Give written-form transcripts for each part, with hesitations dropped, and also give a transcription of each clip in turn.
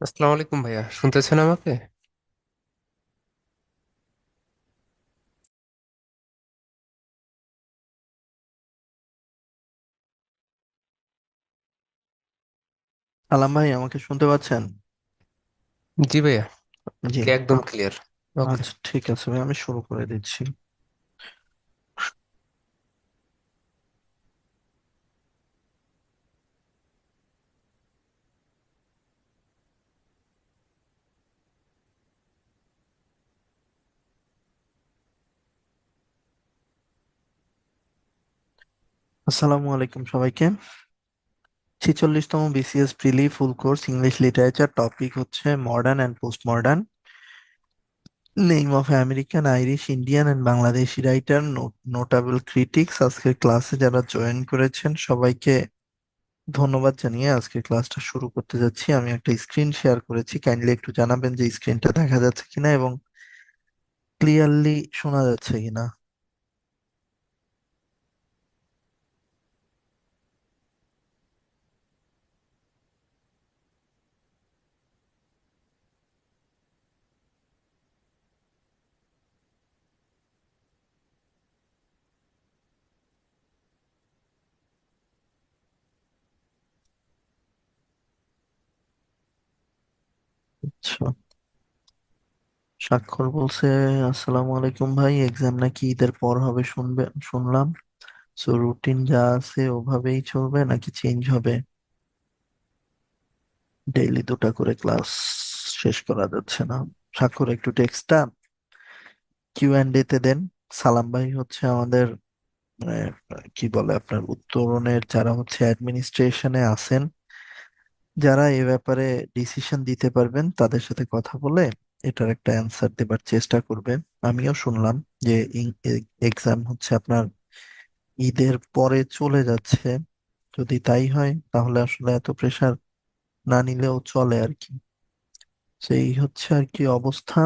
আসসালামু আলাইকুম ভাইয়া, শুনতেছেন আমাকে? সালাম ভাই, আমাকে শুনতে পাচ্ছেন? জি ভাইয়া, জি। একদম ক্লিয়ার। ওকে। আচ্ছা, ঠিক আছে ভাই, আমি শুরু করে দিচ্ছি। আসসালামু আলাইকুম সবাইকে। 46তম BCS prelim full course English literature, topic হচ্ছে modern and post modern. Name of American, Irish, Indian and Bangladeshi writer, notable critics. আজকের ক্লাসে যারা জয়েন করেছেন সবাইকে ধন্যবাদ জানিয়ে আজকের ক্লাসটা শুরু করতে যাচ্ছি। আমি একটা স্ক্রিন শেয়ার করেছি, কাইন্ডলি একটু জানাবেন যে স্ক্রিনটা দেখা যাচ্ছে কিনা এবং ক্লিয়ারলি শোনা যাচ্ছে কিনা। আচ্ছা, স্বাক্ষর বলছে আসসালামু আলাইকুম ভাই, এক্সাম নাকি ঈদের পর হবে শুনলাম। সো রুটিন যা আছে ওভাবেই চলবে নাকি চেঞ্জ হবে? ডেইলি দুটা করে ক্লাস শেষ করা যাচ্ছে না। স্বাক্ষর একটু টেক্সটটা কিউ অ্যান্ড এ তে দেন। সালাম ভাই হচ্ছে আমাদের মানে, কি বলে আপনার উত্তরণের যারা হচ্ছে অ্যাডমিনিস্ট্রেশনে আছেন, যারা এ ব্যাপারে ডিসিশন দিতে পারবেন তাদের সাথে কথা বলে এটার একটা অ্যান্সার দেবার চেষ্টা করবে। আমিও শুনলাম যে এক্সাম হচ্ছে আপনার ঈদের পরে চলে যাচ্ছে। যদি তাই হয় তাহলে আসলে এত প্রেসার না নিলেও চলে আর কি। সেই হচ্ছে আর কি অবস্থা।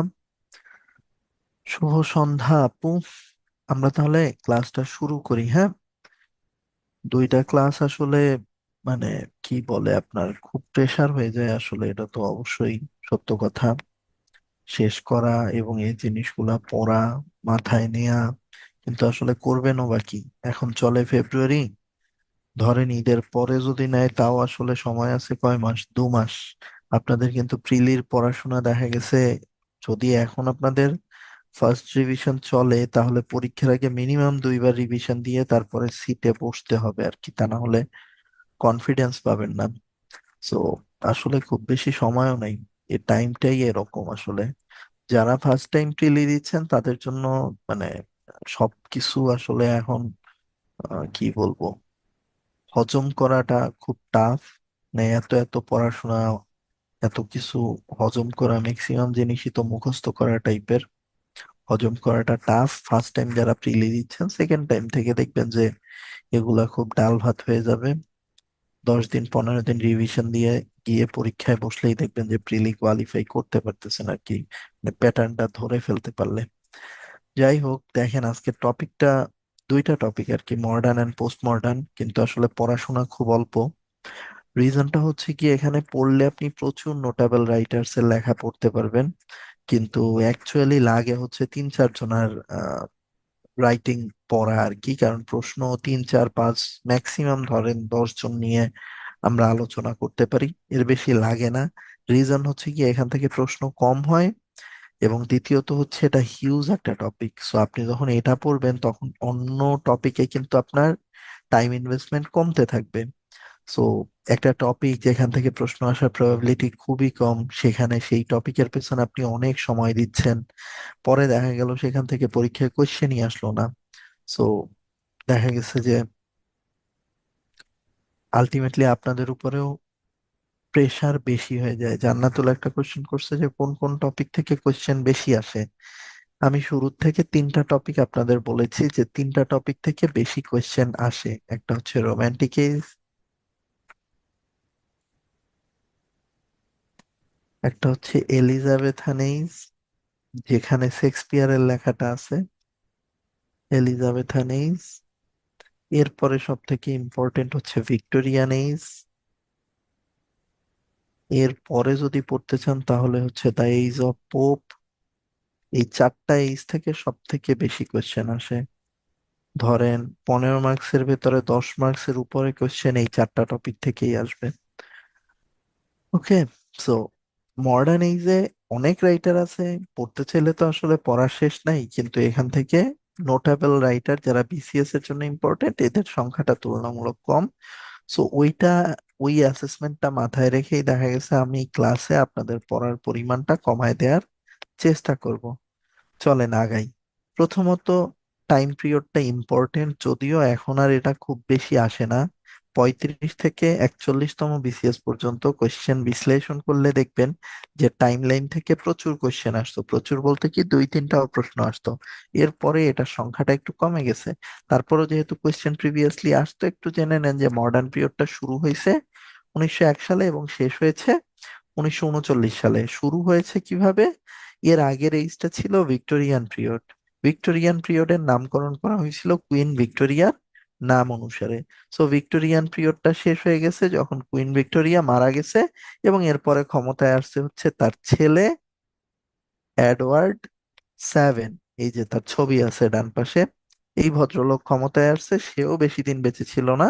শুভ সন্ধ্যা আপু। আমরা তাহলে ক্লাসটা শুরু করি, হ্যাঁ? দুইটা ক্লাস আসলে মানে কি বলে আপনার খুব প্রেসার হয়ে যায় আসলে, এটা তো অবশ্যই সত্য কথা। শেষ করা এবং এই জিনিসগুলা পড়া, মাথায় নেয়া, কিন্তু আসলে করবেনও বাকি। এখন চলে ফেব্রুয়ারি, ধরেন ঈদের পরে যদি নেয় তাও আসলে সময় আছে কয় মাস, 2 মাস। আপনাদের কিন্তু প্রিলির পড়াশোনা দেখা গেছে, যদি এখন আপনাদের ফার্স্ট রিভিশন চলে তাহলে পরীক্ষার আগে মিনিমাম 2বার রিভিশন দিয়ে তারপরে সিটে বসতে হবে আর কি, তা না হলে কনফিডেন্স পাবেন না। সো আসলে খুব বেশি সময়ও নেই, এই টাইমটাই এরকম আসলে। যারা ফার্স্ট টাইম প্রিলি দিচ্ছেন তাদের জন্য মানে সবকিছু আসলে এখন কি বলবো, হজম করাটা খুব টাফ। মানে এত এত পড়াশোনা, এত কিছু হজম করা, ম্যাক্সিমাম জিনিসই তো মুখস্থ করা টাইপের। হজম করাটা টাফ ফার্স্ট টাইম যারা প্রিলি দিচ্ছেন। সেকেন্ড টাইম থেকে দেখবেন যে এগুলা খুব ডাল ভাত হয়ে যাবে। 10 দিন 15 দিন রিভিশন দিয়ে গিয়ে পরীক্ষায় বসলেই দেখবেন যে প্রিলি কোয়ালিফাই করতে পারতেছেন আর কি, মানে প্যাটার্নটা ধরে ফেলতে পারলে। যাই হোক, দেখেন আজকের টপিকটা দুইটা টপিক আর কি, মডার্ন অ্যান্ড পোস্ট মডার্ন, কিন্তু আসলে পড়াশোনা খুব অল্প। রিজনটা হচ্ছে কি, এখানে পড়লে আপনি প্রচুর নোটেবল রাইটার্স এর লেখা পড়তে পারবেন, কিন্তু অ্যাকচুয়ালি লাগে হচ্ছে 3-4 জনের রাইটিং পড়া আর কি। কারণ প্রশ্ন 3 4 5, ম্যাক্সিমাম ধরেন 10 জন নিয়ে আমরা আলোচনা করতে পারি, এর বেশি লাগে না। রিজন হচ্ছে কি, এখান থেকে প্রশ্ন কম হয় এবং দ্বিতীয়ত হচ্ছে এটা হিউজ একটা টপিক। সো আপনি যখন এটা পড়বেন তখন অন্য টপিকে কিন্তু আপনার টাইম ইনভেস্টমেন্ট কমতে থাকবে। সো একটা টপিক যেখান থেকে প্রশ্ন আসার প্রবাবিলিটি খুবই কম, সেখানে সেই টপিকের পেছনে আপনি অনেক সময় দিচ্ছেন, পরে দেখা গেল সেখান থেকে পরীক্ষায় কোশ্চেনই আসলো না। সো দেখা গেছে যে আলটিমেটলি আপনাদের উপরেও প্রেসার বেশি হয়ে যায়। জান্নাতুল একটা কোশ্চেন করছে যে কোন কোন টপিক থেকে কোশ্চেন বেশি আসে। আমি শুরুর থেকে 3টা টপিক আপনাদের বলেছি যে 3টা টপিক থেকে বেশি কোশ্চেন আসে। একটা হচ্ছে রোমান্টিক এজ, একটা হচ্ছে এলিজাবেথান এজ, যেখানে শেক্সপিয়ারের লেখাটা আছে, এলিজাবেথান এজ। এরপরে সব থেকে ইম্পর্টেন্ট হচ্ছে ভিক্টোরিয়ান এজ। এর পরে যদি পড়তে চান তাহলে হচ্ছে দ্য এইজ অফ পোপ। এই চারটা এইজ থেকে সব থেকে বেশি কোয়েশ্চেন আসে। ধরেন 15 মার্কসের ভেতরে 10 মার্কসের উপরে কোয়েশ্চেন এই চারটা টপিক থেকেই আসবে। ওকে, সো মডার্ন এইজে অনেক রাইটার আছে, পড়তে চাইলে তো আসলে পড়ার শেষ নাই, কিন্তু এখান থেকে নোটেবল রাইটার যারা বিসিএস এর জন্য ইম্পর্টেন্ট এদের সংখ্যাটা তুলনামূলক কম। সো ওই অ্যাসেসমেন্টটা মাথায় রেখেই দেখা গেছে আমি ক্লাসে আপনাদের পড়ার পরিমাণটা কমায় দেওয়ার চেষ্টা করব। চলেন আগাই। প্রথমত, টাইম পিরিয়ডটা ইম্পর্টেন্ট, যদিও এখন আর এটা খুব বেশি আসে না। 35 থেকে 41তম বিসিএস পর্যন্ত কোশ্চেন বিশ্লেষণ করলে দেখবেন যে টাইম লাইন থেকে প্রচুর কোশ্চেন আসতো, প্রচুর বলতে কি 2-3টাও প্রশ্ন আসতো। এরপরে এটার সংখ্যাটা একটু কমে গেছে। তারপরও যেহেতু কোশ্চেন প্রিভিয়াসলি আসতো, একটু জেনে নেন যে মডার্ন পিরিয়ডটা শুরু হয়েছে 1901 সালে এবং শেষ হয়েছে 1939 সালে। শুরু হয়েছে কিভাবে? এর আগের এইজটা ছিল ভিক্টোরিয়ান পিরিয়ড। ভিক্টোরিয়ান পিরিয়ডের নামকরণ করা হয়েছিল কুইন ভিক্টোরিয়ার নাম অনুসারে। সো ভিক্টোরিয়ান পিরিয়ডটা শেষ হয়ে গেছে যখন কুইন ভিক্টোরিয়া মারা গেছে, এবং এরপরে ক্ষমতায় আসছে হচ্ছে তার ছেলে এডওয়ার্ড 7। এই যে তার ছবি আছে ডান পাশে, এই ভদ্রলোক ক্ষমতায় আসছে। সেও বেশি দিন বেঁচে ছিল না,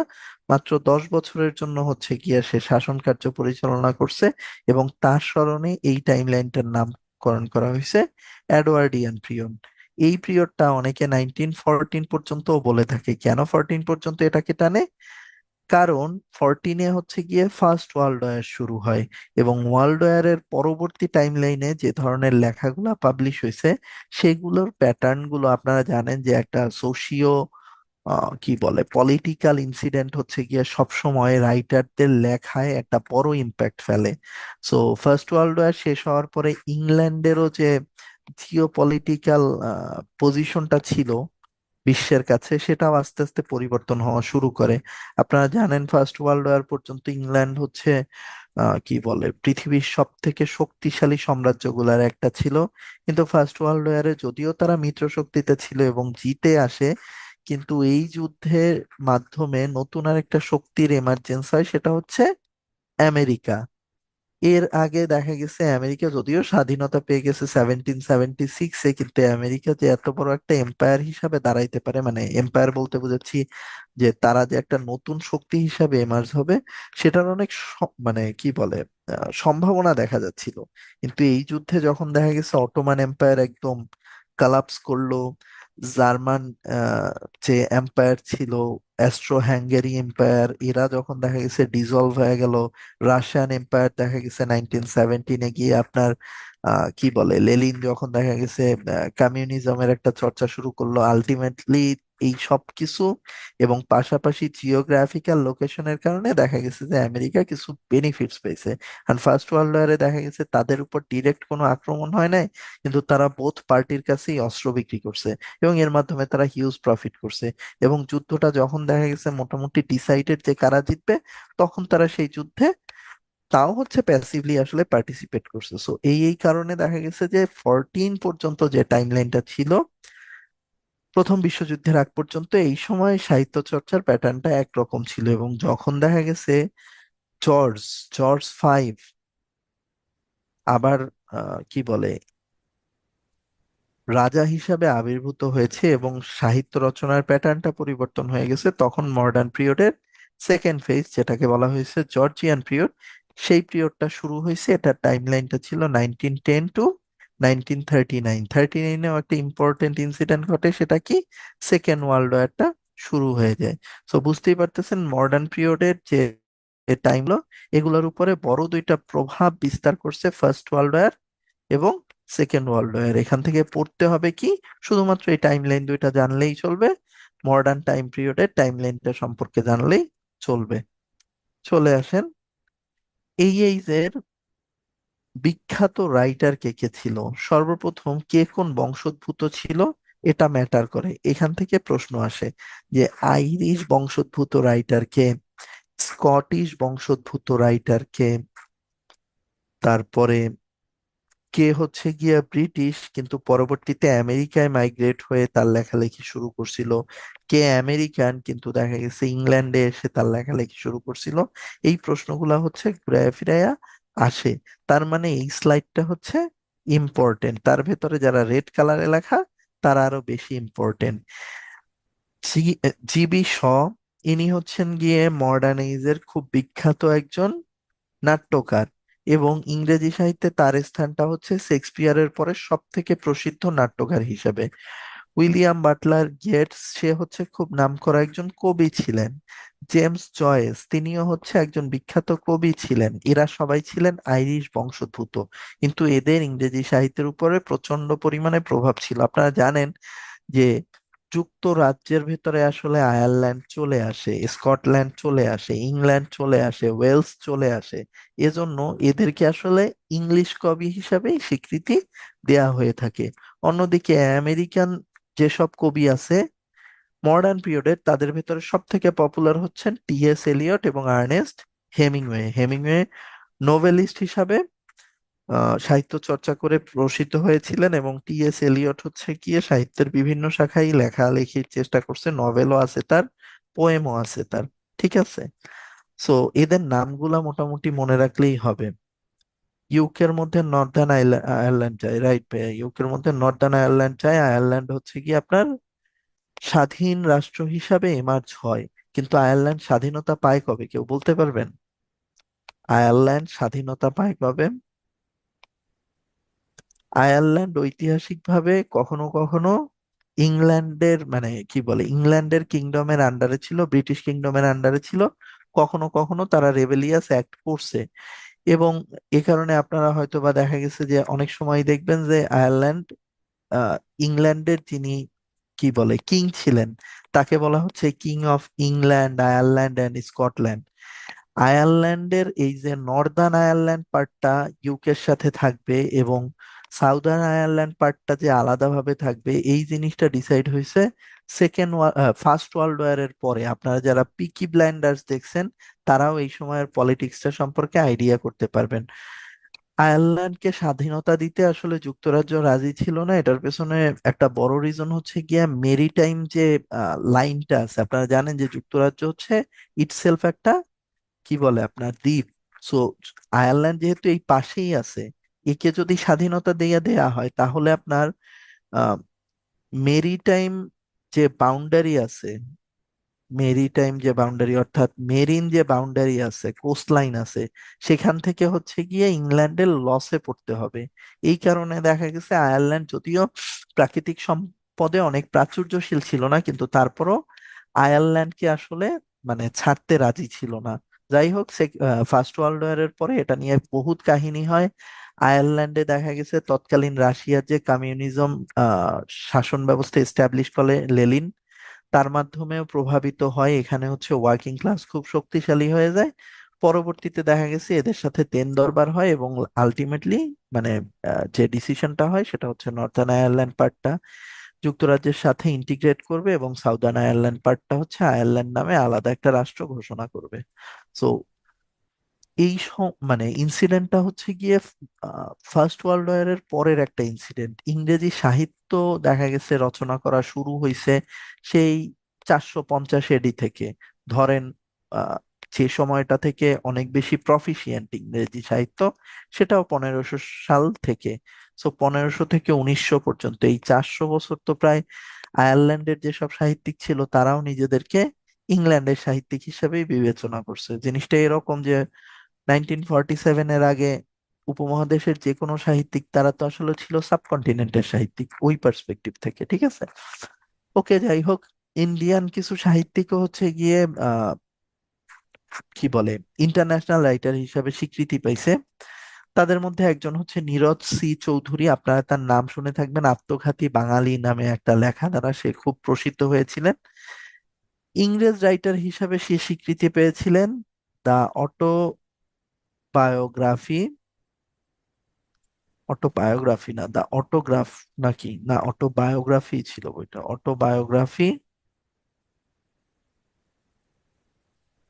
মাত্র 10 বছরের জন্য হচ্ছে গিয়া সে শাসন কার্য পরিচালনা করছে, এবং তার স্মরণে এই টাইম লাইনটার নামকরণ করা হয়েছে এডওয়ার্ডিয়ান পিরিয়ড। এই পিরিয়ডটা অনেকে 1914 পর্যন্ত বলে থাকে। কেন 14 পর্যন্ত এটাকে টানে? কারণ 14-এ হচ্ছে গিয়ে ফার্স্ট ওয়ার্ল্ড ওয়ার শুরু হয়, এবং ওয়ার্ল্ড ওয়ারের পরবর্তী টাইম লাইনে যে ধরনের লেখাগুলো পাবলিশ হয়েছে সেগুলোর প্যাটার্ন গুলো আপনারা জানেন যে একটা সোশিও কি বলে পলিটিক্যাল ইনসিডেন্ট হচ্ছে গিয়ে সবসময় রাইটারদের লেখায় একটা বড় ইম্প্যাক্ট ফেলে। সো ফার্স্ট ওয়ার্ল্ড ওয়ার শেষ হওয়ার পরে ইংল্যান্ডেরও যে জিও পলিটিক্যাল পজিশনটা ছিল বিশ্বের কাছে, সেটাও আস্তে আস্তে পরিবর্তন হওয়া শুরু করে। আপনারা জানেন ফার্স্ট ওয়ার্ল্ড ওয়ার পর্যন্ত ইংল্যান্ড হচ্ছে কি বলে পৃথিবীর সব থেকে শক্তিশালী সাম্রাজ্যগুলার একটা ছিল। কিন্তু ফার্স্ট ওয়ার্ল্ড ওয়ারে যদিও তারা মিত্র শক্তিতে ছিল এবং জিতে আসে, কিন্তু এই যুদ্ধের মাধ্যমে নতুন আর একটা শক্তির এমার্জেন্স হয়, সেটা হচ্ছে আমেরিকা। এর আগে দেখা গেছে আমেরিকা যদিও স্বাধীনতা পেয়ে গেছে 1776-এ, কিন্তু আমেরিকা যে এত বড় একটা এম্পায়ার হিসাবে দাঁড়াইতে পারে, মানে এম্পায়ার বলতে বুঝাচ্ছি যে তারা যে একটা নতুন শক্তি হিসাবে এমার্জ হবে, সেটার অনেক মানে কি বলে সম্ভাবনা দেখা যাচ্ছিল। কিন্তু এই যুদ্ধে যখন দেখা গেছে অটোমান এম্পায়ার একদম কালাপস করলো, জার্মান আহ, যে এম্পায়ার ছিল, অ্যাস্ট্রো হ্যাঙ্গেরি এম্পায়ার, এরা যখন দেখা গেছে ডিজলভ হয়ে গেল, রাশিয়ান এম্পায়ার দেখা গেছে 1917-এ গিয়ে আপনার কি বলে লেনিন যখন দেখা গেছে কমিউনিজমের একটা চর্চা শুরু করলো, আলটিমেটলি এই সব কিছু এবং পাশাপাশি জিওগ্রাফিক্যাল লোকেশনের কারণে দেখা গেছে যে আমেরিকা কিছু বেনিফিটস পেয়েছে। আর ফার্স্ট ওয়ার্ল্ড ওয়ারে দেখা গেছে তাদের উপর ডিরেক্ট কোনো আক্রমণ হয় নাই, কিন্তু তারা বোথ পার্টির কাছেই অস্ত্র বিক্রি করছে, এবং এর মাধ্যমে তারা হিউজ প্রফিট করছে। এবং যুদ্ধটা যখন দেখা গেছে মোটামুটি ডিসাইডেড যে কারা জিতবে, তখন তারা সেই যুদ্ধে তাও হচ্ছে প্যাসিভলি আসলে পার্টিসিপেট করছে। সো এই কারণে দেখা গেছে যে 14 পর্যন্ত যে টাইম লাইনটা ছিল প্রথম বিশ্বযুদ্ধের আগ পর্যন্ত, এই সময় সাহিত্য চর্চার প্যাটার্নটা একরকম ছিল। এবং যখন দেখা গেছে জর্জ জর্জ 5 আবার কি বলে রাজা হিসাবে আবির্ভূত হয়েছে এবং সাহিত্য রচনার প্যাটার্নটা পরিবর্তন হয়ে গেছে, তখন মডার্ন পিরিয়ডের সেকেন্ড ফেজ যেটাকে বলা হয়েছে জর্জিয়ান পিরিয়ড, সেই পিরিয়ডটা শুরু হয়েছে। এটার টাইম লাইনটা ছিল 1910 টু 1939। 39-এও একটা ইম্পর্টেন্ট ইনসিডেন্ট ঘটে, সেটা কি সেকেন্ড ওয়ার্ল্ড ওয়ারটা শুরু হয়ে যায়। তো বুঝতেই পারতেছেন মডার্ন পিরিয়ডের যে টাইমগুলো, এগুলোর উপরে বড় দুইটা প্রভাব বিস্তার করছে ফার্স্ট ওয়ার্ল্ড ওয়ার এবং সেকেন্ড ওয়ার্ল্ড ওয়ার। এখান থেকে পড়তে হবে কি, শুধুমাত্র এই টাইম লাইন দুইটা জানলেই চলবে, মডার্ন টাইম পিরিয়ডের টাইম লাইনটা সম্পর্কে জানলেই চলবে। চলে আসেন, এই যে বিখ্যাত রাইটার কে কে ছিল, সর্বপ্রথম কে কোন বংশোদ্ভূত ছিল এটা ম্যাটার করে। এখান থেকে প্রশ্ন আসে যে আইরিশ বংশোদ্ভূত রাইটার কে, স্কটিশ বংশোদ্ভূত রাইটার কে, তারপরে কে হচ্ছে গিয়া ব্রিটিশ কিন্তু পরবর্তীতে আমেরিকায় মাইগ্রেট হয়ে তার লেখালেখি শুরু করছিল, কে আমেরিকান কিন্তু দেখা গেছে ইংল্যান্ডে এসে তার লেখালেখি শুরু করছিল। এই প্রশ্নগুলা হচ্ছে ঘুরায় ফিরাইয়া আসে। তার মানে এই স্লাইডটা হচ্ছে ইম্পর্টেন্ট, তার ভেতরে যারা রেড কালারে লেখা তারা আরো বেশি ইম্পর্টেন্ট। জিবি শ, ইনি হচ্ছেন গিয়ে মডার্ন এজের খুব বিখ্যাত একজন নাট্যকার, এবং ইংরেজি সাহিত্যে তার স্থানটা হচ্ছে শেক্সপিয়ারের পরে সব থেকে প্রসিদ্ধ নাট্যকার হিসেবে। উইলিয়াম বাটলার গেটস, সে হচ্ছে খুব নামকরা একজন কবি ছিলেন। জেমস জয়েস, তিনিও হচ্ছে একজন বিখ্যাত কবি ছিলেন। এরা সবাই ছিলেন আইরিশ বংশোদ্ভূত, কিন্তু এদের ইংরেজি সাহিত্যের উপরে প্রচন্ড পরিমাণে প্রভাব ছিল। আপনারা জানেন যে যুক্তরাজ্যের ভেতরে আসলে আয়ারল্যান্ড চলে আসে, স্কটল্যান্ড চলে আসে, ইংল্যান্ড চলে আসে, ওয়েলস চলে আসে। এজন্য এদেরকে আসলে ইংলিশ কবি হিসাবেই স্বীকৃতি দেয়া হয়ে থাকে। অন্যদিকে আমেরিকান যেসব কবি আছে মডার্ন পিরিয়ডের, তাদের ভেতরে সব থেকে পপুলার হচ্ছেন টি.এস. এলিয়ট এবং আর্নেস্ট হেমিংওয়ে। হেমিংওয়ে নোবেলিস্ট হিসাবে সাহিত্য চর্চা করে প্রসিদ্ধ হয়েছিলেন, এবং টি.এস. এলিয়ট হচ্ছে গিয়ে সাহিত্যের বিভিন্ন শাখায় লেখালেখির চেষ্টা করছে, নভেলও আছে তার, পোয়েমও আছে তার। ঠিক আছে, সো এদের নামগুলা মোটামুটি মনে রাখলেই হবে। ইউকের মধ্যে নর্দার্ন আয়ারল্যান্ড যায়, রাইট ভাইয়া, ইউকের মধ্যে নর্দার্ন আয়ারল্যান্ড যায়। আয়ারল্যান্ড হচ্ছে কি আপনার স্বাধীন রাষ্ট্র হিসাবে এমার্জ হয়। কিন্তু আয়ারল্যান্ড স্বাধীনতা পায় কবে, কেউ বলতে পারবেন? আয়ারল্যান্ড স্বাধীনতা পায় কবে? আয়ারল্যান্ড ঐতিহাসিকভাবে কখনো কখনো ইংল্যান্ডের মানে কি বলে ইংল্যান্ডের কিংডমের আন্ডারে ছিল, ব্রিটিশ কিংডমের আন্ডারে ছিল। কখনো কখনো তারা রেবেলিয়াস অ্যাক্ট করছে, এবং এ কারণে আপনারা হয়তো বা দেখা গেছে যে অনেক সময় দেখবেন যে আয়ারল্যান্ড, আহ, ইংল্যান্ডের যিনি কি বলে কিং ছিলেন, তাকে বলা হচ্ছে king of England, Ireland and Scotland. আয়ারল্যান্ডের এই যে নর্দার্ন আয়ারল্যান্ড পার্টটা ইউকের সাথে থাকবে, এবং সাউদার্ন আয়ারল্যান্ড পার্টটা যে আলাদাভাবে থাকবে, এই জিনিসটা ডিসাইড হয়েছে ফার্স্ট ওয়ার্ল্ড ওয়ারের পরে। আপনারা যারা পিকি ব্লাইন্ডার্স দেখছেন তারাও এই সময়ের পলিটিক্সটা সম্পর্কে আইডিয়া করতে পারবেন। আয়ারল্যান্ডকে স্বাধীনতা দিতে আসলে যুক্তরাজ্য রাজি ছিল না। এটার পেছনে একটা বড় রিজন হচ্ছে গিয়া মেরিটাইম যে লাইনটা আছে। আপনারা জানেন যে যুক্তরাজ্য হচ্ছে ইটসেলফ একটা কি বলে আপনার দ্বীপ। সো আয়ারল্যান্ড যেহেতু এই পাশেই আছে, একে যদি স্বাধীনতা দিয়ে দেয়া হয় তাহলে আপনার মেরিটাইম যে বাউন্ডারি আছে, মেরিটাইম যে বাউন্ডারি অর্থাৎ মেরিন যে বাউন্ডারি আছে, কোস্ট লাইন আছে, সেখান থেকে হচ্ছে গিয়ে ইংল্যান্ডের লসে পড়তে হবে। এই কারণে দেখা গেছে আয়ারল্যান্ড যদিও প্রাকৃতিক সম্পদে অনেক প্রাচুর্যশীল ছিল না, কিন্তু তারপরও আয়ারল্যান্ডকে আসলে মানে ছাড়তে রাজি ছিল না। যাই হোক, ফার্স্ট ওয়ার্ল্ড ওয়ারের পরে এটা নিয়ে বহুত কাহিনী হয়। আয়ারল্যান্ডে দেখা গেছে তৎকালীন রাশিয়ার যে কমিউনিজম আহ শাসন ব্যবস্থা এস্টাবলিশ করে লেনিন, তার মাধ্যমেও প্রভাবিত হয়। এখানে হচ্ছে ওয়ার্কিং ক্লাস খুব শক্তিশালী হয়ে যায়। পরবর্তীতে দেখা গেছে এদের সাথে দেন দরবার হয়, এবং আলটিমেটলি মানে যে ডিসিশনটা হয় সেটা হচ্ছে নর্থার্ন আয়ারল্যান্ড পার্টটা যুক্তরাজ্যের সাথে ইন্টিগ্রেট করবে, এবং সাউদার্ন আয়ারল্যান্ড পার্টটা হচ্ছে আয়ারল্যান্ড নামে আলাদা একটা রাষ্ট্র ঘোষণা করবে। সো এই মানে ইনসিডেন্টটা হচ্ছে গিয়ে ফার্স্ট ওয়ার্ল্ড ওয়ারের পরের একটা ইনসিডেন্ট। ইংরেজি সাহিত্য দেখা গেছে রচনা করা শুরু হয়েছে সেই 450 এডি থেকে। ধরেন আহ, যে সময়টা থেকে অনেক বেশি প্রফিসিয়েন্ট ইংরেজি সাহিত্য, সেটাও 1500 সাল থেকে। সো 1500 থেকে 1900 পর্যন্ত এই 400 বছর তো প্রায় আয়ারল্যান্ডের যেসব সাহিত্যিক ছিল তারাও নিজেদেরকে ইংল্যান্ডের সাহিত্যিক হিসেবেই বিবেচনা করছে। জিনিসটা এরকম যে 1947-এর আগে উপমহাদেশের যে কোনো সাহিত্যিক তারা তো আসলে ছিল সাবকন্টিনেন্টের সাহিত্যিক ওই পার্সপেক্টিভ থেকে। ঠিক আছে, ওকে, যাই হোক, ইন্ডিয়ান কিছু সাহিত্যিকও হচ্ছে গিয়ে আহ কি বলে ইন্টারন্যাশনাল রাইটার হিসাবে স্বীকৃতি পাইছে। তাদের মধ্যে একজন হচ্ছে নীরদ সি চৌধুরী। আপনারা তার নাম শুনে থাকবেন, আত্মঘাতী বাঙালি নামে একটা লেখা দ্বারা সে খুব প্রসিদ্ধ হয়েছিলেন। ইংরেজ রাইটার হিসাবে সে স্বীকৃতি পেয়েছিলেন দ্য অটোবায়োগ্রাফি, অটোবায়োগ্রাফি না দা অটোগ্রাফ, নাকি না অটোবায়োগ্রাফি ছিল বইটা, অটোবায়োগ্রাফি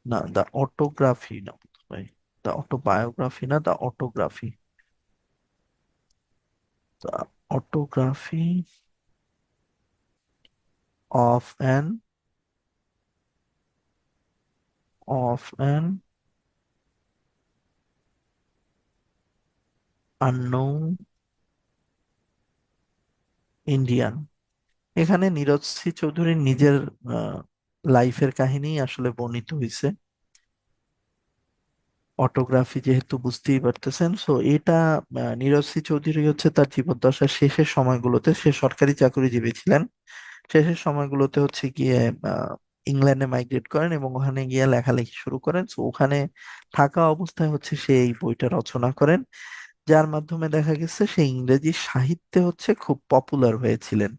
না দা অটোগ্রাফি না, ভাই, দা অটোবায়োগ্রাফি না the autography, the autography of an of an unknown Indian. এখানে নীরজ সি চৌধুরীর নিজের লাইফের কাহিনী আসলে বর্ণিত হয়েছে। অটোগ্রাফি যেহেতু বুঝতেই পারতেছেন, সো এটা নীরজ সি চৌধুরী হচ্ছে তার জীবদ্দশার শেষের সময়গুলোতে, সে সরকারি চাকরিজীবী ছিলেন, শেষের সময়গুলোতে হচ্ছে গিয়ে আহ, ইংল্যান্ডে মাইগ্রেট করেন এবং ওখানে গিয়ে লেখালেখি শুরু করেন। সো ওখানে থাকা অবস্থায় হচ্ছে সে এই বইটা রচনা করেন, যার মাধ্যমে দেখা গেছে সে ইংরেজি সাহিত্যে হচ্ছে খুব পপুলার হয়েছিলেন।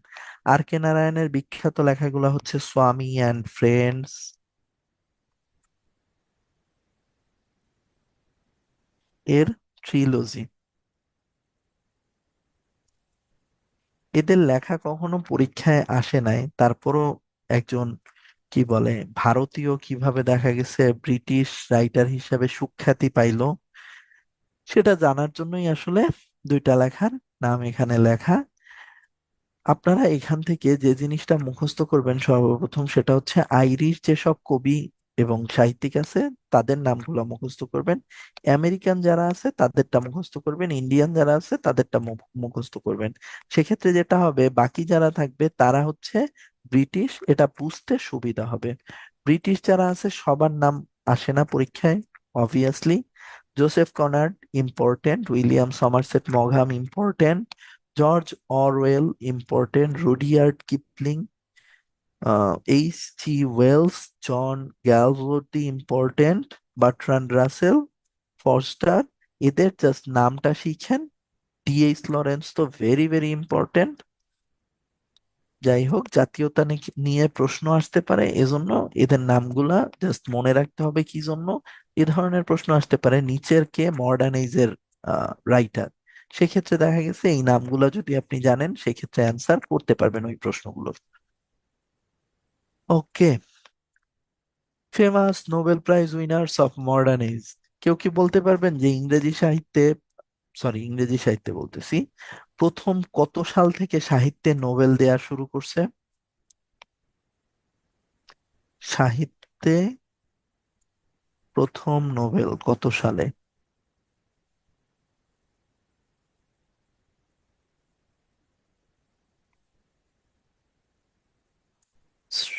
আর কে নারায়ণের বিখ্যাত লেখাগুলো হচ্ছে স্বামী অ্যান্ড ফ্রেন্ডস, এর ট্রিলজি। এদের লেখা কখনো পরীক্ষায় আসে নাই, তারপরও একজন কি বলে ভারতীয় কিভাবে দেখা গেছে ব্রিটিশ রাইটার হিসেবে সুখ্যাতি পাইলো, সেটা জানার জন্যই আসলে দুইটা লেখার নাম এখানে লেখা। আপনারা এখান থেকে যে জিনিসটা মুখস্থ করবেন সর্বপ্রথম, সেটা হচ্ছে আইরিশ যেসব কবি এবং সাহিত্যিক আছে তাদের নামগুলো মুখস্থ করবেন। আমেরিকান যারা আছে তাদেরটা মুখস্থ করবেন, ইন্ডিয়ান যারা আছে তাদেরটা মুখস্থ করবেন। সেক্ষেত্রে যেটা হবে, বাকি যারা থাকবে তারা হচ্ছে ব্রিটিশ, এটা বুঝতে সুবিধা হবে। ব্রিটিশ যারা আছে সবার নাম আসে না পরীক্ষায়, obviously. Joseph Conrad important, William Somerset মঘাম important, George Orwell important, Rudyard Kipling, H G Wells, John Galsworthy important, Bertrand Russell, Forster, এদের জাস্ট নামটা শিখেন। ডিএইচ লরেন্স তো ভেরি ভেরি ইম্পর্টেন্ট। যাই হোক, জাতীয়তা নিয়ে প্রশ্ন আসতে পারে, এজন্য এদের নামগুলা জাস্ট মনে রাখতে হবে কি জন্য। এ ধরনের প্রশ্ন আসতে পারে নিচের কে মডার্ন এজের রাইটার, সেক্ষেত্রে দেখা গেছে এই নামগুলা যদি আপনি জানেন সেক্ষেত্রে অ্যান্সার করতে পারবেন ওই প্রশ্নগুলো। Okay, famous Nobel prize winners of modern age. কেউ কি বলতে পারবেন যে ইংরেজি সাহিত্যে, সরি ইংরেজি সাহিত্যে বলতেছি, প্রথম কত সাল থেকে সাহিত্যে নোবেল দেয়া শুরু করছে? সাহিত্যে প্রথম নোবেল কত সালে?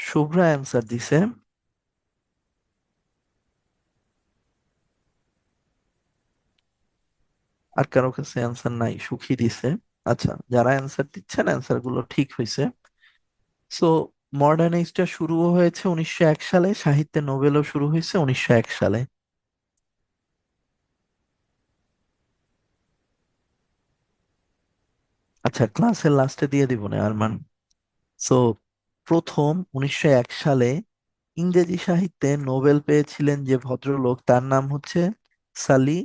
শুভ্রা অ্যান্সার দিছে। আর কারো কাছে অ্যান্সার নাই? সুখী দিছে। আচ্ছা, যারা অ্যান্সার দিচ্ছেন অ্যান্সার গুলো ঠিক হয়েছে। সো মডার্ন এজটা শুরু হয়েছে 1901 সালে, সাহিত্যে নোবেলও শুরু হয়েছে 1901 সালে। আচ্ছা, ক্লাসের লাস্টে দিয়ে দিব না আরমান। সো প্রথম 1901 সালে ইংরেজি সাহিত্যে নোবেল পেয়েছিলেন যে ভদ্রলোক, তার নাম হচ্ছে সালি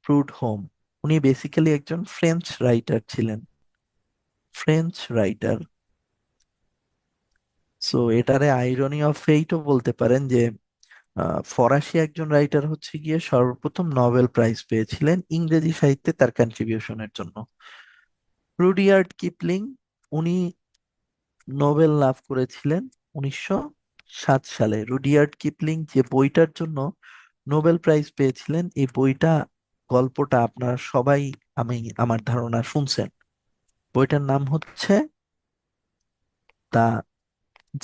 প্রুডহোম। উনি বেসিক্যালি একজন ফ্রেঞ্চ রাইটার ছিলেন, ফ্রেঞ্চ রাইটার। সো এটারে আইরনি অফ ফেইটও বলতে পারেন যে ফরাসি একজন রাইটার হচ্ছে গিয়ে সর্বপ্রথম নোবেল প্রাইজ পেয়েছিলেন ইংরেজি সাহিত্যে তার কন্ট্রিবিউশনের জন্য। রুডিয়ার্ড কিপলিং, উনি নোবেল লাভ করেছিলেন 1907 সালে। রুডিয়ার্ড কিপলিং যে বইটার জন্য নোবেল প্রাইজ পেয়েছিলেন, এই বইটা, গল্পটা আপনারা সবাই, আমি আমার ধারণা শুনছেন। বইটার নাম হচ্ছে দ্য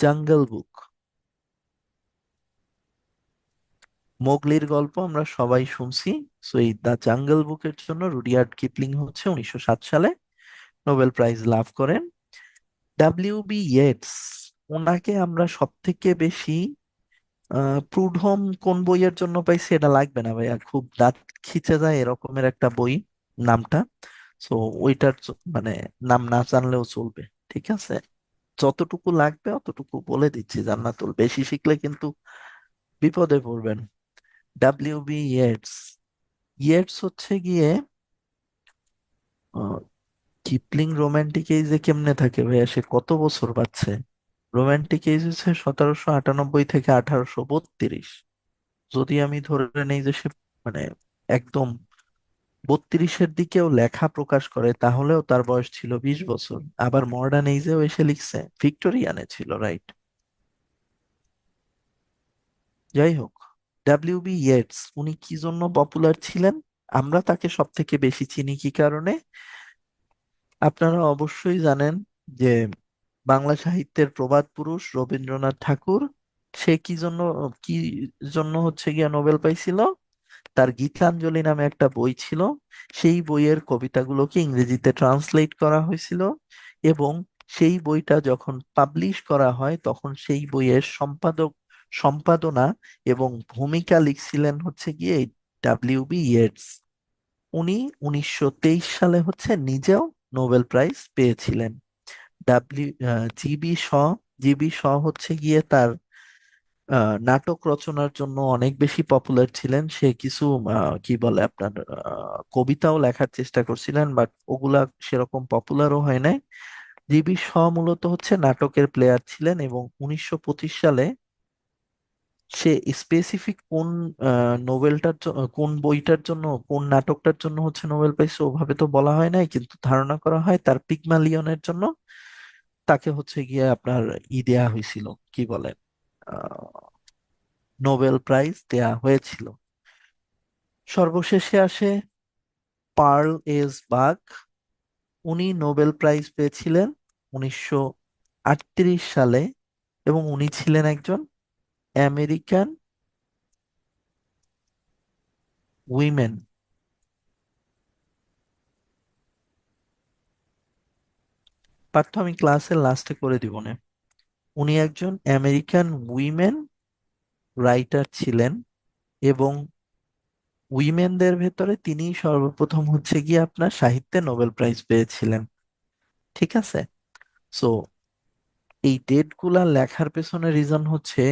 জাঙ্গল বুক। মোগলির গল্প আমরা সবাই শুনছি। সো এই দ্য জাঙ্গল বুকের জন্য রুডিয়ার্ড কিপলিং হচ্ছে 1907 সালে নোবেল প্রাইজ লাভ করেন। ডাব্লিউ বি ইয়েটস, ওনাকে আমরা সব থেকে বেশি প্রুডহোম কোন বইয়ের জন্য পাইছি এটা লাগবে না ভাইয়া, খুব দাঁত খিচে যায় এরকমের একটা বই নামটা। সো ওইটার মানে নাম না জানলেও চলবে, ঠিক আছে। যতটুকু লাগবে অতটুকু বলে দিচ্ছি, জান্নাতুল, বেশি শিখলে কিন্তু বিপদে পড়বেন। ডাব্লিউ বি ইয়েটস, ইয়েটস হচ্ছে গিয়ে কিপলিং রোমান্টিক এইজে কেমনে থাকে ভাইয়া, সে কত বছর বাঁচছে? রোমান্টিক এইজ হচ্ছে 1798 থেকে 1832। যদি আমি ধরে নেই যে সে মানে একদম 32-এর দিকেও লেখা প্রকাশ করে, তাহলেও তার বয়স ছিল 20 বছর। আবার মডার্ন এইজেও এসে লিখছে, ভিক্টোরিয়ানে ছিল, রাইট? যাই হোক, ডাব্লিউ বি ইয়েটস উনি কি জন্য পপুলার ছিলেন? আমরা তাকে সব থেকে বেশি চিনি কি কারণে? আপনারা অবশ্যই জানেন যে বাংলা সাহিত্যের প্রবাদ পুরুষ রবীন্দ্রনাথ ঠাকুর, সে কি জন্য হচ্ছে গিয়া নোবেল পাইছিল? তার গীতাঞ্জলি নামে একটা বই ছিল। সেই বইয়ের কবিতাগুলোকে ইংরেজিতে ট্রান্সলেট করা হয়েছিল, এবং সেই বইটা যখন পাবলিশ করা হয় তখন সেই বইয়ের সম্পাদনা এবং ভূমিকা লিখছিলেন হচ্ছে গিয়ে ডাব্লিউ বি ইয়েটস। উনি 1923 সালে হচ্ছে নিজেও নোবেল প্রাইজ পেয়েছিলেন। ডাব্লিউ জিবি শ হচ্ছে গিয়ে তার নাটক রচনার জন্য অনেক বেশি পপুলার ছিলেন। সে কিছু কি বলে আপনার কবিতাও লেখার চেষ্টা করছিলেন, বাট ওগুলা সেরকম পপুলারও হয় নাই। জিবি শ মূলত হচ্ছে নাটকের প্লেয়ার ছিলেন, এবং 1925 সালে সে স্পেসিফিক কোন কোন বইটার জন্য, কোন নাটকটার জন্য হচ্ছে নোবেল পাইছে ওভাবে তো বলা হয় নাই, কিন্তু ধারণা করা হয় তার পিগমালিয়নের জন্য তাকে হচ্ছে গিয়ে আপনার দেয়া হয়েছিল, কি বলে, নোবেল প্রাইজ দেয়া হয়েছিল। সর্বশেষে আসে পার্ল এস বাক। উনি নোবেল প্রাইজ পেয়েছিলেন 1938 সালে, এবং উনি ছিলেন একজন আমেরিকান উইমেন। পাঠ্য আমি ক্লাসের লাস্টে করে দিব না। উনি একজন আমেরিকান উইমেন রাইটার ছিলেন, এবং উইমেনদের ভেতরে তিনি সর্বপ্রথম হচ্ছে গিয়ে আপনার সাহিত্যে নোবেল প্রাইজ পেয়েছিলেন। ঠিক আছে। সো এই ডেট গুলা লেখার পেছনে রিজন হচ্ছে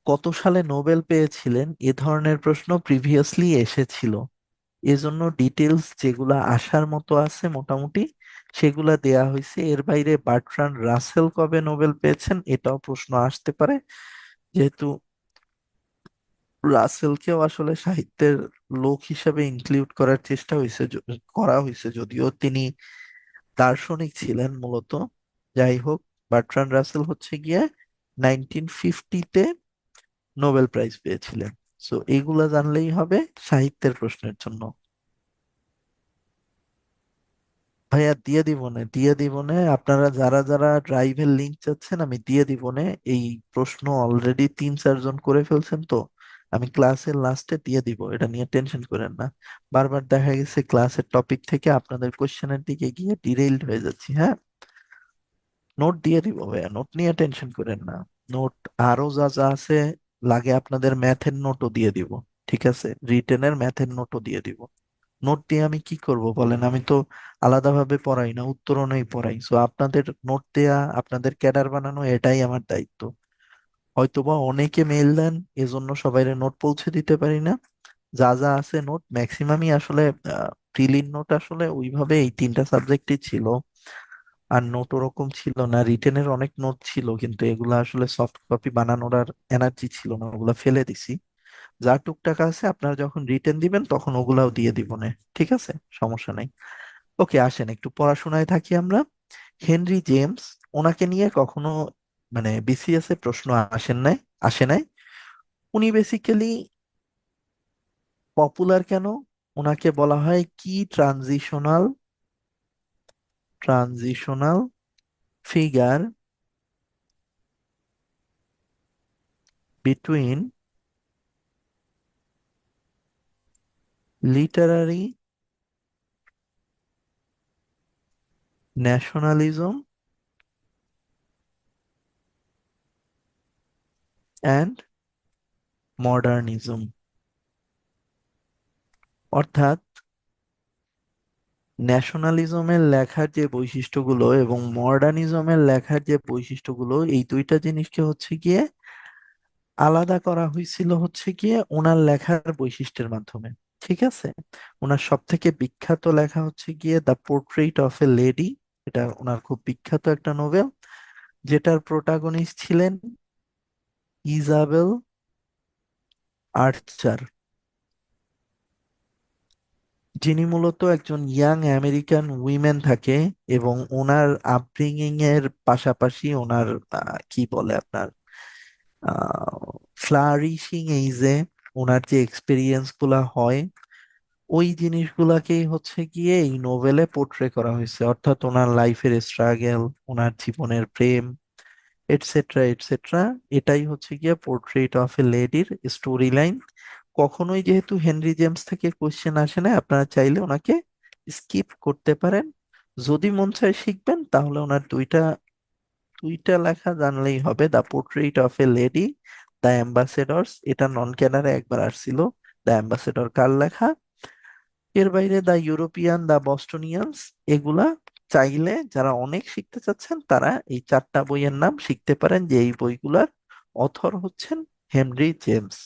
কত সালে নোবেল পেয়েছিলেন এ ধরনের প্রশ্ন প্রিভিয়াসলি এসেছিল। এজন্য ডিটেলস যেগুলা আসার মতো আছে মোটামুটি সেগুলা দেয়া হয়েছে। এর বাইরে বার্ট্রান্ড রাসেল কবে নোবেল পেয়েছেন এটাও প্রশ্ন আসতে পারে, যেহেতু রাসেলকেও আসলে সাহিত্যের লোক হিসাবে ইনক্লুড করার চেষ্টা হয়েছে, করা হয়েছে, যদিও তিনি দার্শনিক ছিলেন মূলত। যাই হোক, বার্ট্রান্ড রাসেল হচ্ছে গিয়ে 1950-তে নোবেল প্রাইজ পেয়েছিলেন। সো এইগুলা জানলেই হবে সাহিত্যের প্রশ্নের জন্য। ভাইয়া দিয়ে দিব না, দিয়ে দিব না। আপনারা যারা যারা ড্রাইভের লিংক চাচ্ছেন আমি দিয়ে দিব না। এই প্রশ্ন অলরেডি 3-4 জন করে ফেলছেন, তো আমি ক্লাসের লাস্টে দিয়ে দিব, এটা নিয়ে টেনশন করেন না। বারবার দেখা গেছে ক্লাসের টপিক থেকে আপনাদের কোশ্চেনের দিকে গিয়ে ডিরেইলড হয়ে যাচ্ছি। হ্যাঁ, নোট দিয়ে দিব ভাইয়া, নোট নিয়ে টেনশন করেন না। নোট আরো যা যা আছে, লাগে আপনাদের ম্যাথের নোটও দিয়ে দিব। ঠিক আছে, রিটেনের ম্যাথের নোটও দিয়ে দিব। নোট দিয়ে আমি কি করব বলেন? আমি তো আলাদাভাবে পড়াই না, উত্তরণেই পড়াই। সো আপনাদের নোট দেয়া, আপনাদের ক্যাডার বানানো, এটাই আমার দায়িত্ব। হয়তোবা অনেকে মেইল দেন, এজন্য সবাইরে নোট পৌঁছে দিতে পারি না। যা যা আছে নোট ম্যাক্সিমামই আসলে প্রিলির নোট আসলে ওইভাবে এই 3টা সাবজেক্টই ছিল। আর নোট ওরকম ছিল না। রিটেনের অনেক নোট ছিল, কিন্তু এগুলা আসলে সফট কপি বানানোর আর এনার্জি ছিল না, ওগুলা ফেলে দিছি। যা টুকটাক আছে আপনারা যখন রিটেন দিবেন তখন ওগুলাও দিয়ে দিব না। ঠিক আছে, সমস্যা নাই। ওকে, আসেন একটু পড়াশোনায় থাকি আমরা। হেনরি জেমস, ওনাকে নিয়ে কখনো মানে বিসিএস এ প্রশ্ন আসে নাই। উনি বেসিক্যালি পপুলার কেন? ওনাকে বলা হয় কি transitional figure between Literary nationalism and modernism. অর্থাৎ ন্যাশনালিজমের লেখার যে বৈশিষ্ট্যগুলো এবং মডার্নিজমের লেখার যে বৈশিষ্ট্যগুলো, এই দুইটা জিনিসকে হচ্ছে গিয়ে আলাদা করা হয়েছিল হচ্ছে গিয়ে ওনার লেখার বৈশিষ্ট্যের মাধ্যমে। ঠিক আছে। ওনার সব থেকে বিখ্যাত লেখা হচ্ছে গিয়ে the portrait of a lady. এটা ওনার খুব বিখ্যাত একটা নোবেল, যেটার প্রোটাগনিস্ট ছিলেন ইজাবেল আর্চার, যিনি মূলত একজন ইয়াং আমেরিকান উইমেন থাকে। এবং ওনার আপব্রিঙ্গিং এর পাশাপাশি ওনার কি বলে আপনার ফ্লারিশিং এইজে ওনার যে এক্সপিরিয়েন্স গুলা হয়, ওই জিনিসগুলাকেই হচ্ছে গিয়ে এই নোভেলে পোট্রে করা হয়েছে, অর্থাৎ ওনার লাইফের স্ট্রাগেল, ওনার জীবনের প্রেম, এটসেট্রা এটসেট্রা। এটাই হচ্ছে গিয়ে পোর্ট্রেট অফ এ লেডির স্টোরি লাইন। কখনোই যেহেতু হেনরি জেমস থেকে কোশ্চেন আসে না, আপনারা চাইলে ওনাকে স্কিপ করতে পারেন। যদি মন চায় শিখবেন, তাহলে ওনার দুইটা দুইটা লেখা জানলেই হবে: the portrait of a lady, the ambassadors, এটা নন ক্যানারে একবার আসছিল। দ্য অ্যাম্বাসেডর কার লেখা? এর বাইরে দ্য ইউরোপিয়ান, দ্য বস্টোনিয়ান্স, এগুলা চাইলে যারা অনেক শিখতে চাচ্ছেন তারা এই চারটা বইয়ের নাম শিখতে পারেন, যে এই বইগুলার অথর হচ্ছেন হেনরি জেমস।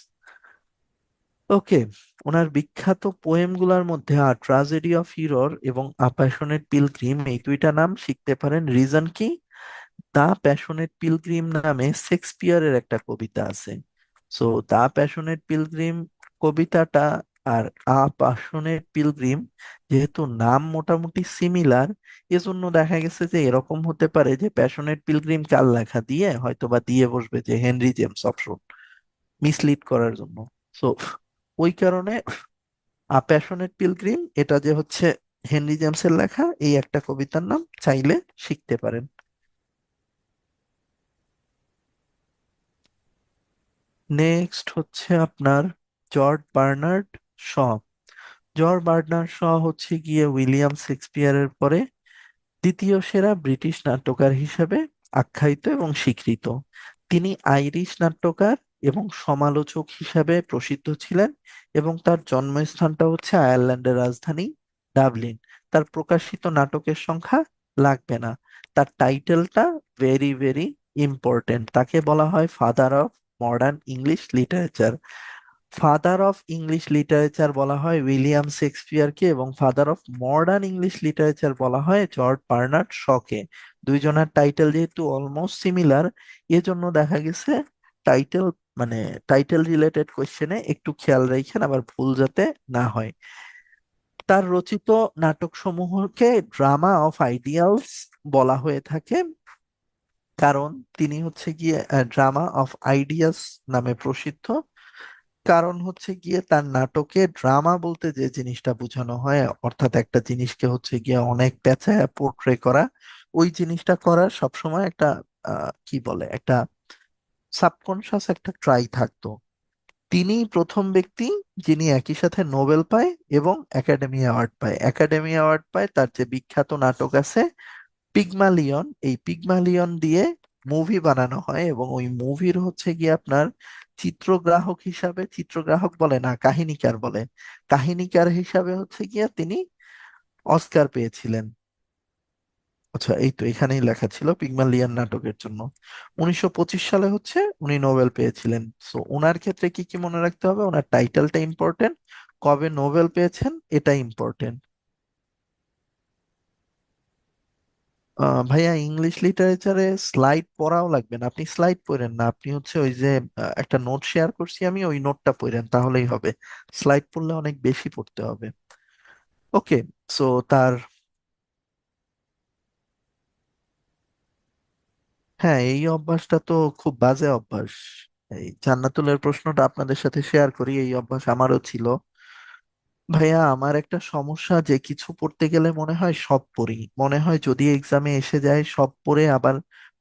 ওকে। ওনার বিখ্যাত পোয়েম গুলার মধ্যে আর ট্রাজেডি অফ হিরোর এবং আ প্যাশনেট পিলগ্রিম, এই দুইটা নাম শিখতে পারেন। রিজন কি? দা প্যাশনেট পিলগ্রিম নামে শেক্সপিয়ারের একটা কবিতা আছে। সো দা প্যাশনেট পিলগ্রিম কবিতাটা আর আ প্যাশনেট পিলগ্রিম, যেহেতু নাম মোটামুটি সিমিলার, এজন্য দেখা গেছে যে এরকম হতে পারে যে প্যাশনেট পিলগ্রিম কার লেখা দিয়ে হয়তো বা দিয়ে বসবে যে হেনরি জেমস অপশন, মিসলিড করার জন্য। সো ওই কারণে আ প্যাশনেট পিলগ্রিম এটা যে হচ্ছে হেনরি জেমসের লেখা, এই একটা কবিতার নাম চাইলে শিখতে পারেন। নেক্সট হচ্ছে আপনার George Bernard Shaw. George Bernard Shaw হচ্ছে গিয়ে উইলিয়াম শেক্সপিয়ারের পরে দ্বিতীয় সেরা ব্রিটিশ নাট্যকার হিসেবে আখ্যায়িত এবং স্বীকৃত। তিনি আইরিশ নাট্যকার এবং সমালোচক হিসাবে প্রসিদ্ধ ছিলেন, এবং তার জন্মস্থানটা হচ্ছে আয়ারল্যান্ডের রাজধানী ডাবলিন। তার প্রকাশিত নাটকের সংখ্যা লাগবে না। তার টাইটেলটা ভেরি ভেরি ইম্পর্টেন্ট। তাকে বলা হয় father of modern English literature. Father of English literature বলা হয় উইলিয়াম শেক্সপিয়ারকে, এবং father of modern English literature বলা হয় জর্জ বার্নার্ড শকে। দুইজনের টাইটেল যেহেতু অলমোস্ট সিমিলার, এজন্য দেখা গেছে টাইটেল, মানে টাইটেল রিলেটেড কোশ্চেনে একটু খেয়াল রাখেন, আবার ভুল যাতে না হয়। তার রচিত নাটক সমূহকে ড্রামা অফ আইডিয়ালস বলা হয়ে থাকে, কারণ তিনি হচ্ছে গিয়ে ড্রামা অফ আইডিয়াস নামে প্রসিদ্ধ। কারণ হচ্ছে গিয়ে তার নাটকে ড্রামা বলতে যে জিনিসটা বোঝানো হয়, অর্থাৎ একটা জিনিসকে হচ্ছে গিয়ে অনেক পেঁচায় পোর্ট্রে করা, ওই জিনিসটা করার সবসময় একটা কি বলে, একটা সাবকনশাস একটা ট্রাই থাকতো। তিনি প্রথম ব্যক্তি যিনি একই সাথে নোবেল পায় এবং একাডেমি অ্যাওয়ার্ড পায়। একাডেমি অ্যাওয়ার্ড পায় তার যে বিখ্যাত নাটক আছে পিগমালিয়ন, এই পিগমালিয়ন দিয়ে মুভি বানানো হয়, এবং ওই মুভির হচ্ছে গিয়ে আপনার চিত্রগ্রাহক হিসাবে, চিত্রগ্রাহক বলে না, কাহিনীকার বলে, কাহিনীকার হিসাবে হচ্ছে গিয়ে তিনি অস্কার পেয়েছিলেন। আচ্ছা, এই তো এখানেই লেখা ছিল পিগমালিয়ন নাটকের জন্য 1925 সালে হচ্ছে উনি নোবেল পেয়েছিলেন। সো ওনার ক্ষেত্রে কি কি মনে রাখতে হবে? ওনার টাইটেলটা ইম্পর্টেন্ট, কবে নোবেল পেয়েছেন এটা ইম্পর্টেন্ট। ভাইয়া, ইংলিশ লিটারেচারে স্লাইড পড়াও লাগবে না, আপনি স্লাইড পড়েন না, আপনি হচ্ছে ওই যে একটা নোট শেয়ার করছি আমি, ওই নোটটা পড়েন তাহলেই হবে। স্লাইড পড়লে অনেক বেশি পড়তে হবে। ওকে। সো তার, হ্যাঁ, এই অভ্যাসটা তো খুব বাজে অভ্যাস। এই জান্নাতুলের প্রশ্নটা আপনাদের সাথে শেয়ার করি, এই অভ্যাস আমারও ছিল। ভাইয়া, আমার একটা সমস্যা যে কিছু পড়তে গেলে মনে হয় সব পড়ি, মনে হয় যদি এক্সামে এসে যায় সব পড়ে আবার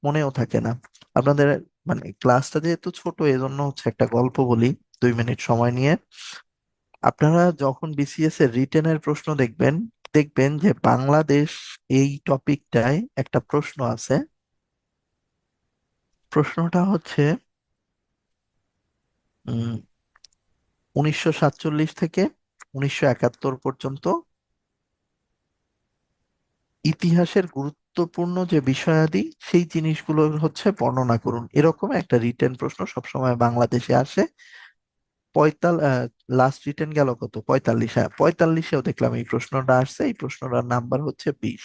মনেও থাকে না। আপনাদের মানে ক্লাসটা যেহেতু ছোট, এজন্য হচ্ছে একটা গল্প বলি 2 মিনিট সময় নিয়ে। আপনারা যখন বিসিএস এর রিটেনের প্রশ্ন দেখবেন, দেখবেন যে বাংলাদেশ এই টপিকটায় একটা প্রশ্ন আছে। প্রশ্নটা হচ্ছে 1947 থেকে 1971 পর্যন্ত ইতিহাসের গুরুত্বপূর্ণ যে বিষয়াদি সেই জিনিসগুলোর হচ্ছে বর্ণনা করুন, এরকম একটা রিটেন প্রশ্ন সবসময় বাংলাদেশে আসে। লাস্ট রিটেন গেল কত, 45, হ্যাঁ 45-এও দেখলাম এই প্রশ্নটা আসছে, এই প্রশ্নটার নাম্বার হচ্ছে 20।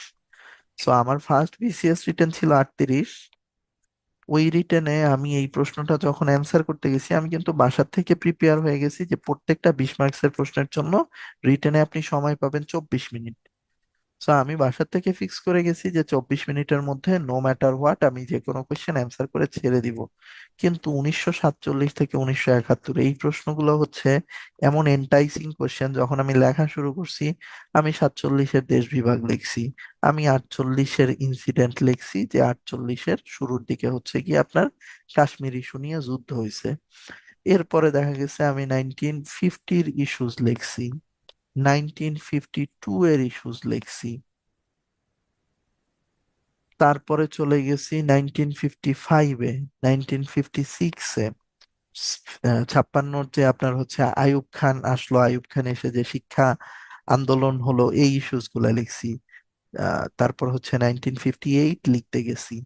সো আমার ফার্স্ট বিসিএস রিটেন ছিল 38। ওই রিটেনে আমি এই প্রশ্নটা যখন অ্যান্সার করতে গেছি, আমি কিন্তু বাসার থেকে প্রিপেয়ার হয়ে গেছি যে প্রত্যেকটা 20 মার্কসের প্রশ্নের জন্য রিটেনে আপনি সময় পাবেন 24 মিনিট। তো আমি বাসার থেকে ফিক্স করে গেছি যে 24 মিনিটের মধ্যে নো ম্যাটার হোয়াট আমি যে কোনো কোয়েশ্চেন অ্যান্সার করে ছেড়ে দিব। কিন্তু 1947 থেকে 1971 এই প্রশ্নগুলো হচ্ছে এমন এন্টাইসিং কোয়েশ্চেন, যখন আমি লেখা শুরু করছি আমি 47-এর দেশ বিভাগ লিখছি, আমি 48-এর ইনসিডেন্ট লিখছি যে 48-এর শুরুর দিকে হচ্ছে কি আপনার কাশ্মীর ইস্যু নিয়ে যুদ্ধ হয়েছে। এরপরে দেখা গেছে আমি 1950-র ইস্যুস লিখছি, 1952-এর ইস্যুস লিখছি, তারপরে চলে গেছি 1955-এ, 1956-এ 56-র যে আপনার হচ্ছে আইয়ুব খান আসলো, আইয়ুব খান এসে যে শিক্ষা আন্দোলন হলো এই ইস্যুস গুলা লিখছি। তারপর হচ্ছে 1958 লিখতে গেছি,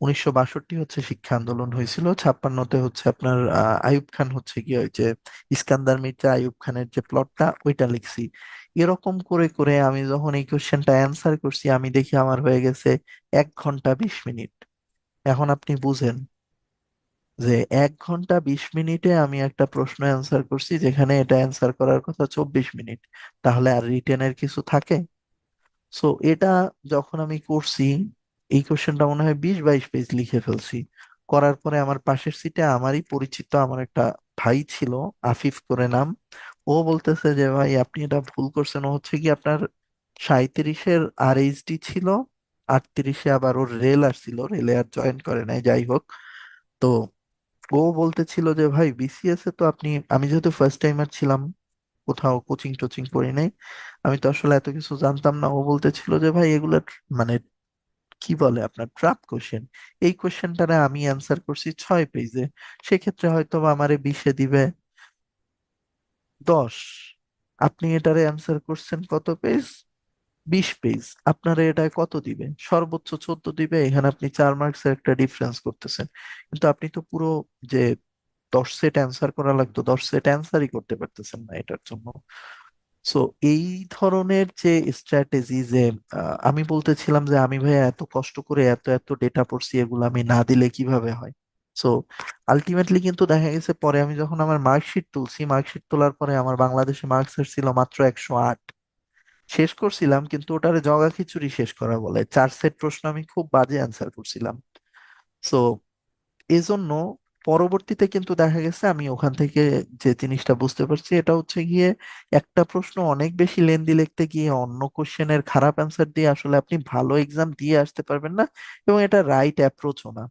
1962 হচ্ছে শিক্ষা আন্দোলন হয়েছিল, 56-তে হচ্ছে আপনার আইয়ুব খান হচ্ছে কি ওই যে ইস্কান্দার মির্জা আইয়ুব খানের যে প্লটটা ওইটা লিখছি। এরকম করে করে আমি যখন এই কোশ্চেনটা অ্যান্সার করছি আমি দেখি আমার হয়ে গেছে 1 ঘন্টা 20 মিনিট। এখন আপনি বুঝেন যে 1 ঘন্টা 20 মিনিটে আমি একটা প্রশ্ন অ্যান্সার করছি যেখানে এটা অ্যান্সার করার কথা 24 মিনিট, তাহলে আর রিটেনের কিছু থাকে? সো এটা যখন আমি করছি, এই কোশ্চেনটা মনে হয় 20-22 পেজ লিখে ফেলছি। করার পরে আমার পাশের সিটে আমারই পরিচিত আমার একটা ভাই ছিল, আফিফ করে নাম। ও বলতেছে যে ভাই আপনি এটা ভুল করছেন, ও হচ্ছে কি আপনার 37-এর আরএইচডি ছিল, 38-এ আবার ওর রেল আসছিল, রেলে আর জয়েন করে নাই, যাই হোক। তো ও বলতেছিল যে ভাই বিসিএস এ তো আপনি, আমি যেহেতু ফার্স্ট টাইমার ছিলাম, কোথাও কোচিং টোচিং করি নাই, আমি তো আসলে এত কিছু জানতাম না। ও বলতেছিল যে ভাই এগুলা মানে কি বলে আপনার ট্রাপ কোশ্চেন, এই কোশ্চেনটারে আমি অ্যান্সার করছি 6 পেজে, সেক্ষেত্রে হয়তো বা আমারে 20-এ দিবে 10। আপনি এটারে অ্যান্সার করছেন কত পেজ, 20 পেজ, আপনারা এটায় কত দিবে, সর্বোচ্চ 14 দিবে। এখানে আপনি 4 মার্কসের একটা ডিফারেন্স করতেছেন, কিন্তু আপনি তো পুরো যে 10 সেট অ্যান্সার করা লাগতো 10 সেট অ্যান্সারই করতে পারতেছেন না এটার জন্য। সো এই ধরনের যে স্ট্র্যাটেজি যে আমি বলতেছিলাম যে আমি ভাই এত কষ্ট করে এত এত ডেটা পড়ছি, এগুলো আমি না দিলে কিভাবে হয়। সো আলটিমেটলি কিন্তু দেখা গেছে পরে আমি যখন আমার মার্কশিট তুলছি, মার্কশিট তোলার পরে আমার বাংলাদেশে মার্কস ছিল মাত্র 108। শেষ করছিলাম কিন্তু ওটারে জগা খিচুড়ি শেষ করা বলে, 4 সেট প্রশ্ন আমি খুব বাজে অ্যান্সার করছিলাম। সো এজন্য পরবর্তীতে কিন্তু দেখা গেছে আমি ওখান থেকে যে জিনিসটা বুঝতে পারছি এটা হচ্ছে গিয়ে একটা প্রশ্ন অনেক বেশি লেন্দি লিখতে গিয়ে অন্য কোশ্চেনের খারাপ অ্যান্সার দিয়ে আসলে আপনি ভালো এক্সাম দিয়ে আসতে পারবেন না, এবং এটা রাইট অ্যাপ্রোচও না।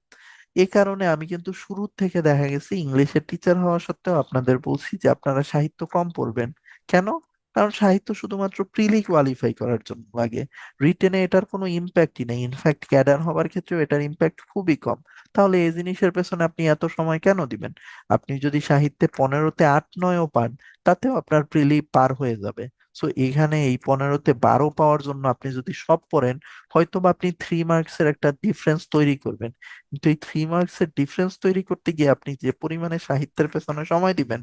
এ কারণে আমি কিন্তু শুরু থেকে দেখা গেছে ইংলিশের টিচার হওয়া সত্ত্বেও আপনাদের বলছি যে আপনারা সাহিত্য কম পড়বেন। কেন? কারণ সাহিত্য শুধুমাত্র প্রিলি কোয়ালিফাই করার জন্য লাগে, রিটেনে এটার কোনো ইম্প্যাক্টই নেই, ইনফ্যাক্ট ক্যাডার হওয়ার ক্ষেত্রেও এটার ইম্প্যাক্ট খুবই কম। তাহলে এই জিনিসের পেছনে আপনি এত সময় কেন দিবেন? আপনি যদি সাহিত্যে 15-তে 8-9ও পান, তাতেও আপনার প্রিলি পার হয়ে যাবে। সো এখানে এই 15-তে 12 পাওয়ার জন্য আপনি যদি সব পড়েন, হয়তো বা আপনি 3 মার্কসের একটা ডিফারেন্স তৈরি করবেন, কিন্তু এই 3 মার্কসের ডিফারেন্স তৈরি করতে গিয়ে আপনি যে পরিমাণে সাহিত্যের পেছনে সময় দিবেন,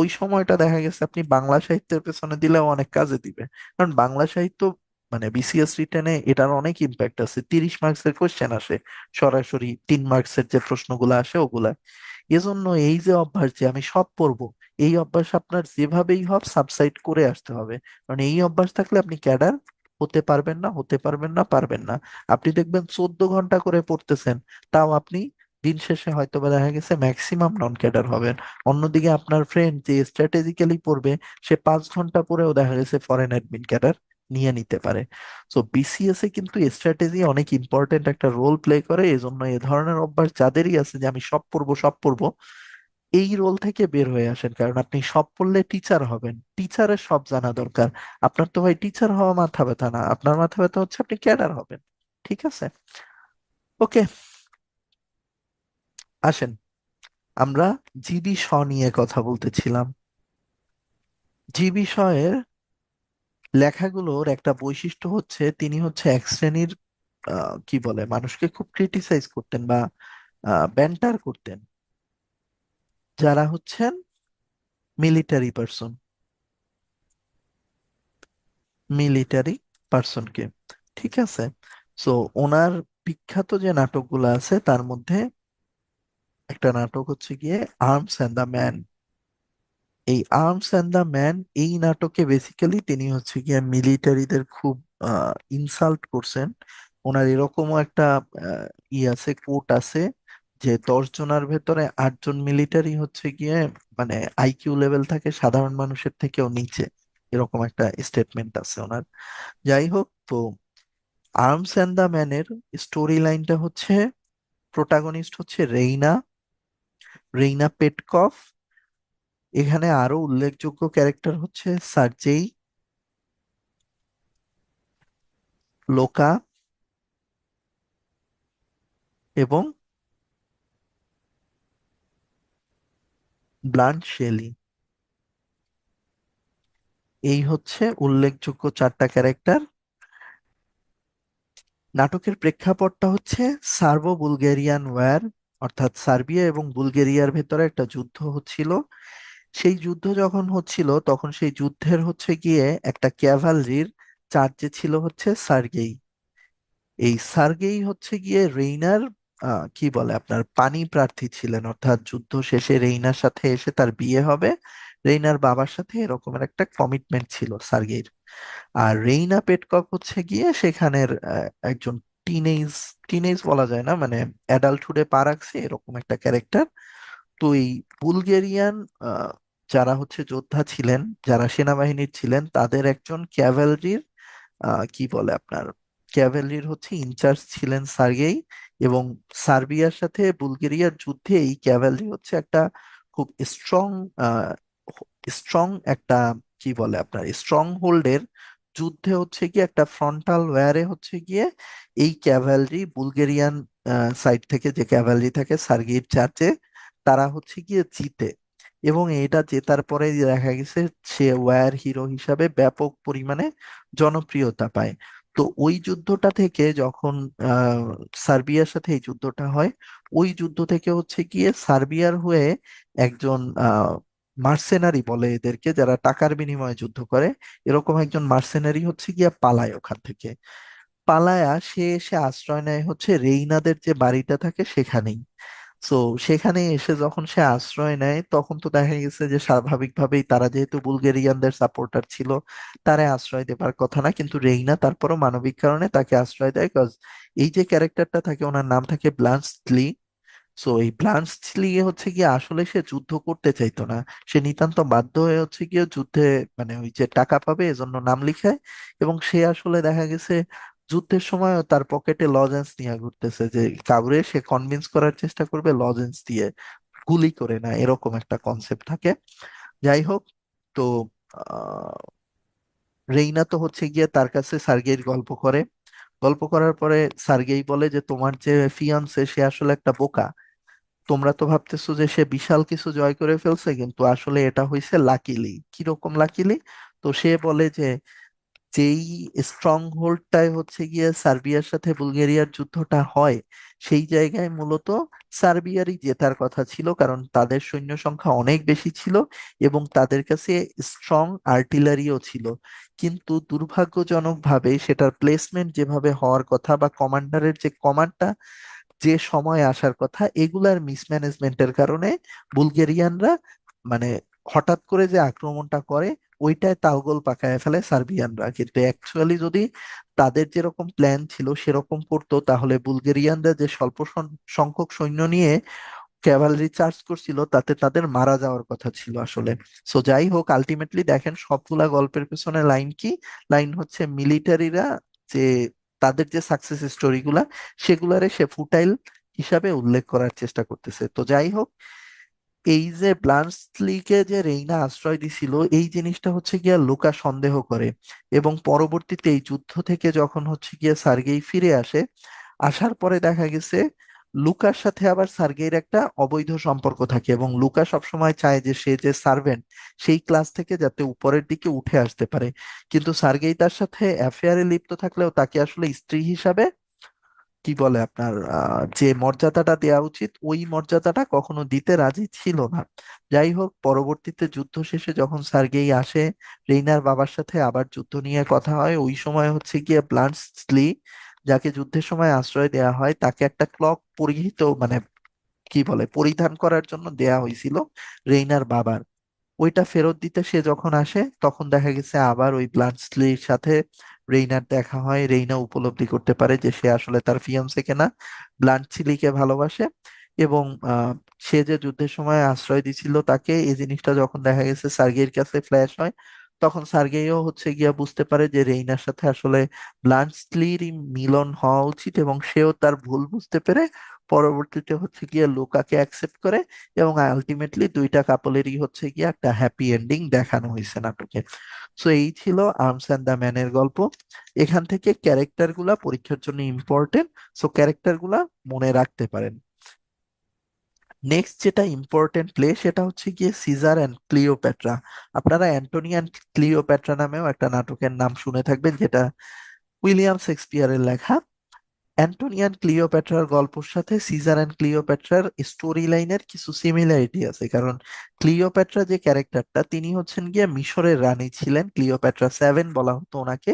ওই সময়টা দেখা গেছে আপনি বাংলা সাহিত্যের পেছনে দিলেও অনেক কাজে দিবে। কারণ বাংলা সাহিত্য মানে বিসিএস রিটেনে এটার অনেক ইম্প্যাক্ট আছে, 30 মার্কসের কোশ্চেন আসে সরাসরি, 3 মার্কসের যে প্রশ্নগুলো আসে ওগুলা। এজন্য এই যে অভ্যাস যে আমি সব পড়বো, এই অভ্যাস আপনার যেভাবেই হোক সাবসাইড করে আসতে হবে। কারণ এই অভ্যাস থাকলে আপনি ক্যাডার হতে পারবেন না, হতে পারবেন না, পারবেন না। আপনি দেখবেন 14 ঘন্টা করে পড়তেছেন, তাও আপনি দিন শেষে হয়তো বা দেখা গেছে ম্যাক্সিমাম নন ক্যাডার হবেন। অন্যদিকে আপনার ফ্রেন্ড যে স্ট্র্যাটেজিক্যালি পড়বে, সে 5 ঘন্টা পরেও দেখা গেছে ফরেন অ্যাডমিন ক্যাডার নিয়ে নিতে পারে। সো বিসিএস এ কিন্তু স্ট্র্যাটেজি অনেক ইম্পর্টেন্ট একটা রোল প্লে করে। এই জন্য এ ধরনের অভ্যাস যাদেরই আছে যে আমি সব পড়বো সব পড়বো, এই রোল থেকে বের হয়ে আসেন, কারণ আপনি সব পড়লে টিচার হবেন, টিচারের সব জানা দরকার। আপনার তো ভাই টিচার হওয়া মাথা ব্যথা না, আপনার মাথা ব্যথা হচ্ছে আপনি ক্যাডার হবেন। ঠিক আছে, ওকে, আসেন আমরা জিবি শ নিয়ে কথা বলতেছিলাম। জিবি শ এর লেখাগুলোর একটা বৈশিষ্ট্য হচ্ছে তিনি হচ্ছে এক শ্রেণীর কি বলে মানুষকে খুব ক্রিটিসাইজ করতেন বা ব্যান্টার করতেন, যারা হচ্ছেন মিলিটারি পার্সন, মিলিটারি পার্সনকে। ঠিক আছে, সো ওনার বিখ্যাত যে নাটকগুলো আছে তার মধ্যে একটা নাটক হচ্ছে গিয়ে আর্মস এন্ড দ্য ম্যান। এই আর্মস অ্যান্ড দ্য ম্যান এই নাটকে বেসিক্যালি তিনি হচ্ছে গিয়ে মিলিটারিদের খুব ইনসাল্ট করছেন। ওনার এরকমও একটা ই আছে, কোট আছে, যে 10 জনের ভেতরে 8জন মিলিটারি হচ্ছে গিয়ে মানে আইকিউ লেভেল থাকে সাধারণ মানুষের থেকেও নিচে, এরকম একটা স্টেটমেন্ট আছে ওনার। যাই হোক, তো আর্মস অ্যান্ড দ্য ম্যানের স্টোরি লাইনটা হচ্ছে, প্রোটাগনিস্ট হচ্ছে রেইনা, রেইনা পেটকফ। এখানে আরো উল্লেখযোগ্য ক্যারেক্টার হচ্ছে সার্জেই, লোকা এবং ব্লান্ট শেলি। এই হচ্ছে উল্লেখযোগ্য 4টা ক্যারেক্টার। নাটকের প্রেক্ষাপটটা হচ্ছে সার্বো বুলগেরিয়ান ওয়্যার, অর্থাৎ সার্বিয়া এবং বুলগেরিয়ার ভেতরে একটা যুদ্ধ হচ্ছিল। সেই যুদ্ধ যখন হচ্ছিল তখন সেই যুদ্ধের হচ্ছে গিয়ে একটা ক্যাভালরির চার্জে ছিল হচ্ছে সার্গেই। এই সার্গেই হচ্ছে গিয়ে রেইনার কি বলে আপনার পানি প্রার্থী ছিলেন, অর্থাৎ যুদ্ধ শেষে রেইনার সাথে এসে তার বিয়ে হবে, রেইনার বাবার সাথে এরকমের একটা কমিটমেন্ট ছিল সার্গেইর। আর রেইনা পেটকক হচ্ছে গিয়ে সেখানের একজন টিনেজ, টিনেজ বলা যায় না, মানে অ্যাডাল্টহুডে পা রাখছে এরকম একটা ক্যারেক্টার। তো এই বুলগেরিয়ান আহ, যারা হচ্ছে যোদ্ধা ছিলেন, যারা সেনাবাহিনীর ছিলেন, তাদের একজন ক্যাভেলরির কি বলে আপনার ক্যাভেলরির হচ্ছে ইনচার্জ ছিলেন সার্গেই। এবং সার্বিয়ার সাথে বুলগেরিয়ার যুদ্ধে এই ক্যাভেলরি হচ্ছে একটা খুব স্ট্রং স্ট্রং একটা কি বলে আপনার স্ট্রং হোল্ডের যুদ্ধে হচ্ছে গিয়ে একটা ফ্রন্টাল ওয়্যারে হচ্ছে গিয়ে এই ক্যাভেলরি বুলগেরিয়ান সাইড থেকে যে ক্যাভেলরি থাকে সার্গেইর চার্চে, তারা হচ্ছে গিয়ে জিতে। এবং এটা জেতার পরে দেখা গেছে সে ওয়্যার হিরো হিসাবে ব্যাপক পরিমাণে জনপ্রিয়তা পায়। তো ওই যুদ্ধটা থেকে যখন আহ সার্বিয়ার সাথে এই যুদ্ধটা হয়, ওই যুদ্ধ থেকে হচ্ছে গিয়ে সার্বিয়ার হয়ে একজন মার্সেনারি বলে এদেরকে, যারা টাকার বিনিময়ে যুদ্ধ করে, এরকম একজন মার্সেনারি হচ্ছে গিয়া পালায় ওখান থেকে। পালায়া সে এসে আশ্রয় নেয় হচ্ছে রেইনাদের যে বাড়িটা থাকে সেখানেই। তো সেখানে এসে যখন সে আশ্রয় নেয় তখন তো দেখা গেছে যে স্বাভাবিকভাবেই তারা যেহেতু বুলগেরিয়ানদের সাপোর্টার ছিল, তারা আশ্রয় দেবার কথা না, কিন্তু রেইনা তারপরও মানবিক কারণে তাকে আশ্রয় দেয়। কজ এই যে ক্যারেক্টারটা থাকে ওনার নাম থাকে ব্লান্স লি। সো এই ব্লান্সলি হচ্ছে গিয়ে আসলে সে যুদ্ধ করতে চাইতো না, সে নিতান্ত বাধ্য হয়ে হচ্ছে গিয়ে যুদ্ধে মানে ওই যে টাকা পাবে এজন্য নাম লিখায়। এবং সে আসলে দেখা গেছে যুদ্ধের সময় তার পকেটে লজেন্স নিয়ে ঘুরতেছে, যে কাউরে সে কনভিন্স করার চেষ্টা করবে লজেন্স দিয়ে, গুলি করে না, এরকম একটা কনসেপ্ট থাকে। যাই হোক, তো আহ, রেইনা তো হচ্ছে গিয়ে তার কাছে সার্গেইর গল্প করে। গল্প করার পরে সার্গেই বলে যে তোমার যে ফিয়ান্সে সে আসলে একটা বোকা। তোমরা তো ভাবতেছো যে সে বিশাল কিছু জয় করে ফেলছে, কিন্তু আসলে এটা হয়েছে লাকিলি। কিরকম লাকিলি? তো সে বলে যে যেই স্ট্রং হোল্ডটায় হচ্ছে গিয়ে সার্বিয়ার সাথে বুলগেরিয়ার যুদ্ধটা হয়, সেই জায়গায় মূলত সার্বিয়ারই জেতার কথা ছিল, কারণ তাদের সৈন্য সংখ্যা অনেক বেশি ছিল এবং তাদের কাছে স্ট্রং আর্টিলারিও ছিল। কিন্তু দুর্ভাগ্যজনকভাবে সেটার প্লেসমেন্ট যেভাবে হওয়ার কথা বা কমান্ডারের যে কমান্ডটা যে সময় আসার কথা, এগুলার মিসম্যানেজমেন্টের কারণে বুলগেরিয়ানরা মানে হঠাৎ করে যে আক্রমণটা করে ওইটায় তালগোল পাকায় ফেলে সার্বিয়ানরা। কিন্তু অ্যাকচুয়ালি যদি তাদের যেরকম প্ল্যান ছিল সেরকম করতো, তাহলে বুলগেরিয়ানরা যে স্বল্প সংখ্যক সৈন্য নিয়ে ক্যাভালরি চার্জ করছিল তাতে তাদের মারা যাওয়ার কথা ছিল আসলে। সো যাই হোক, আলটিমেটলি দেখেন সবগুলা গল্পের পেছনে লাইন কি? লাইন হচ্ছে মিলিটারিরা যে তাদের যে সাকসেস স্টোরি গুলা সেগুলারে সে ফুটাইল হিসাবে উল্লেখ করার চেষ্টা করতেছে। তো যাই হোক, এই যে ব্লান্সলিকে যে রেইনা আশ্রয় দিছিল এই জিনিসটা হচ্ছে গিয়া লুকা সন্দেহ করে। এবং পরবর্তীতে এই যুদ্ধ থেকে যখন হচ্ছে গিয়া সার্গেই ফিরে আসে, আসার পরে দেখা গেছে লুকার সাথে আবার সার্গেইর একটা অবৈধ সম্পর্ক থাকে এবং লুকা সবসময় চায় যে সে যে সার্ভেন্ট সেই ক্লাস থেকে যাতে উপরের দিকে উঠে আসতে পারে। কিন্তু সার্গেই তার সাথে অ্যাফেয়ারে লিপ্ত থাকলেও তাকে আসলে স্ত্রী হিসাবে কি বলে আপনার যে মর্যাদাটা দেওয়া উচিত ওই মর্যাদাটা কখনো দিতে রাজি ছিল না। যাই হোক, পরবর্তীতে যুদ্ধ শেষে যখন সার্গেই আসে, রেইনার বাবার সাথে আবার যুদ্ধ নিয়ে কথা হয়, ওই সময় হচ্ছে গিয়ে ব্লান্সলি যাকে যুদ্ধের সময় আশ্রয় দেওয়া হয় তাকে একটা ক্লক পরিহিত মানে কি বলে পরিধান করার জন্য দেয়া হয়েছিল রেইনার বাবার। ওইটা ফেরত দিতে সে যখন আসে তখন দেখা গেছে আবার ওই ব্লান্সলির সাথে রেইনার দেখা হয়। রেইনা উপলব্ধি করতে পারে যে সে আসলে তার ফিয়ান্সেকে না, ব্লান্সলিকে ভালোবাসে। এবং আহ, সে যে যুদ্ধের সময় আশ্রয় দিছিল তাকে, এই জিনিসটা যখন দেখা গেছে সার্গেইর কাছে ফ্ল্যাশ হয়, তখন সার্গেইও হচ্ছে গিয়া বুঝতে পারে যে রেইনার সাথে আসলে ব্লান্সলিরই মিলন হওয়া উচিত, এবং সেও তার ভুল বুঝতে পেরে পরবর্তীতে হচ্ছে গিয়ে লুকাকে অ্যাকসেপ্ট করে। এবং আলটিমেটলি দুইটা কাপলেরই হচ্ছে গিয়ে একটা হ্যাপি এন্ডিং দেখানো হয়েছে নাটকে। সো এই ছিল আর্মস অ্যান্ড দ্য ম্যানের গল্প। এখান থেকে ক্যারেক্টার গুলা পরীক্ষার জন্য ইম্পর্টেন্ট, সো ক্যারেক্টার গুলা মনে রাখতে পারেন। নেক্সট যেটা ইম্পর্টেন্ট প্লে সেটা হচ্ছে গিয়ে সিজার অ্যান্ড ক্লিওপ্যাট্রা। আপনারা অ্যান্টনি অ্যান্ড ক্লিওপ্যাট্রা নামেও একটা নাটকের নাম শুনে থাকবেন, যেটা উইলিয়াম শেক্সপিয়ারের লেখা। অ্যান্টোনিয়ান ক্লিওপ্যাট্রার গল্পের সাথে সিজার অ্যান্ড ক্লিওপ্যাট্রার স্টোরি লাইনের কিছু সিমিলারিটি আছে, কারণ ক্লিওপ্যাট্রা যে ক্যারেক্টারটা তিনি হচ্ছেন গিয়ে মিশরের রানী ছিলেন, ক্লিওপ্যাট্রা 7 বলা হতো ওনাকে।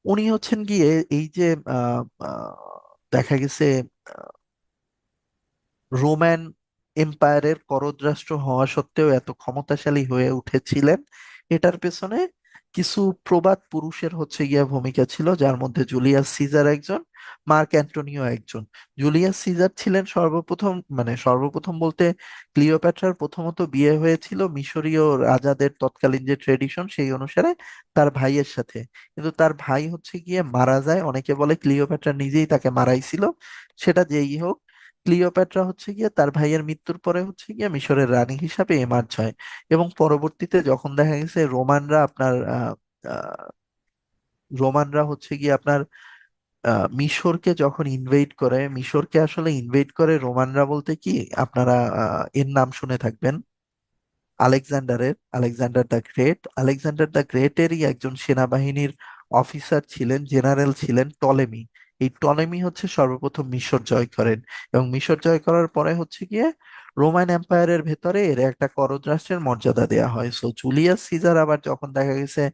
উনি হচ্ছেন গিয়ে এই যে আহ, আহ, দেখা গেছে রোমান এম্পায়ারের করদ্রাষ্ট্র হওয়া সত্ত্বেও এত ক্ষমতাশালী হয়ে উঠেছিলেন, এটার পেছনে কিছু প্রবাদ পুরুষের হচ্ছে গিয়া ভূমিকা ছিল, যার মধ্যে জুলিয়াস সিজার একজন, মার্ক অ্যান্টোনিও একজন। জুলিয়াস সিজার ছিলেন সর্বপ্রথম, মানে সর্বপ্রথম বলতে ক্লিওপ্যাট্রার প্রথমত বিয়ে হয়েছিল মিশরীয় রাজাদের তৎকালীন যে ট্রেডিশন সেই অনুসারে তার ভাইয়ের সাথে। কিন্তু তার ভাই হচ্ছে গিয়ে মারা যায়, অনেকে বলে ক্লিওপ্যাট্রা নিজেই তাকে মারাইছিল। সেটা যেই হোক, ক্লিওপ্যাট্রা হচ্ছে গিয়ে তার ভাইয়ের মৃত্যুর পরে হচ্ছে গিয়ে মিশরের রানী হিসাবে এমার্জ হয়। এবং পরবর্তীতে যখন দেখা গেছে রোমানরা আপনার আহ, রোমানরা হচ্ছে গিয়ে আপনার মিশরকে যখন ইনভেড করে, মিশরকে আসলে ইনভেড করে রোমানরা বলতে কি, আপনারা এর নাম শুনে থাকবেন, Alexander the great. Alexander the গ্রেটেরই একজন সেনাবাহিনীর অফিসার ছিলেন, জেনারেল ছিলেন টলেমি। এই টলেমি হচ্ছে সর্বপ্রথম মিশর জয় করেন, এবং মিশর জয় করার পরে হচ্ছে গিয়ে রোমান এম্পায়ারের ভেতরে এর একটা করদ রাষ্ট্রের মর্যাদা দেওয়া হয়। সো জুলিয়াস সিজার আবার যখন দেখা গেছে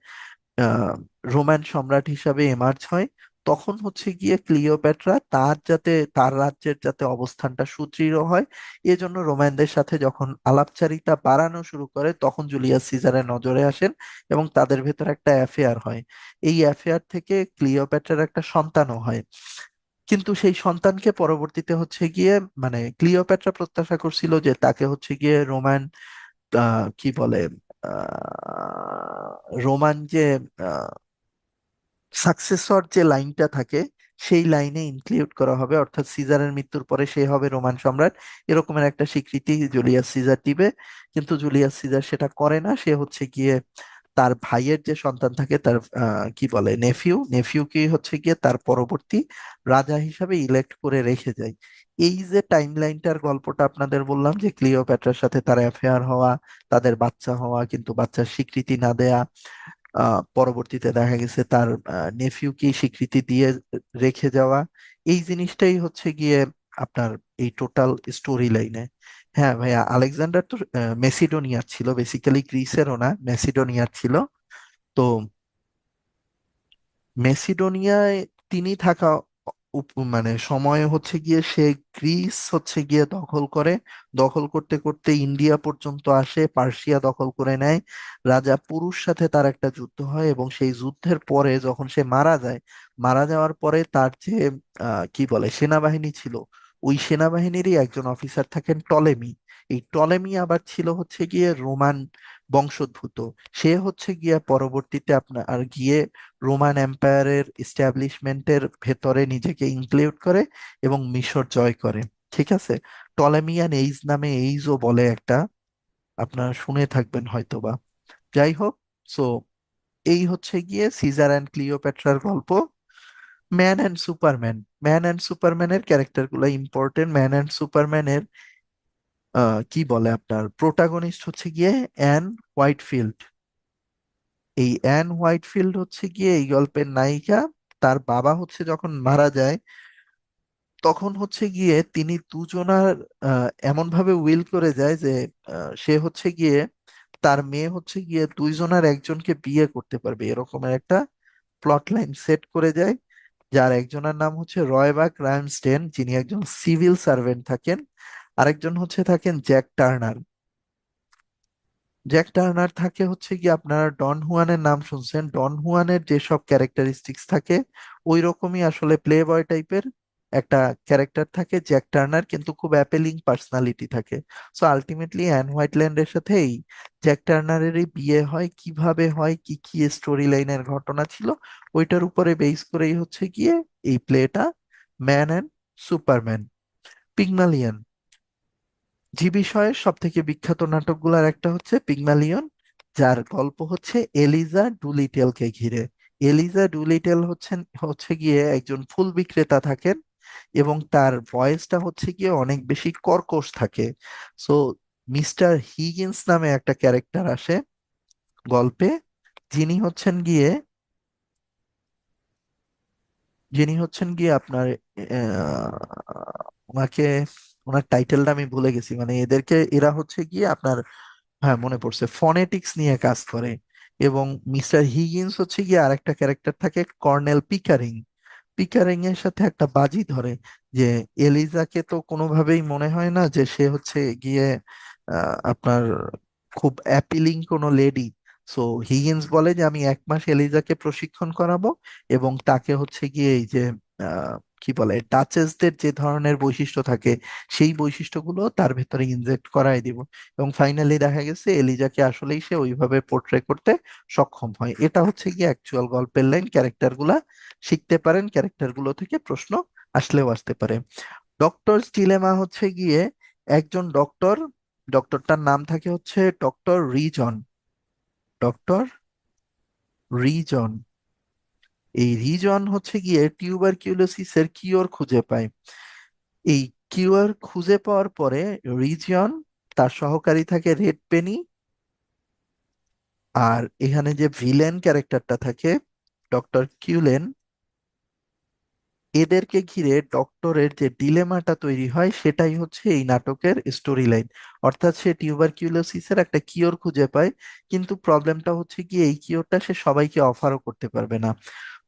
আহ, রোমান সম্রাট হিসাবে এমার্জ হয়, তখন হচ্ছে গিয়ে ক্লিওপ্যাট্রা তার যাতে তার রাজ্যের যাতে অবস্থানটা সুদৃঢ় হয়, এজন্য রোমানদের সাথে যখন আলাপচারিতা বাড়ানো শুরু করে, তখন জুলিয়াস সিজারের নজরে আসেন এবং তাদের ভেতর একটা অ্যাফেয়ার হয়। এই অ্যাফেয়ার থেকে ক্লিওপ্যাট্রার একটা সন্তানও হয়। কিন্তু সেই সন্তানকে পরবর্তীতে হচ্ছে গিয়ে, মানে ক্লিওপ্যাট্রা প্রত্যাশা করছিল যে তাকে হচ্ছে গিয়ে রোমান কি বলে রোমান যে সাকসেসর যে লাইনটা থাকে সেই লাইনে ইনক্লুড করা হবে, অর্থাৎ সিজারের মৃত্যুর পরে সে হবে রোমান সম্রাট, এরকমের একটা স্বীকৃতি জুলিয়াস সিজার দিবে। কিন্তু জুলিয়াস সিজার সেটা করে না, সে হচ্ছে গিয়ে তার ভাইয়ের যে সন্তান থাকে তার কি বলে নেফিউকে হচ্ছে গিয়ে তার পরবর্তী রাজা হিসাবে ইলেক্ট করে রেখে যায়। এই যে টাইম লাইনটার গল্পটা আপনাদের বললাম, যে ক্লিওপ্যাট্রার সাথে তার অ্যাফেয়ার হওয়া, তাদের বাচ্চা হওয়া কিন্তু বাচ্চার স্বীকৃতি না দেয়া, পরবর্তীতে দেখা গেছে তার নেফিউকে স্বীকৃতি দিয়ে রেখে যাওয়া, এই জিনিসটাই হচ্ছে গিয়ে আপনার এই টোটাল স্টোরি লাইনে। হ্যাঁ ভাইয়া, আলেকজান্ডার তো মেসিডোনিয়ার ছিল, বেসিক্যালি গ্রিসেরও না, মেসিডোনিয়ার ছিল। তো মেসিডোনিয়ায় তিনি থাকা মানে সময় হচ্ছে গিয়ে সে গ্রিস হচ্ছে গিয়ে দখল করে, দখল করতে করতে ইন্ডিয়া পর্যন্ত আসে, পার্সিয়া দখল করে নেয়। রাজা পুরুষ সাথে তার একটা যুদ্ধ হয়, এবং সেই যুদ্ধের পরে যখন সে মারা যায়, মারা যাওয়ার পরে তার যে কি বলে সেনাবাহিনী ছিল, ওই সেনাবাহিনীরই একজন অফিসার থাকেন টলেমি। এই টলেমি আবার ছিল হচ্ছে গিয়ে রোমান বংশোদ্ভূত। সে হচ্ছে গিয়ে পরবর্তীতে আপনার আর গিয়ে রোমান এম্পায়ারের ইস্টাবলিশমেন্টের ভেতরে নিজেকে ইনক্লুড করে এবং মিশর জয় করে। ঠিক আছে, টলেমিয়ান এইজ নামে এইজও বলে একটা, আপনারা শুনে থাকবেন হয়তোবা। যাই হোক, সো এই হচ্ছে গিয়ে সিজার অ্যান্ড ক্লিওপ্যাট্রার গল্প। Man and superman, man and সুপারম্যানের ক্যারেক্টার গুলো ইম্পর্টেন্ট। ম্যান অ্যান্ড সুপারম্যানের কি বলে আপনার প্রোটাগনিস্ট হচ্ছে গিয়ে অ্যান হোয়াইটফিল্ড। এই অ্যান হোয়াইটফিল্ড হচ্ছে গিয়ে এই গল্পের নায়িকা। তার বাবা হচ্ছে যখন মারা যায়, তখন হচ্ছে গিয়ে তিনি দুজনার এমন ভাবে উইল করে যায় যে সে হচ্ছে গিয়ে তার মেয়ে হচ্ছে গিয়ে দুইজনার একজনকে বিয়ে করতে পারবে, এরকমের একটা প্লট লাইন সেট করে যায়। যার একজনের নাম হচ্ছে রয়বাক রামস্টেন, যিনি একজন সিভিল সার্ভেন্ট থাকেন, আরেকজন হচ্ছে থাকেন জ্যাক টার্নার। জ্যাক টার্নার থাকে হচ্ছে কি, আপনারা ডন হুয়ানের নাম শুনছেন, ডন হুয়ানের যেসব ক্যারেক্টারিস্টিক্স থাকে ওই রকমই আসলে প্লে বয় টাইপের একটা ক্যারেক্টার থাকে জ্যাক টার্নার, কিন্তু খুব অ্যাপেলিং পার্সোনালিটি থাকে। সো আলটিমেটলি অ্যান হোয়াইটল্যান্ডের সাথে এই জ্যাক টার্নারেরই বিয়ে হয়, কিভাবে হয়, কি কি স্টোরি লাইনের ঘটনা ছিল, ওইটার উপরে বেস করেই হচ্ছে গিয়ে এই প্লেটা, ম্যান অ্যান্ড সুপারম্যান। পিগমালিয়ন, যে বিষয়ের সব থেকে বিখ্যাত নাটকগুলোর একটা হচ্ছে পিগমালিয়ন, যার গল্প হচ্ছে এলিজা ডুলিটেলকে ঘিরে। এলিজা ডুলিটেল হচ্ছেন হচ্ছে গিয়ে একজন ফুল বিক্রেতা থাকেন, এবং তার ভয়েসটা হচ্ছে গিয়ে অনেক বেশি কর্কশ থাকে। সো মিস্টার হিগিন্স নামে একটা ক্যারেক্টার আসে গল্পে, যিনি হচ্ছেন গিয়ে আপনার ওনাকে, ওনার টাইটেলটা আমি ভুলে গেছি, মানে এদেরকে এরা হচ্ছে গিয়ে আপনার, হ্যাঁ মনে পড়ছে, ফনেটিক্স নিয়ে কাজ করে। এবং মিস্টার হিগিন্স হচ্ছে গিয়ে আরেকটা ক্যারেক্টার থাকে কর্নেল পিকারিং। পিকারিং এর সাথে একটা বাজি ধরে যে এলিজাকে তো কোনোভাবেই মনে হয় না যে সে হচ্ছে গিয়ে আপনার খুব অ্যাপিলিং কোনো লেডি। সো হিগিন্স বলে যে আমি 1 মাস এলিজাকে প্রশিক্ষণ করাবো, এবং তাকে হচ্ছে গিয়ে এই যে কি বলে ডাচেসদের যে ধরনের বৈশিষ্ট্য থাকে সেই বৈশিষ্ট্যগুলো তার ভেতরে ইনজেক্ট করাই দিব। এবং ফাইনালি দেখা গেছে এলিজাকে আসলেই সে ওইভাবে পোর্ট্রে করতে সক্ষম হয়। এটা হচ্ছে গিয়ে অ্যাকচুয়াল গল্পের লাইন। ক্যারেক্টার গুলা শিখতে পারেন, ক্যারেক্টার গুলো থেকে প্রশ্ন আসলেও আসতে পারে। ডক্টর ডিলেমা হচ্ছে গিয়ে একজন ডক্টর, ডক্টরটার নাম থাকে হচ্ছে ডক্টর রিজন। ডক্টর রিজন, এই রিজন হচ্ছে গিয়ে টিউবারকিউলোসিসের কিওর খুঁজে পায়। এই কিওর খুঁজে পাওয়ার পরে রিজন, তার সহকারী থাকে রেড পেনি, আর এখানে যে ভিলেন ক্যারেক্টারটা থাকে ডক্টর কিউলেন, এদেরকে ঘিরে ডক্টরের যে ডিলেমাটা তৈরি হয় সেটাই হচ্ছে এই নাটকের স্টোরি লাইন। অর্থাৎ সে টিউবারকিউলোসিসের একটা কিওর খুঁজে পায়, কিন্তু প্রবলেমটা হচ্ছে কি এই কিওরটা সে সবাইকে অফারও করতে পারবে না।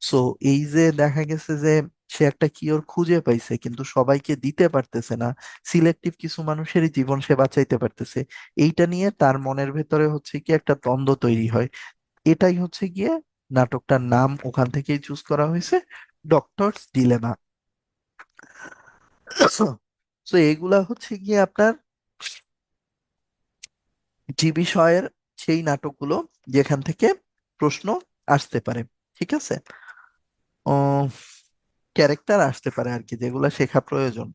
সো এই যে দেখা গেছে যে সে একটা কিওর খুঁজে পাইছে কিন্তু সবাইকে দিতে পারতেছে না, সিলেক্টিভ কিছু মানুষেরই জীবন সে বাঁচাইতে পারতেছে, এইটা নিয়ে তার মনের ভেতরে হচ্ছে কি একটা দ্বন্দ্ব তৈরি হয়। এটাই হচ্ছে গিয়ে নাটকটার নাম ওখান থেকেই চুজ করা হয়েছে, ডক্টরস ডিলেমা। তো এগুলা হচ্ছে গিয়ে আপনার জি বিষয়ের সেই নাটকগুলো যেখান থেকে প্রশ্ন আসতে পারে। ঠিক আছে, ও ক্যারেক্টার আসতে পারে আর কি, যেগুলা শেখা প্রয়োজন।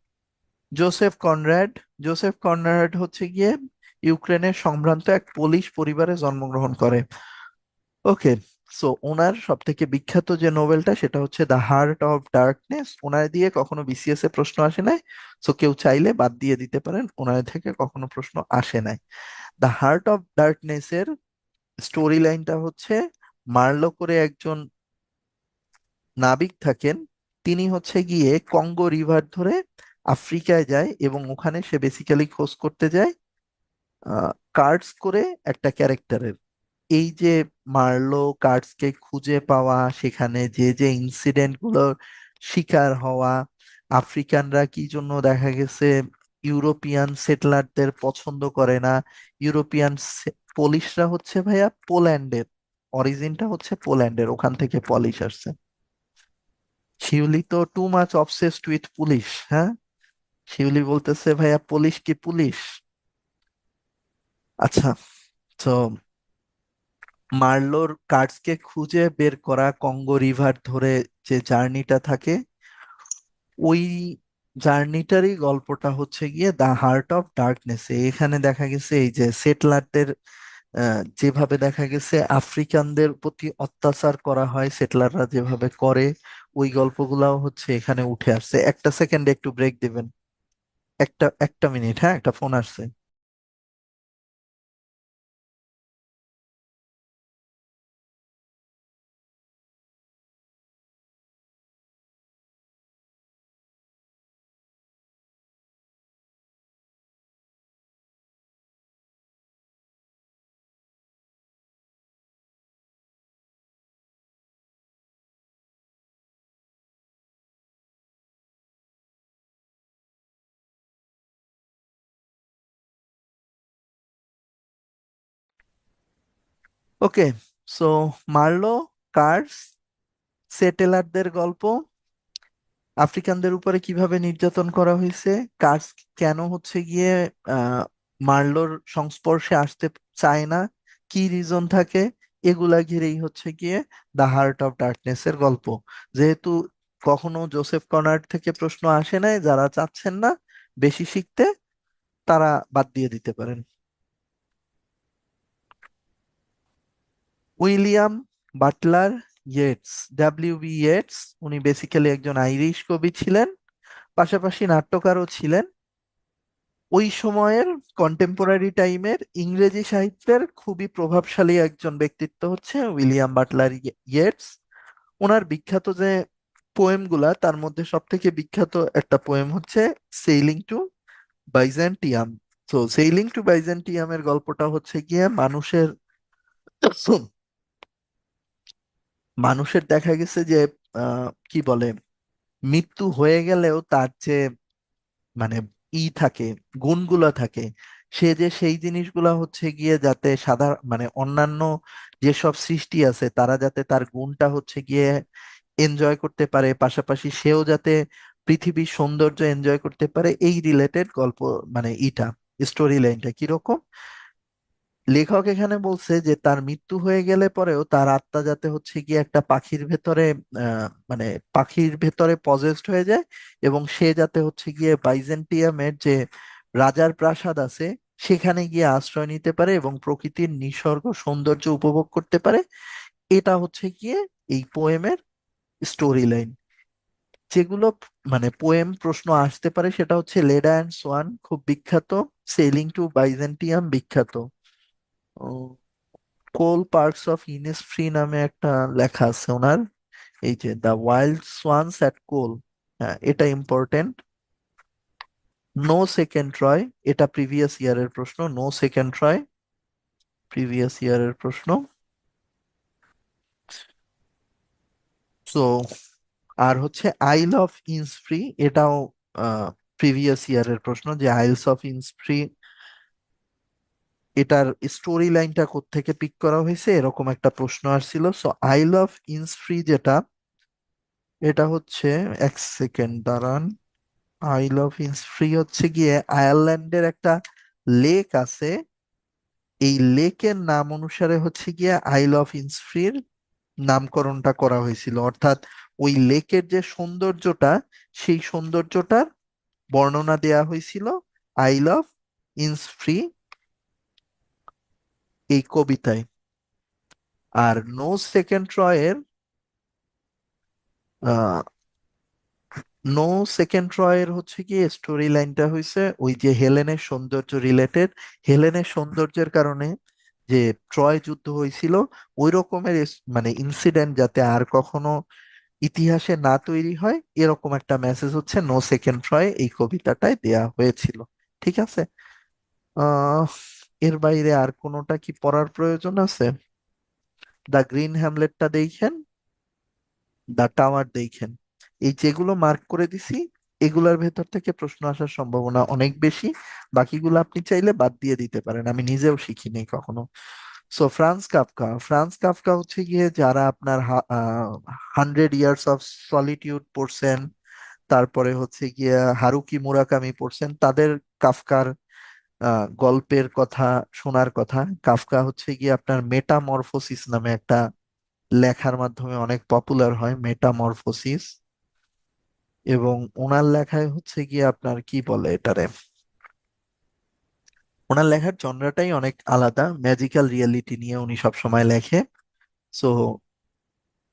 জোসেফ কনরাড, জোসেফ কনরাড হচ্ছে গিয়ে ইউক্রেনের সম্ভ্রান্ত এক পোলিশ পরিবারে জন্মগ্রহণ করে। ওকে, সো ওনার সব থেকে বিখ্যাত যে নোবেলটা সেটা হচ্ছে দ্য হার্ট অফ ডার্কনেস। ওনার দিয়ে কখনো বিসিএস এ প্রশ্ন আসে নাই, সো কেউ চাইলে বাদ দিয়ে দিতে পারেন, ওনার থেকে কখনো প্রশ্ন আসে নাই। দ্য হার্ট অফ ডার্কনেস এর স্টোরি লাইনটা হচ্ছে, মার্লো করে একজন নাবিক থাকেন, তিনি হচ্ছে গিয়ে কঙ্গো রিভার ধরে আফ্রিকায় যায়, এবং ওখানে সে বেসিক্যালি খোঁজ করতে যায় কার্ডস করে একটা ক্যারেক্টারের। এই যে মার্লো কার্ডসকে খুঁজে পাওয়া, সেখানে যে যে ইনসিডেন্ট গুলোর শিকার হওয়া, আফ্রিকানরা কি জন্য দেখা গেছে ইউরোপিয়ান সেটলারদের পছন্দ করে না, ইউরোপিয়ান পলিশরা হচ্ছে ভাইয়া পোল্যান্ডের, অরিজিনটা হচ্ছে পোল্যান্ডের, ওখান থেকে পলিশ আসছে। শিউলি তো too much obsessed with police, হ্যাঁ, শিউলি বলতেছে ভাইয়া পুলিশ কি পুলিশ। আচ্ছা, তো মার্লোর কার্ডসকে খুঁজে বের করা কঙ্গো রিভার ধরে যে জার্নিটা থাকে, ওই জার্নিটারই গল্পটা হচ্ছে গিয়ে দ্য হার্ট অফ ডার্কনেস। এখানে দেখা গেছে এই যে সেটলারদের যেভাবে দেখা গেছে আফ্রিকানদের প্রতি অত্যাচার করা হয়, সেটলাররা যেভাবে করে, ওই গল্পগুলাও হচ্ছে এখানে উঠে আসছে। একটা সেকেন্ডে একটু ব্রেক দিবেন, একটা মিনিট, হ্যাঁ একটা ফোন আসছে। ওকে, সো মার্লো, কার্স, সেটেলারদের গল্প, আফ্রিকানদের উপরে কিভাবে নির্যাতন করা হয়েছে, কার্স কেন হচ্ছে গিয়ে আহ মার্লোর সংস্পর্শে আসতে চায় না, কি রিজন থাকে, এগুলা ঘিরেই হচ্ছে গিয়ে দ্য হার্ট অফ ডার্কনেস এর গল্প। যেহেতু কখনো জোসেফ কনার্ড থেকে প্রশ্ন আসে নাই, যারা চাচ্ছেন না বেশি শিখতে তারা বাদ দিয়ে দিতে পারেন। William Butler Yeats, W B Yeats, উনি বেসিক্যালি একজন আইরিশ কবি ছিলেন, পাশাপাশি নাট্যকারও ছিলেন। ওই সময়ের কন্টেম্পোরারি টাইমের ইংরেজি সাহিত্যের খুবই প্রভাবশালী একজন ব্যক্তিত্ব হচ্ছে উইলিয়াম বাটলার ইয়েটস। ওনার বিখ্যাত যে পোয়েম গুলা, তার মধ্যে সব থেকে বিখ্যাত একটা পোয়েম হচ্ছে সেইলিং টু বাইজেন্টিয়াম। তো সেইলিং টু বাইজেন্টিয়ামের গল্পটা হচ্ছে গিয়ে মানুষের দেখা গেছে যে কি বলে, মৃত্যু হয়ে গেলেও তার যে মানে থাকে, গুণগুলা থাকে, সে যে সেই জিনিসগুলা হচ্ছে গিয়ে যাতে মানে অন্যান্য যেসব সৃষ্টি আছে তারা যাতে তার গুণটা হচ্ছে গিয়ে এনজয় করতে পারে, পাশাপাশি সেও যাতে পৃথিবীর সৌন্দর্য এনজয় করতে পারে, এই রিলেটেড গল্প, মানে স্টোরি লাইনটা কিরকম। লেখক এখানে বলছে যে তার মৃত্যু হয়ে গেলে পরেও তার আত্মা যাতে হচ্ছে গিয়ে একটা পাখির ভেতরে মানে পাখির ভেতরে পজেসড হয়ে যায়, এবং সে যাতে হচ্ছে গিয়ে বাইজেন্টিয়ামের যে রাজার প্রাসাদ আছে সেখানে গিয়ে আশ্রয় নিতে পারে এবং প্রকৃতির নিসর্গ সৌন্দর্য উপভোগ করতে পারে। এটা হচ্ছে গিয়ে এই পোয়েমের স্টোরি লাইন। যেগুলো মানে পোয়েম প্রশ্ন আসতে পারে সেটা হচ্ছে লেডা অ্যান্ড সোয়ান খুব বিখ্যাত, সেলিং টু বাইজেন্টিয়াম বিখ্যাত, কোল পার্কস অফ ইনিসফ্রি নামে একটা লেখা আছে ওনার, এই যে দ্য ওয়াইল্ড সোয়ানস অ্যাট কোল, হ্যাঁ এটা ইম্পর্টেন্ট। নো সেকেন্ড ট্রয়, এটা প্রিভিয়াস ইয়ারের প্রশ্ন, নো সেকেন্ড ট্রয় প্রিভিয়াস ইয়ারের প্রশ্ন। সো আর হচ্ছে আইল অফ ইন্সফ্রি, এটাও প্রিভিয়াস ইয়ারের প্রশ্ন, যে আইলস অফ ইন্সফ্রি এটার স্টোরি লাইনটা কোত্থেকে পিক করা হয়েছে এরকম একটা প্রশ্ন আসছিল। সো আইল অফ ইন্সফ্রি যেটা, এটা হচ্ছে, এক সেকেন্ড দাঁড়ান, আইল অফ ইন্সফ্রি হচ্ছে গিয়ে আয়ারল্যান্ডের একটা লেক আছে, এই লেকের নাম অনুসারে হচ্ছে গিয়ে আইল অফ ইন্সফ্রির নামকরণটা করা হয়েছিল। অর্থাৎ ওই লেকের যে সৌন্দর্যটা, সেই সৌন্দর্যটার বর্ণনা দেয়া হয়েছিল আইল অফ ইন্সফ্রি এই কবিতায়। আর নো সেকেন্ড ট্রয়ের নো সেকেন্ড রয়ের হচ্ছে কি স্টোরি লাইনটা হয়েছে ওই যে হেলেনের সৌন্দর্য রিলেটেড, হেলেনের সৌন্দর্যের কারণে যে ট্রয় যুদ্ধ হয়েছিল, ওই রকমের মানে ইনসিডেন্ট যাতে আর কখনো ইতিহাসে না তৈরি হয়, এরকম একটা মেসেজ হচ্ছে নো সেকেন্ড ট্রয় এই কবিতাটায় দেয়া হয়েছিল। ঠিক আছে, আহ এর বাইরে আর কোনোটা কি পড়ার প্রয়োজন আছে? দ্য গ্রিন হ্যামলেটটা দেখেন, দা টাওয়ার দেখেন, এই যেগুলো মার্ক করে দিছি এগুলোর ভেতর থেকে প্রশ্ন আসার সম্ভাবনা অনেক বেশি। বাকিগুলো আপনি চাইলে বাদ দিয়ে দিতে পারেন, আমি নিজেও শিখিনি কখনো। সো ফ্রান্স কাফকা হচ্ছে গিয়ে যারা আপনার 100 ইয়ার্স অফ সলিটিউড পড়ছেন, তারপরে হচ্ছে গিয়ে হারুকি মুরাকামি পড়ছেন, তাদের কাফকার গল্পের কথা শোনার কথা। কাফকা হচ্ছে গিয়ে আপনার মেটামরফোসিস নামে একটা লেখার মাধ্যমে অনেক পপুলার হয়, মেটামরফোসিস। এবং ওনার লেখায় হচ্ছে গিয়ে আপনার কি বলে এটারে, ওনার লেখার জনরাটাই অনেক আলাদা, ম্যাজিক্যাল রিয়েলিটি নিয়ে উনি সব সময় লেখে। সো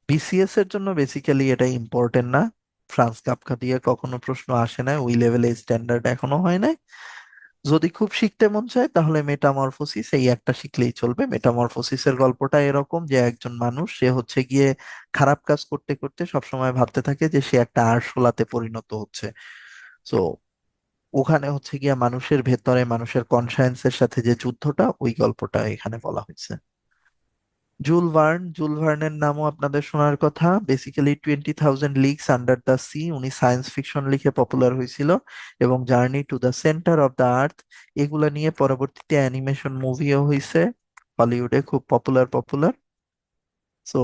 বিসিএস এর জন্য বেসিক্যালি এটা ইম্পর্টেন্ট না, ফ্রান্স কাফকা দিয়ে কখনো প্রশ্ন আসে না, ওই লেভেলে স্ট্যান্ডার্ড এখনো হয় নাই। যদি খুব শিখতে মন চায় তাহলে মেটামরফোসিস এই একটা শিখলেই চলবে। মেটামরফোসিসের গল্পটা এরকম যে একজন মানুষ সে হচ্ছে গিয়ে খারাপ কাজ করতে করতে সবসময় ভাবতে থাকে যে সে একটা আরশোলাতে পরিণত হচ্ছে। তো ওখানে হচ্ছে গিয়া মানুষের ভেতরে মানুষের কনসায়েন্সের সাথে যে যুদ্ধটা, ওই গল্পটা এখানে বলা হয়েছে। জুল ভার্নের নামও আপনাদের শোনার কথা, basically 20,000 leagues under the sea, উনি সায়েন্স ফিকশন লিখে পপুলার হয়েছিল, এবং journey to the centre of the আর্থ এগুলা নিয়ে পরবর্তীতে অ্যানিমেশন মুভিও হয়েছে। হলিউডে খুব পপুলার পপুলার। সো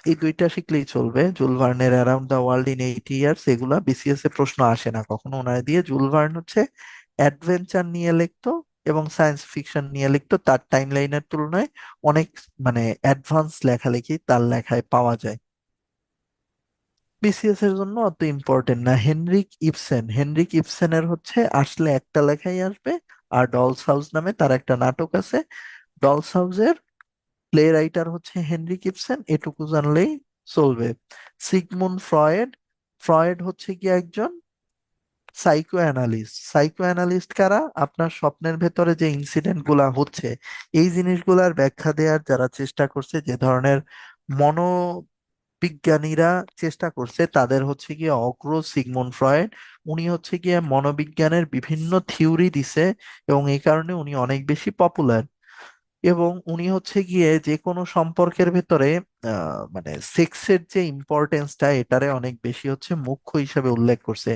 এই দুইটা শিখলেই চলবে, জুল ভার্নের around the world in 80 years. এগুলা বিসিএস এ প্রশ্ন আসে না কখনো ওনারা দিয়ে। জুল ভার্ন হচ্ছে অ্যাডভেঞ্চার নিয়ে লিখতো এবং সায়েন্স ফিকশন নিয়ে লিখতো, তার টাইম লাইনের তুলনায় অনেক মানে অ্যাডভান্স লেখালেখি তার লেখায় পাওয়া যায়। বিসিএস এর জন্য অত ইম্পর্টেন্ট না। হেনরিক ইবসেন, হেনরিক ইবসেনের হচ্ছে আসলে একটা লেখাই আসবে, আর ডলস হাউস নামে তার একটা নাটক আছে। ডলস হাউসের প্লে রাইটার হচ্ছে হেনরিক ইবসেন, এটুকু জানলেই চলবে। সিগমুন্ড ফ্রয়েড, ফ্রয়েড হচ্ছে কি একজন সাইকো অ্যানালিস্ট। সাইকো অ্যানালিস্ট কারা? আপনার স্বপ্নের ভেতরে যে ইনসিডেন্ট গুলা হচ্ছে, এই জিনিসগুলার ব্যাখ্যা দেওয়ার যারা চেষ্টা করছে, যে ধরনের মনোবিজ্ঞানীরা চেষ্টা করছে, তাদের হচ্ছে গিয়ে অগ্র সিগমুন্ড ফ্রয়েড। উনি হচ্ছে গিয়ে মনোবিজ্ঞানের বিভিন্ন থিওরি দিছে, এবং এই কারণে উনি অনেক বেশি পপুলার। এবং উনি হচ্ছে গিয়ে যে কোনো সম্পর্কের ভেতরে মানে সেক্সের যে ইম্পর্টেন্সটা, এটারে অনেক বেশি হচ্ছে মুখ্য হিসেবে উল্লেখ করছে।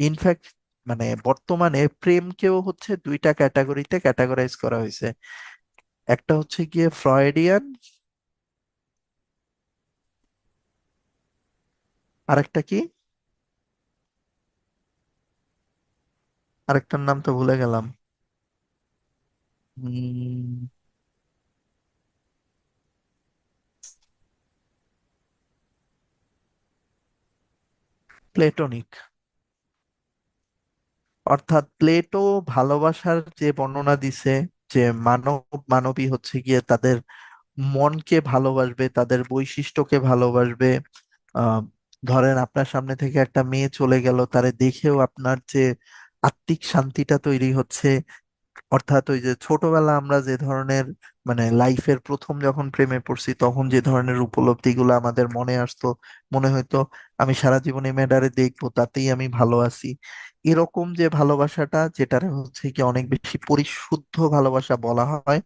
ইনফ্যাক্ট মানে বর্তমানে প্রেমকেও হচ্ছে দুইটা ক্যাটাগরিতে ক্যাটাগরাইজ করা হয়েছে। একটা হচ্ছে গিয়ে ফ্রয়েডিয়ান, আরেকটা কি, আরেকটার নাম তো ভুলে গেলাম। প্লেটোনিক। অর্থাৎ প্লেটো ভালোবাসার যে বর্ণনা দিছে, যে মানব মানবী হচ্ছে গিয়ে তাদের মনকে ভালোবাসবে, তাদের বৈশিষ্ট্যকে ভালোবাসবে। আহ ধরেন আপনার সামনে থেকে একটা মেয়ে চলে গেল, তারে দেখেও আপনার যে আত্মিক শান্তিটা তৈরি হচ্ছে। অর্থাৎ ওই যে ছোটবেলা আমরা যে ধরনের মানে লাইফের প্রথম যখন প্রেমে পড়ছি, তখন যে ধরনের উপলব্ধিগুলো আমাদের মনে আসতো, মনে হয়তো আমি সারা জীবন এই মেয়েটারে দেখবো, তাতেই আমি ভালো আছি। এরকম যে ভালোবাসাটা, যেটারে হচ্ছে কি অনেক বেশি পরিশুদ্ধ ভালোবাসা বলা হয়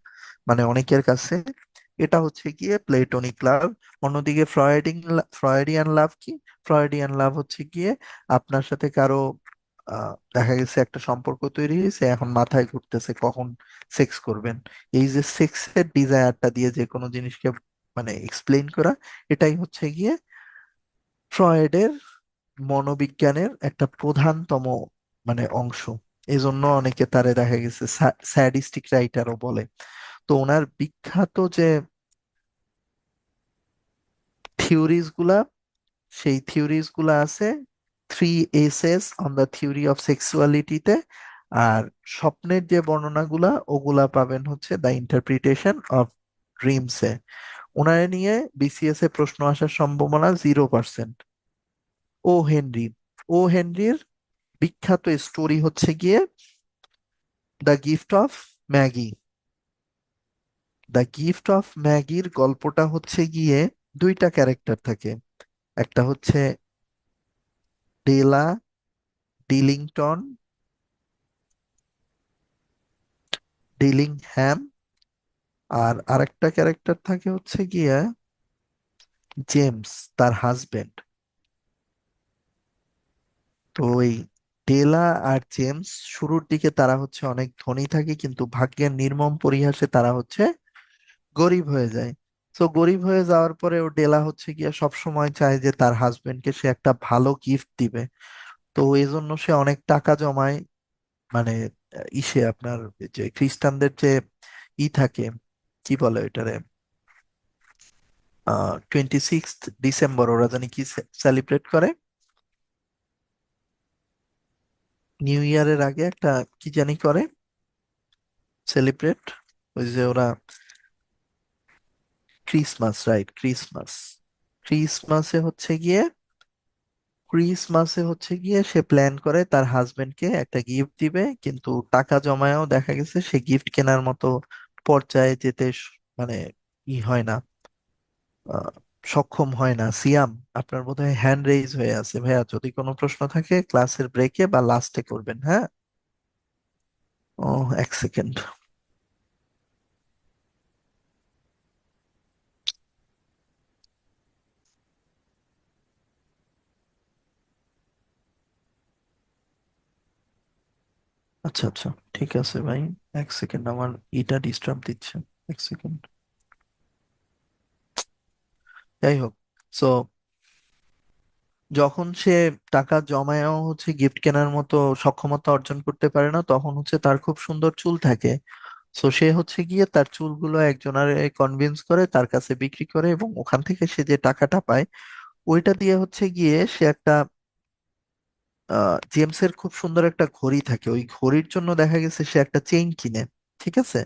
মানে অনেকের কাছে, এটা হচ্ছে গিয়ে প্লেটোনিক লাভ। অন্যদিকে ফ্রয়েডিয়ান লাভ কি? ফ্রয়েডিয়ান লাভ হচ্ছে গিয়ে আপনার সাথে কারো দেখা গেছে একটা সম্পর্ক তৈরি হয়েছে, এখন মাথায় ঘুরতেছে কখন সেক্স করবেন। এই যে সেক্সের ডিজায়ারটা দিয়ে যে কোনো জিনিসকে মানে এক্সপ্লেইন করা, এটাই হচ্ছে গিয়ে ফ্রয়েডের মনোবিজ্ঞানের একটা প্রধানতম মানে অংশ। এজন্য অনেকে তারে দেখা গেছে স্যাডিস্টিক রাইটারও বলে। তো ওনার বিখ্যাত যে থিওরিজ গুলা, সেই থিওরিজ গুলা আছে 3 essays on the theory of সেক্সুয়ালিটিতে। আর স্বপ্নের যে বর্ণনাগুলা, ওগুলা পাবেন হচ্ছে দ্য ইন্টারপ্রিটেশন অফ ড্রিমসে। ওনারে নিয়ে বিসিএস এ প্রশ্ন আসার সম্ভাবনা 0%। ও হেনরি, ও হেনরির বিখ্যাত স্টোরি হচ্ছে গিয়ে the gift of Magi. The gift of ম্যাগির গল্পটা হচ্ছে গিয়ে দুইটা ক্যারেক্টার থাকে। একটা হচ্ছে ডেলা ডিলিংটন, ডিলিংহ্যাম, আর আরেকটা ক্যারেক্টার থাকে হচ্ছে গিয়া জেমস, তার হাজবেন্ড। তো ওই ডেলা আর জেমস শুরুর দিকে তারা হচ্ছে অনেক ধনী থাকে, কিন্তু ভাগ্যের নির্মম পরিহাসে তারা হচ্ছে গরিব হয়ে যায়। তো গরিব হয়ে যাওয়ার পরে ও ডেলা হচ্ছে গিয়া সব সময় চায় যে তার হাজবেন্ডকে সে একটা ভালো গিফট দিবে। তো এই জন্য সে অনেক টাকা জমায়। মানে ইসে আপনার যে খ্রিস্টানদের যে থাকে, কি বলে ওইটারে, 26 ডিসেম্বর ওরা জানি কি সেলিব্রেট করে, নিউ ইয়ারের আগে একটা কি জানি করে সেলিব্রেট, ওই যে ওরা ক্রিসমাস, রাইট, ক্রিসমাস। ক্রিসমাসে হচ্ছে গিয়ে ক্রিসমাসে হচ্ছে গিয়ে সে প্ল্যান করে তার হাজবেন্ডকে একটা গিফট দিবে, কিন্তু টাকা জমায়ও দেখা গেছে সে গিফট কেনার মতো পর্যায়ে যেতে মানে হয় না, আহ, সক্ষম হয় না। সিয়াম, আপনার বোধহয় হ্যান্ড রেইজ হয়ে আছে ভাইয়া, যদি কোনো প্রশ্ন থাকে ক্লাসের ব্রেকে বা লাস্টে করবেন, হ্যাঁ? ও, এক সেকেন্ড। আচ্ছা আচ্ছা, ঠিক আছে ভাই, এক সেকেন্ড, আমার ইটা ডিস্টার্ব দিচ্ছে, এক সেকেন্ড। যাই হোক, সো যখন সে টাকা জমায়ও হচ্ছে গিফট কেনার মতো সক্ষমতা অর্জন করতে পারে না, তখন হচ্ছে তার খুব সুন্দর চুল থাকে। সো সে হচ্ছে গিয়ে তার চুলগুলো একজনের কনভিন্স করে তার কাছে বিক্রি করে, এবং ওখান থেকে সে যে টাকাটা পায় ওইটা দিয়ে হচ্ছে গিয়ে সে একটা জেমসের খুব সুন্দর একটা ঘড়ি থাকে, ওই ঘড়ির জন্য দেখা গেছে সে একটা চেইন কিনে। ঠিক আছে,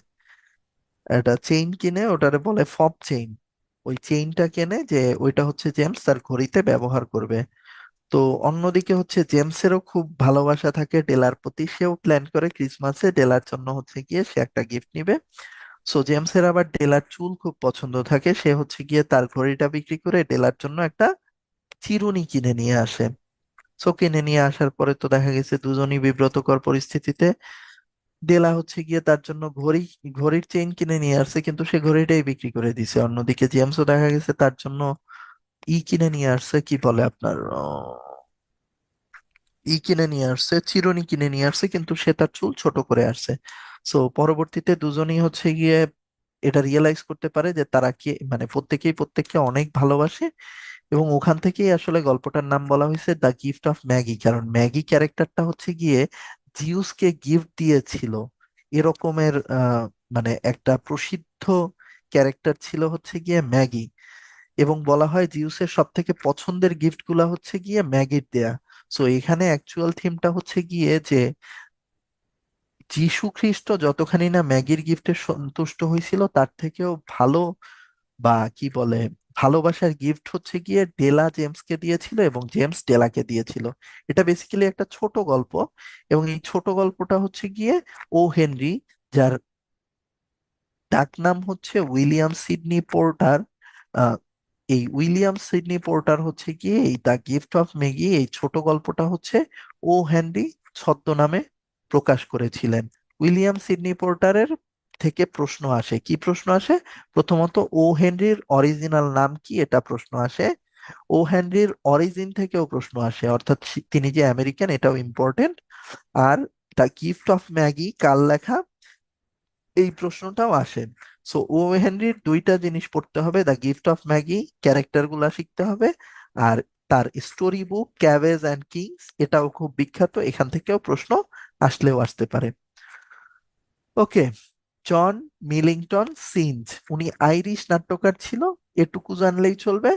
একটা চেইন কিনে, ওটারে বলে ফব চেইন। ওই চেইনটা কেনে যে ওইটা হচ্ছে জেমস তার ঘড়িতে ব্যবহার করবে। তো অন্যদিকে হচ্ছে জেমসেরও খুব ভালোবাসা থাকে ডেলার প্রতি, সেও প্ল্যান করে ক্রিসমাসে ডেলার জন্য হচ্ছে গিয়ে সে একটা গিফট নিবে। সো জেমসের আবার ডেলার চুল খুব পছন্দ থাকে, সে হচ্ছে গিয়ে তার ঘড়িটা বিক্রি করে ডেলার জন্য একটা চিরুনি কিনে নিয়ে আসে। সো কিনে নিয়ে আসার পরে তো দেখা গেছে দুজনই বিব্রতকর পরিস্থিতিতে। ডেলা হচ্ছে গিয়ে তার জন্য ঘড়ির চেইন কিনে নিয়ে আসছে, কিন্তু সে ঘড়িটাই বিক্রি করে দিছে। অন্যদিকে জেমসও দেখা গেছে তার জন্য কিনে নিয়ে আসছে, কি বলে আপনার কিনে নিয়ে আসছে, চিরুনি কিনে নিয়ে আসছে, কিন্তু সে তার চুল ছোট করে আসছে। সো পরবর্তীতে দুজনেই হচ্ছে গিয়ে এটা রিয়েলাইজ করতে পারে যে তারা কি মানে প্রত্যেকেই প্রত্যেককে অনেক ভালোবাসে। এবং ওখান থেকেই আসলে গল্পটার নাম বলা হয়েছে দ্য গিফট অফ ম্যাগি, কারণ ম্যাগি ক্যারেক্টারটা হচ্ছে গিয়ে জিউসকে গিফট দিয়েছিল এরকমের মানে একটা প্রসিদ্ধ ক্যারেক্টার ছিল হচ্ছে গিয়ে ম্যাগি। এবং বলা হয় জিউসের সব থেকে পছন্দের গিফট গুলা হচ্ছে গিয়ে ম্যাগির দেয়া। সো এখানে অ্যাকচুয়াল থিমটা হচ্ছে গিয়ে যে যিশু খ্রিস্ট যতখানি না ম্যাগির গিফটে সন্তুষ্ট হয়েছিল, তার থেকেও ভালো বা কি বলে ভালোবাসার গিফট হচ্ছে গিয়ে ডেলা জেমসকে দিয়েছিল এবং জেমস ডেলাকে দিয়েছিল। এটা বেসিক্যালি একটা ছোট গল্প, এবং এই ছোট গল্পটা হচ্ছে গিয়ে ও হেনরি, যার ডাকনাম হচ্ছে উইলিয়াম সিডনি পোর্টার। আহ, এই উইলিয়াম সিডনি পোর্টার হচ্ছে গিয়ে এই দ্য গিফট অফ ম্যাগি এই ছোট গল্পটা হচ্ছে ও হেনরি ছদ্মনামে প্রকাশ করেছিলেন। উইলিয়াম সিডনি পোর্টারের থেকে প্রশ্ন আসে, কি প্রশ্ন আসে? প্রথমত ও হেনরির অরিজিনাল নাম কি, এটা প্রশ্ন আসে। ও হেনরির অরিজিন থেকেও প্রশ্ন আসে, অর্থাৎ তিনি যে আমেরিকান এটাও ইম্পর্টেন্ট। আর দ্য গিফট অফ ম্যাগি কার লেখা, এই প্রশ্নটাও আসে। সো ও হেনরির দুইটা জিনিস পড়তে হবে, the gift of Maggi character গুলা শিখতে হবে, আর তার স্টোরি বুক ক্যাভেজ অ্যান্ড কিংস এটাও খুব বিখ্যাত, এখান থেকেও প্রশ্ন আসলেও আসতে পারে। ওকে, জন মিলিংটন সিঞ্জ, উনি আইরিশ নাট্যকার ছিল, এটুকু জানলেই চলবে।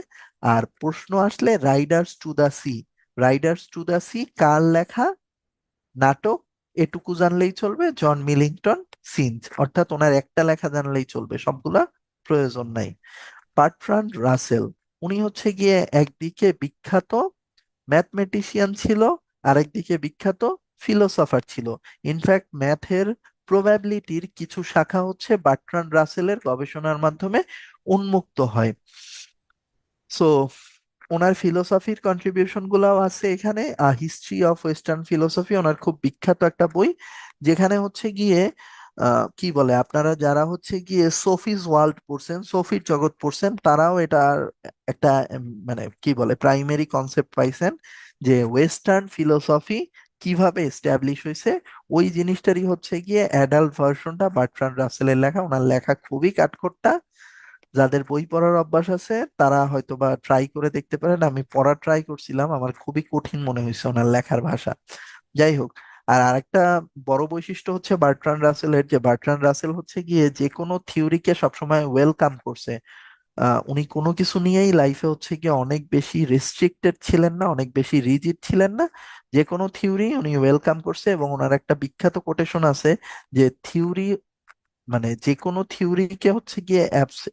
আর প্রশ্ন আসলে riders to the sea, riders to the sea কার লেখা নাটক, এটুকু জানলেই চলবে। জন মিলিংটন সিঞ্জ, অর্থাৎ ওনার একটা লেখা জানলেই চলবে, সবগুলা প্রয়োজন নাই। বার্ট্রান্ড রাসেল, উনি হচ্ছে গিয়ে একদিকে বিখ্যাত ম্যাথমেটিশিয়ান ছিল, আরেকদিকে বিখ্যাত ফিলোসফার ছিল। ইনফ্যাক্ট ম্যাথের প্রবাবিলিটির কিছু শাখা হচ্ছে বার্ট্রান্ড রাসেলের গবেষণার মাধ্যমে উন্মুক্ত হয়। সো ওনার ফিলোসফির কন্ট্রিবিউশন গুলাও আছে এখানে। হিস্ট্রি অফ ওয়েস্টার্ন ফিলোসফি ওনার খুব বিখ্যাত একটা বই, যেখানে হচ্ছে গিয়ে কি বলে আপনারা যারা হচ্ছে গিয়ে সোফিজ ওয়ার্ল্ড পড়ছেন, সোফির জগৎ পড়ছেন, তারাও এটার একটা মানে কি বলে প্রাইমারি কনসেপ্ট পাইছেন যে ওয়েস্টার্ন ফিলোসফি কিভাবে এস্টাবলিশ হয়েছে। ওই জিনিসটারই হচ্ছে গিয়ে অ্যাডাল্ট ভার্সনটা বার্ট্রান্ড রাসেলের লেখা। ওনার লেখা খুবই কাঠখোট্টা, যাদের বই পড়ার অভ্যাস আছে তারা হয়তো বা ট্রাই করে দেখতে পারেন। আমি পড়া ট্রাই করছিলাম, আমার খুবই কঠিন মনে হয়েছে ওনার লেখার ভাষা। যাই হোক, আর আরেকটা বড় বৈশিষ্ট্য হচ্ছে বার্ট্রান্ড রাসেলের, যে বার্ট্রান্ড রাসেল হচ্ছে গিয়ে যে কোনো থিওরিকে সবসময় ওয়েলকাম করছে। উনি কোনো কিছু নিয়েই লাইফে হচ্ছে গিয়ে অনেক বেশি রেস্ট্রিক্টেড ছিলেন না, অনেক বেশি রিজিড ছিলেন না। যে কোনো থিওরি উনি ওয়েলকাম করছে, এবং ওনার একটা বিখ্যাত কোটেশন আছে যে থিওরি মানে যে কোনো থিওরিকে হচ্ছে গিয়ে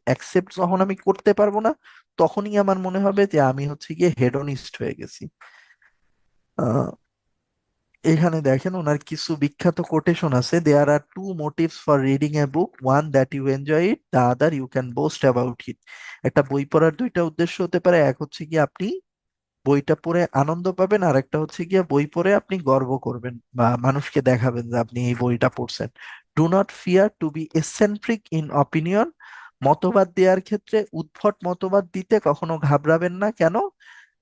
অ্যাকসেপ্ট যখন আমি করতে পারবো না, তখনই আমার মনে হবে যে আমি হচ্ছে গিয়ে হেডনিস্ট হয়ে গেছি। আহ, এখানে দেখেন ওনার কিছু বিখ্যাত কোটেশন আছে: there are two motives for reading a book, one that you enjoy it, the other you can boast about it. একটা বই পড়ার দুইটা উদ্দেশ্য হতে পারে, এক হচ্ছে গিয়ে আপনি বইটা পড়ে আনন্দ পাবেন, আর একটা হচ্ছে গিয়ে বই পড়ে আপনি গর্ব করবেন বা মানুষকে দেখাবেন যে আপনি এই বইটা পড়ছেন। Do not fear to be eccentric in opinion, মতবাদ দেওয়ার ক্ষেত্রে উদ্ভট মতবাদ দিতে কখনো ঘাবড়াবেন না। কেন?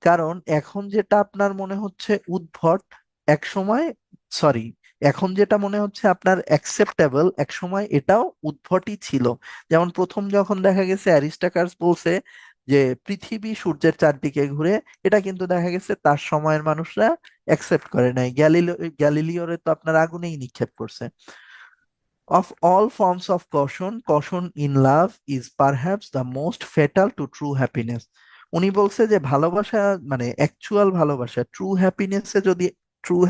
কারণ এখন যেটা আপনার মনে হচ্ছে উদ্ভট, এক সময় সরি এখন যেটা মনে হচ্ছে আপনার অ্যাকসেপ্টেবল, এক সময় এটাও উদ্ভটই ছিল। যেমন প্রথম যখন দেখা গেছে অ্যারিস্টাকাস বলছে যে পৃথিবী সূর্যের চারদিকে ঘুরে, এটা কিন্তু দেখা গেছে তার সময়ের মানুষরা অ্যাকসেপ্ট করে নাই। গ্যালিলিওরে তো আপনার আগুনেই নিক্ষেপ করছে। Of all forms of caution, caution in love is perhaps the most fatal to true happiness. উনি বলছে যে ভালোবাসা, মানে অ্যাকচুয়াল ভালোবাসা, ট্রু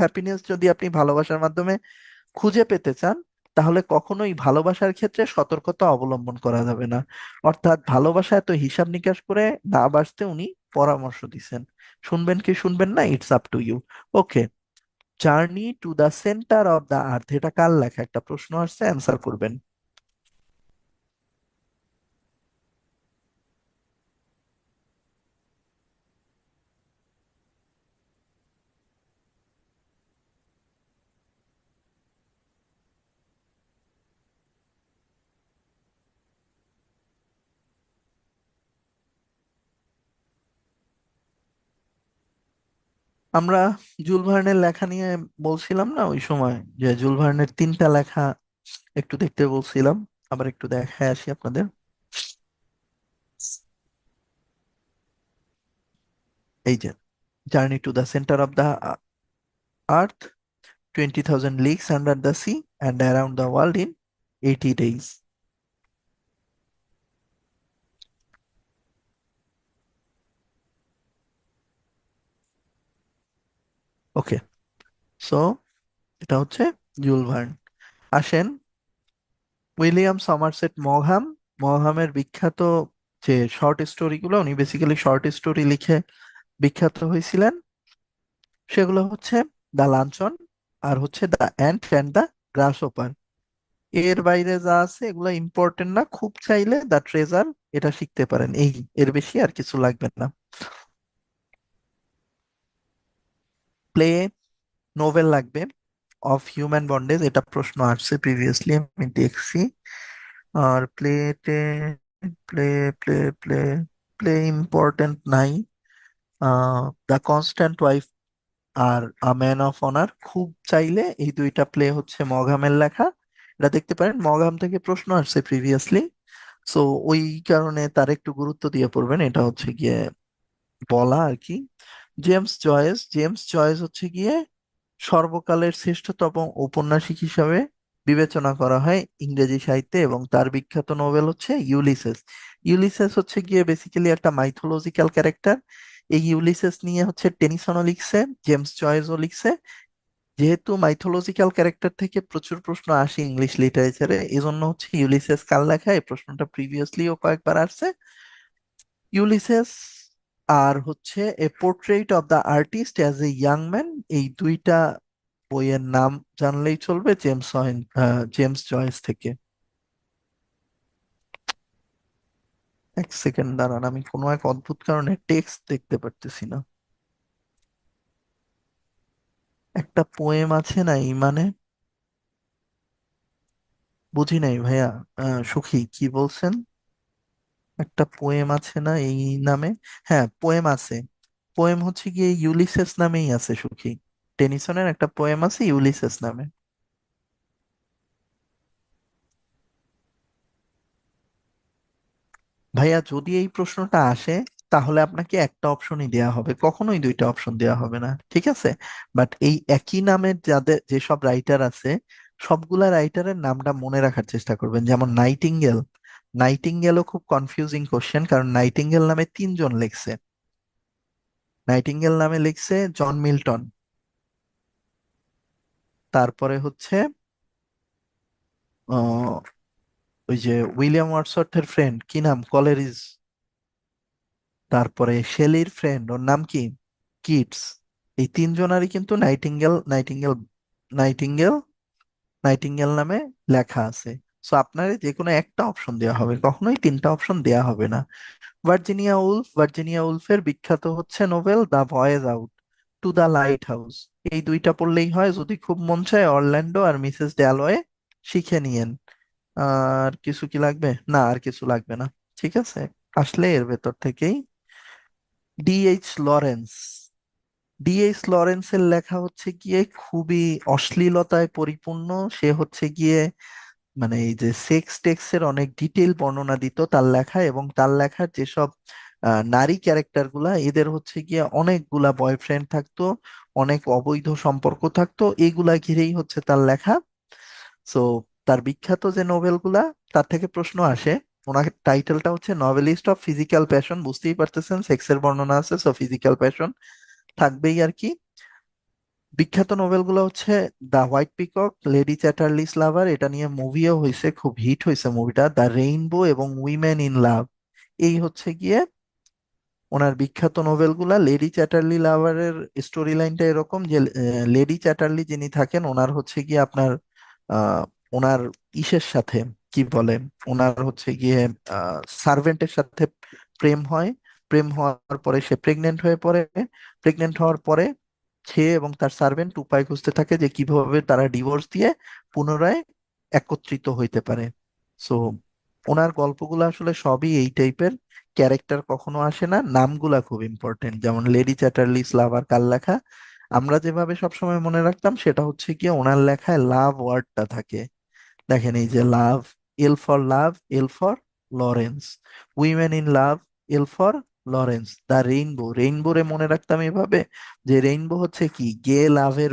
হ্যাপিনেস যদি আপনি ভালোবাসার মাধ্যমে খুঁজে পেতে চান, তাহলে কখনোই ভালোবাসার ক্ষেত্রে সতর্কতা অবলম্বন করা যাবে না। অর্থাৎ ভালোবাসা এত হিসাব নিকাশ করে না বাসতে উনি পরামর্শ দিছেন। শুনবেন কি শুনবেন না, it's up to you. Okay. Journey to the centre of the earth, এটা কার লেখা? একটা প্রশ্ন আসছে, অ্যান্সার করবেন। আমরা জুল ভার্নের লেখা নিয়ে বলছিলাম না ওই সময়, যে জুল ভার্নের তিনটা লেখা একটু দেখতে বলছিলাম, আবার একটু দেখায় আসি আপনাদের। এই যে, journey to the centre of the earth, 20,000 leagues under the sea, and around the world in 80 days. Okay. So এটা হচ্ছে জুল ভার্ন। আসেন উইলিয়াম সমারসেট মঘাম। মঘামের বিখ্যাত যে শর্ট স্টোরিগুলো, উনি বেসিক্যালি শর্ট স্টোরি লিখে বিখ্যাত হয়েছিলেন। সেগুলো হচ্ছে দ্য লাঞ্চন, আর হচ্ছে দ্য অ্যান্ট অ্যান্ড দ্য গ্রাসহপার। এর বাইরে যা আছে এগুলো ইম্পর্টেন্ট না, খুব চাইলে দ্য ট্রেজার এটা শিখতে পারেন, এই এর বেশি আর কিছু লাগবে না। প্লে নোভেল লাগবে অফ হিউম্যান বন্ডেজ, এটা প্রশ্ন আসছে প্রিভিয়াসলি, আমি দেখছি। আর প্লেতে play play play play important নাই। দ্য কনস্ট্যান্ট ওয়াইফ আর আ ম্যান অফ অনার, খুব চাইলে এই দুইটা প্লে হচ্ছে মগহামের লেখা, এটা দেখতে পারেন। মগহাম থেকে প্রশ্ন আসছে প্রিভিয়াসলি, সো ওই কারণে তার একটু গুরুত্ব দিয়ে পড়বেন, এটা হচ্ছে গিয়ে বলা আর কি। জেমস জয়েস হচ্ছে গিয়ে সর্বকালের শ্রেষ্ঠতম ঔপন্যাসিক হিসাবে বিবেচনা করা হয় ইংরেজি সাহিত্যে, এবং তার বিখ্যাত নোবেল হচ্ছে ইউলিসেস। ইউলিসেস হচ্ছে গিয়ে বেসিক্যালি একটা মাইথোলজিক্যাল ক্যারেক্টার। এই ইউলিসেস নিয়ে হচ্ছে টেনিসনও লিখছে, জেমস জয়েসও লিখছে। যেহেতু মাইথোলজিক্যাল ক্যারেক্টার থেকে প্রচুর প্রশ্ন আসে ইংলিশ লিটারেচারে, এই জন্য হচ্ছে ইউলিসেস কার লেখা, এই প্রশ্নটা প্রিভিয়াসলিও কয়েকবার আসছে। ইউলিসেস আর হচ্ছে a portrait of the artist as a young man, এই দুইটা বইয়ের নাম জানলেই চলবে জেমস জয়েস থেকে। এক সেকেন্ড দাঁড়ান, আমি কোনো এক অদ্ভুত কারণে টেক্সট দেখতে পারতেছি না। একটা পোয়েম আছে না এই মানে, বুঝি নাই ভাইয়া। সুখী কি বলছেন? একটা পোয়েম আছে না এই নামে? হ্যাঁ, পোয়েম আছে। পোয়েম হচ্ছে গিয়ে ইউলিসেস নামেই আছে সুখী। টেনিসনের একটা পোয়েম আছে ইউলিসেস নামে। ভাইয়া যদি এই প্রশ্নটা আসে, তাহলে আপনাকে একটা অপশনই দেয়া হবে, কখনোই দুইটা অপশন দেয়া হবে না, ঠিক আছে? বাট এই একই নামের যাদের যেসব রাইটার আছে, সবগুলা রাইটারের নামটা মনে রাখার চেষ্টা করবেন। যেমন নাইটিঙ্গেল, নাইটিঙ্গেলও খুব কনফিউজিং কোশ্চেন, কারণ নাইটিঙ্গেল নামে তিনজন লিখছে। নাইটিঙ্গেল নামে লিখছে জন মিল্টন, তারপরে হচ্ছে আহ, ওই যে উইলিয়াম ওয়ার্ডসওয়ার্থের ফ্রেন্ড, কি নাম, কলেরিজ। তারপরে শেলির ফ্রেন্ড, ওর নাম কি, কিটস। এই তিনজনারই কিন্তু নাইটিঙ্গেল নাইটিঙ্গেল নামে লেখা আছে। সো আপনার যে কোনো একটা অপশন দেওয়া হবে, কখনোই তিনটা অপশন দেওয়া হবে না। ভার্জিনিয়া উলফের বিখ্যাত হচ্ছে novel the voice out, to the light house. এই দুইটা পড়লেই হয়, যদি খুব মন চায় অরল্যান্ডো আর মিসেস ড্যালওয়ে শিখে নিয়েন। আর কিছু কি লাগবে? না, আর কিছু লাগবে না। ঠিক আছে, আসলে এর ভেতর থেকেই ডিএইচ লরেন্স। ডিএইচ লরেন্সের লেখা হচ্ছে গিয়ে খুবই অশ্লীলতায় পরিপূর্ণ। সে হচ্ছে গিয়ে মানে এই যে সেক্স টেক্সের অনেক ডিটেল বর্ণনা দিত তার লেখা, এবং তার লেখার যেসব নারী ক্যারেক্টার গুলা, এদের হচ্ছে গিয়ে অনেকগুলা বয়ফ্রেন্ড থাকতো, অনেক অবৈধ সম্পর্ক থাকতো, এইগুলা ঘিরেই হচ্ছে তার লেখা। সো তার বিখ্যাত যে নোবেলগুলা, তার থেকে প্রশ্ন আসে। ওনার টাইটেলটা হচ্ছে নভেলিস্ট অফ ফিজিক্যাল প্যাশন, বুঝতেই পারতেছেন সেক্সের বর্ণনা আছে, সো ফিজিক্যাল প্যাশন থাকবেই আর কি। বিখ্যাত নোবেলগুলো হচ্ছে the white peacock, lady Chatterley's লাভার, এটা নিয়ে মুভিও হয়েছে, খুব হিট হয়েছে মুভিটা, দ্য রেইনবো এবং উইমেন ইন লাভ। এই হচ্ছে গিয়ে ওনার বিখ্যাত নোবেলগুলা। লেডি চ্যাটার্লি লাভারের স্টোরি লাইনটা এরকম যে লেডি চ্যাটার্লি যিনি থাকেন, ওনার হচ্ছে গিয়ে আপনার ওনার ইসের সাথে কি বলে, ওনার হচ্ছে গিয়ে সার্ভেন্টের সাথে প্রেম হয়। প্রেম হওয়ার পরে সে প্রেগনেন্ট হয়ে পড়ে। প্রেগনেন্ট হওয়ার পরে সে এবং তার সার্ভেন্ট উপায় খুঁজতে থাকে যে কিভাবে তারা ডিভোর্স দিয়ে পুনরায় একত্রিত হইতে পারে। সো ওনার গল্পগুলো আসলে সবই এই টাইপের। ক্যারেক্টার কখনো আসে না, নামগুলা খুব ইম্পর্টেন্ট, যেমন লেডি চ্যাটার্লি স্লাভার কার লেখা। আমরা যেভাবে সবসময় মনে রাখতাম সেটা হচ্ছে কি, ওনার লেখায় লাভ ওয়ার্ডটা থাকে। দেখেন এই যে love, L for love, L for Lawrence, women in love, L for Lawrence, the rainbow, rainbow রে মনে রাখতাম এভাবে যে রেইনবো হচ্ছে কি, গে লাভের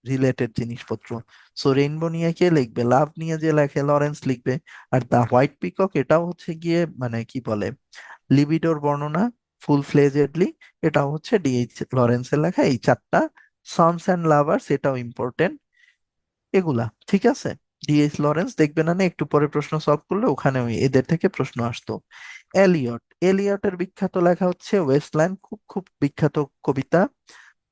রিলেটেড জিনিসপত্র। সো রেইনবো নিয়ে কে লিখবে, লাভ নিয়ে যে লেখে লরেন্স লিখবে। আর দ্য হোয়াইট পিকক এটাও হচ্ছে গিয়ে মানে কি বলে, লিবিডোর বর্ণনা ফুল ফ্লেজেডলি, এটা হচ্ছে ডিএইচ লরেন্সের লেখা। এই চারটা, সন্স অ্যান্ড লাভার্স এটাও ইম্পর্টেন্ট। এগুলা ঠিক আছে। ডিএইচ লরেন্স দেখবে না, না একটু পরে প্রশ্ন সলভ করলে ওখানে ওই এদের থেকে প্রশ্ন আসতো। এলিয়ট, এলিয়টের বিখ্যাত লেখা হচ্ছে ওয়েস্টল্যান্ড, খুব খুব বিখ্যাত কবিতা।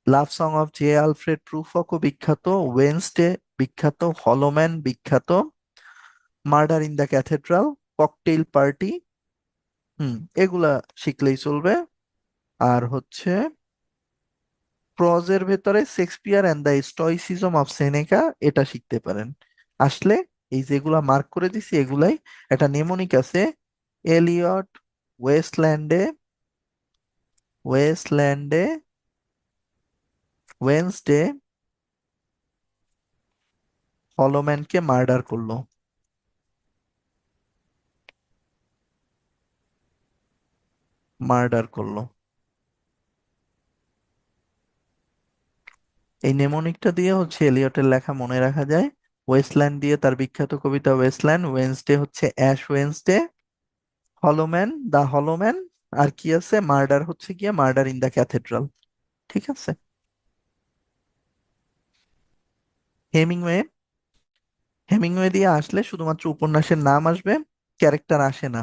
Love song of J Alfred প্রুফকও বিখ্যাত, ওয়েন্সডে বিখ্যাত, হলোম্যান বিখ্যাত, murder in the cathedral, cocktail party, এগুলা শিখলেই চলবে। আর হচ্ছে প্রজের ভেতরে Shakespeare and the stoicism of Seneca, এটা শিখতে পারেন আসলে। এই যেগুলা মার্ক করে দিছি এগুলাই, একটা নেমোনিক আছে, এলিয়ট, ওয়েস্টল্যান্ডে, ওয়েস্টল্যান্ডে, ওয়েন্সডে হলোম্যানকে মার্ডার করলো, মার্ডার করলো। এই নেমোনিকটা দিয়ে হচ্ছে এলিয়টের লেখা মনে রাখা যায়। ওয়েস্টল্যান্ড দিয়ে তার বিখ্যাত কবিতা ওয়েস্টল্যান্ড, ওয়েন্সডে হচ্ছে অ্যাশ ওয়েন্সডে, হলোম্যান দা হলোম্যান, আর কি আছে, মার্ডার হচ্ছে গিয়ে মার্ডার ইন দা ক্যাথেড্রাল। ঠিক আছে। হেমিংওয়ে, হেমিংওয়ে দিয়ে আসলে শুধুমাত্র উপন্যাসের নাম আসবে, ক্যারেক্টার আসে না।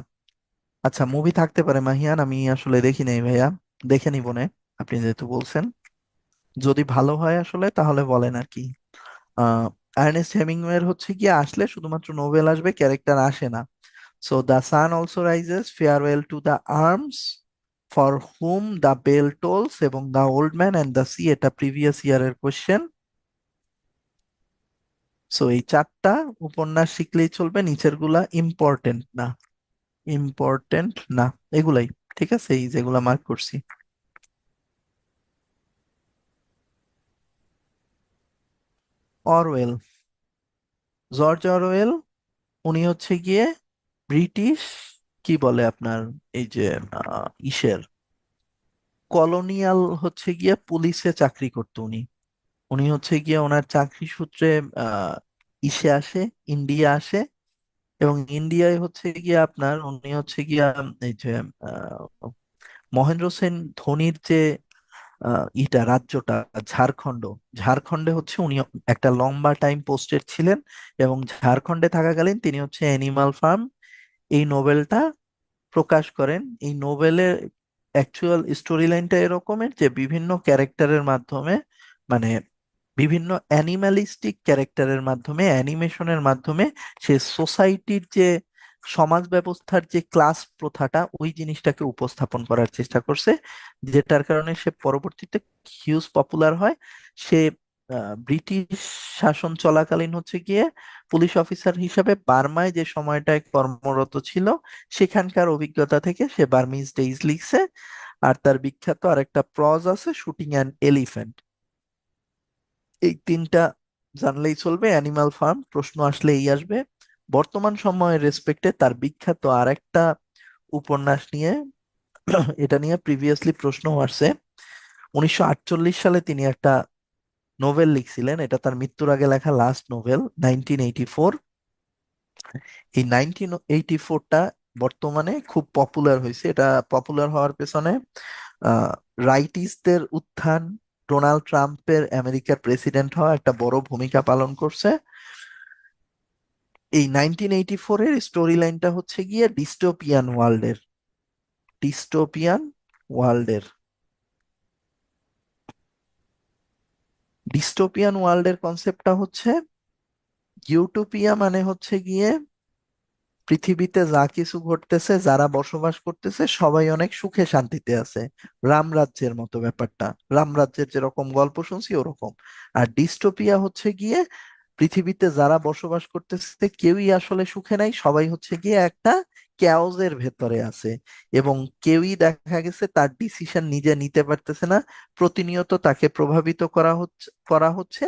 আচ্ছা মুভি থাকতে পারে মাহিয়ান, আমি আসলে দেখি নাই ভাইয়া, দেখে নিব নে, আপনি যেহেতু বলছেন। যদি ভালো হয় আসলে তাহলে বলেন আর কি। আর্নেস্ট হেমিংওয়ের হচ্ছে গিয়ে আসলে শুধুমাত্র নোবেল আসবে, ক্যারেক্টার আসে না। So the sun also rises, farewell to the arms, for whom the bell tolls এবং the old man and the sea, এটা প্রিভিয়াস ইয়ারের কোশ্চেন। সো এই চারটা উপন্যাস শিখলেই চলবে, নিচের গুলা ইম্পর্টেন্ট না, ইম্পর্টেন্ট না এগুলাই। ঠিক আছে, এই যেগুলা মার্ক করছি। অরওয়েল, জর্জ অরওয়েল, উনি হচ্ছে গিয়ে ব্রিটিশ, কি বলে আপনার, এই যে ইসের কলোনিয়াল হচ্ছে গিয়ে পুলিশে চাকরি করতো উনি। উনি হচ্ছে গিয়ে ওনার চাকরি সূত্রে আহ ইসে আসে, ইন্ডিয়া আসে, এবং ইন্ডিয়ায় হচ্ছে গিয়ে আপনার উনি হচ্ছে গিয়া এই যে আহ, মহেন্দ্র সেন ধোনির যে ইটা রাজ্যটা, ঝাড়খণ্ড, ঝাড়খণ্ডে হচ্ছে উনি একটা লম্বা টাইম পোস্টেড ছিলেন। এবং ঝাড়খণ্ডে থাকাকালীন তিনি হচ্ছে অ্যানিমাল ফার্ম, এই নোবেলটা প্রকাশ করেন। এই নোবেলের অ্যাকচুয়াল স্টোরি লাইনটা এরকমের যে বিভিন্ন ক্যারেক্টারের মাধ্যমে, মানে বিভিন্ন অ্যানিমালিস্টিক ক্যারেক্টারের মাধ্যমে, অ্যানিমেশনের মাধ্যমে সে সোসাইটির যে সমাজ ব্যবস্থার যে ক্লাস প্রথাটা, ওই জিনিসটাকে উপস্থাপন করার চেষ্টা করছে, যেটার কারণে সে পরবর্তীতে হিউজ পপুলার হয়। সে ব্রিটিশ শাসন চলাকালীন হচ্ছে গিয়ে পুলিশ অফিসার হিসাবে বার্মায় যে সময়টায় কর্মরত ছিল, সেখানকার অভিজ্ঞতা থেকে সে বার্মিজ ডেইজ লিখছে। আর তার বিখ্যাত আরেকটা প্রজ আছে, শুটিং অ্যান এলিফ্যান্ট। এই তিনটা জানলেই চলবে, অ্যানিমাল ফার্ম প্রশ্ন আসলে এই আসবে। বর্তমান সময়ের রেসপেক্টে তার বিখ্যাত আরেকটা উপন্যাস নিয়ে এটা নিয়ে প্রিভিয়াসলি প্রশ্ন আসছে। 1948 সালে তিনি একটা নোবেল লিখছিলেন, এটা তার মৃত্যুর আগে লেখা লাস্ট নোবেল, 1984। এই 1984টা বর্তমানে খুব পপুলার হয়েছে। এটা পপুলার হওয়ার পেছনে রাইটিস্টদের উত্থান, ডোনাল্ড ট্রাম্পের আমেরিকার প্রেসিডেন্ট হওয়া একটা বড় ভূমিকা পালন করছে। এই 1984-এর স্টোরি লাইনটা হচ্ছে গিয়ে ডিস্টোপিয়ান ওয়ার্ল্ডের ডিস্টোপিয়ান ওয়ার্ল্ডের কনসেপ্টটা হচ্ছে, ইউটোপিয়া মানে হচ্ছে গিয়ে পৃথিবীতে যা কিছু ঘটতেছে, যারা বসবাস করতেছে সবাই অনেক সুখে শান্তিতে আছে, রামরাজ্যের মতো ব্যাপারটা। রামরাজ্যের যেরকম গল্প শুনছি ওরকম। আর ডিস্টোপিয়া হচ্ছে গিয়ে পৃথিবীতে যারা বসবাস করতেছে কেউই আসলে সুখে নাই, সবাই হচ্ছে গিয়ে একটা ক্যাওসের ভেতরে আছে। এবং কেউই দেখা গেছে তার ডিসিশন নিজে নিতে পারতেছে না, প্রতিনিয়ত তাকে প্রভাবিত করা হচ্ছে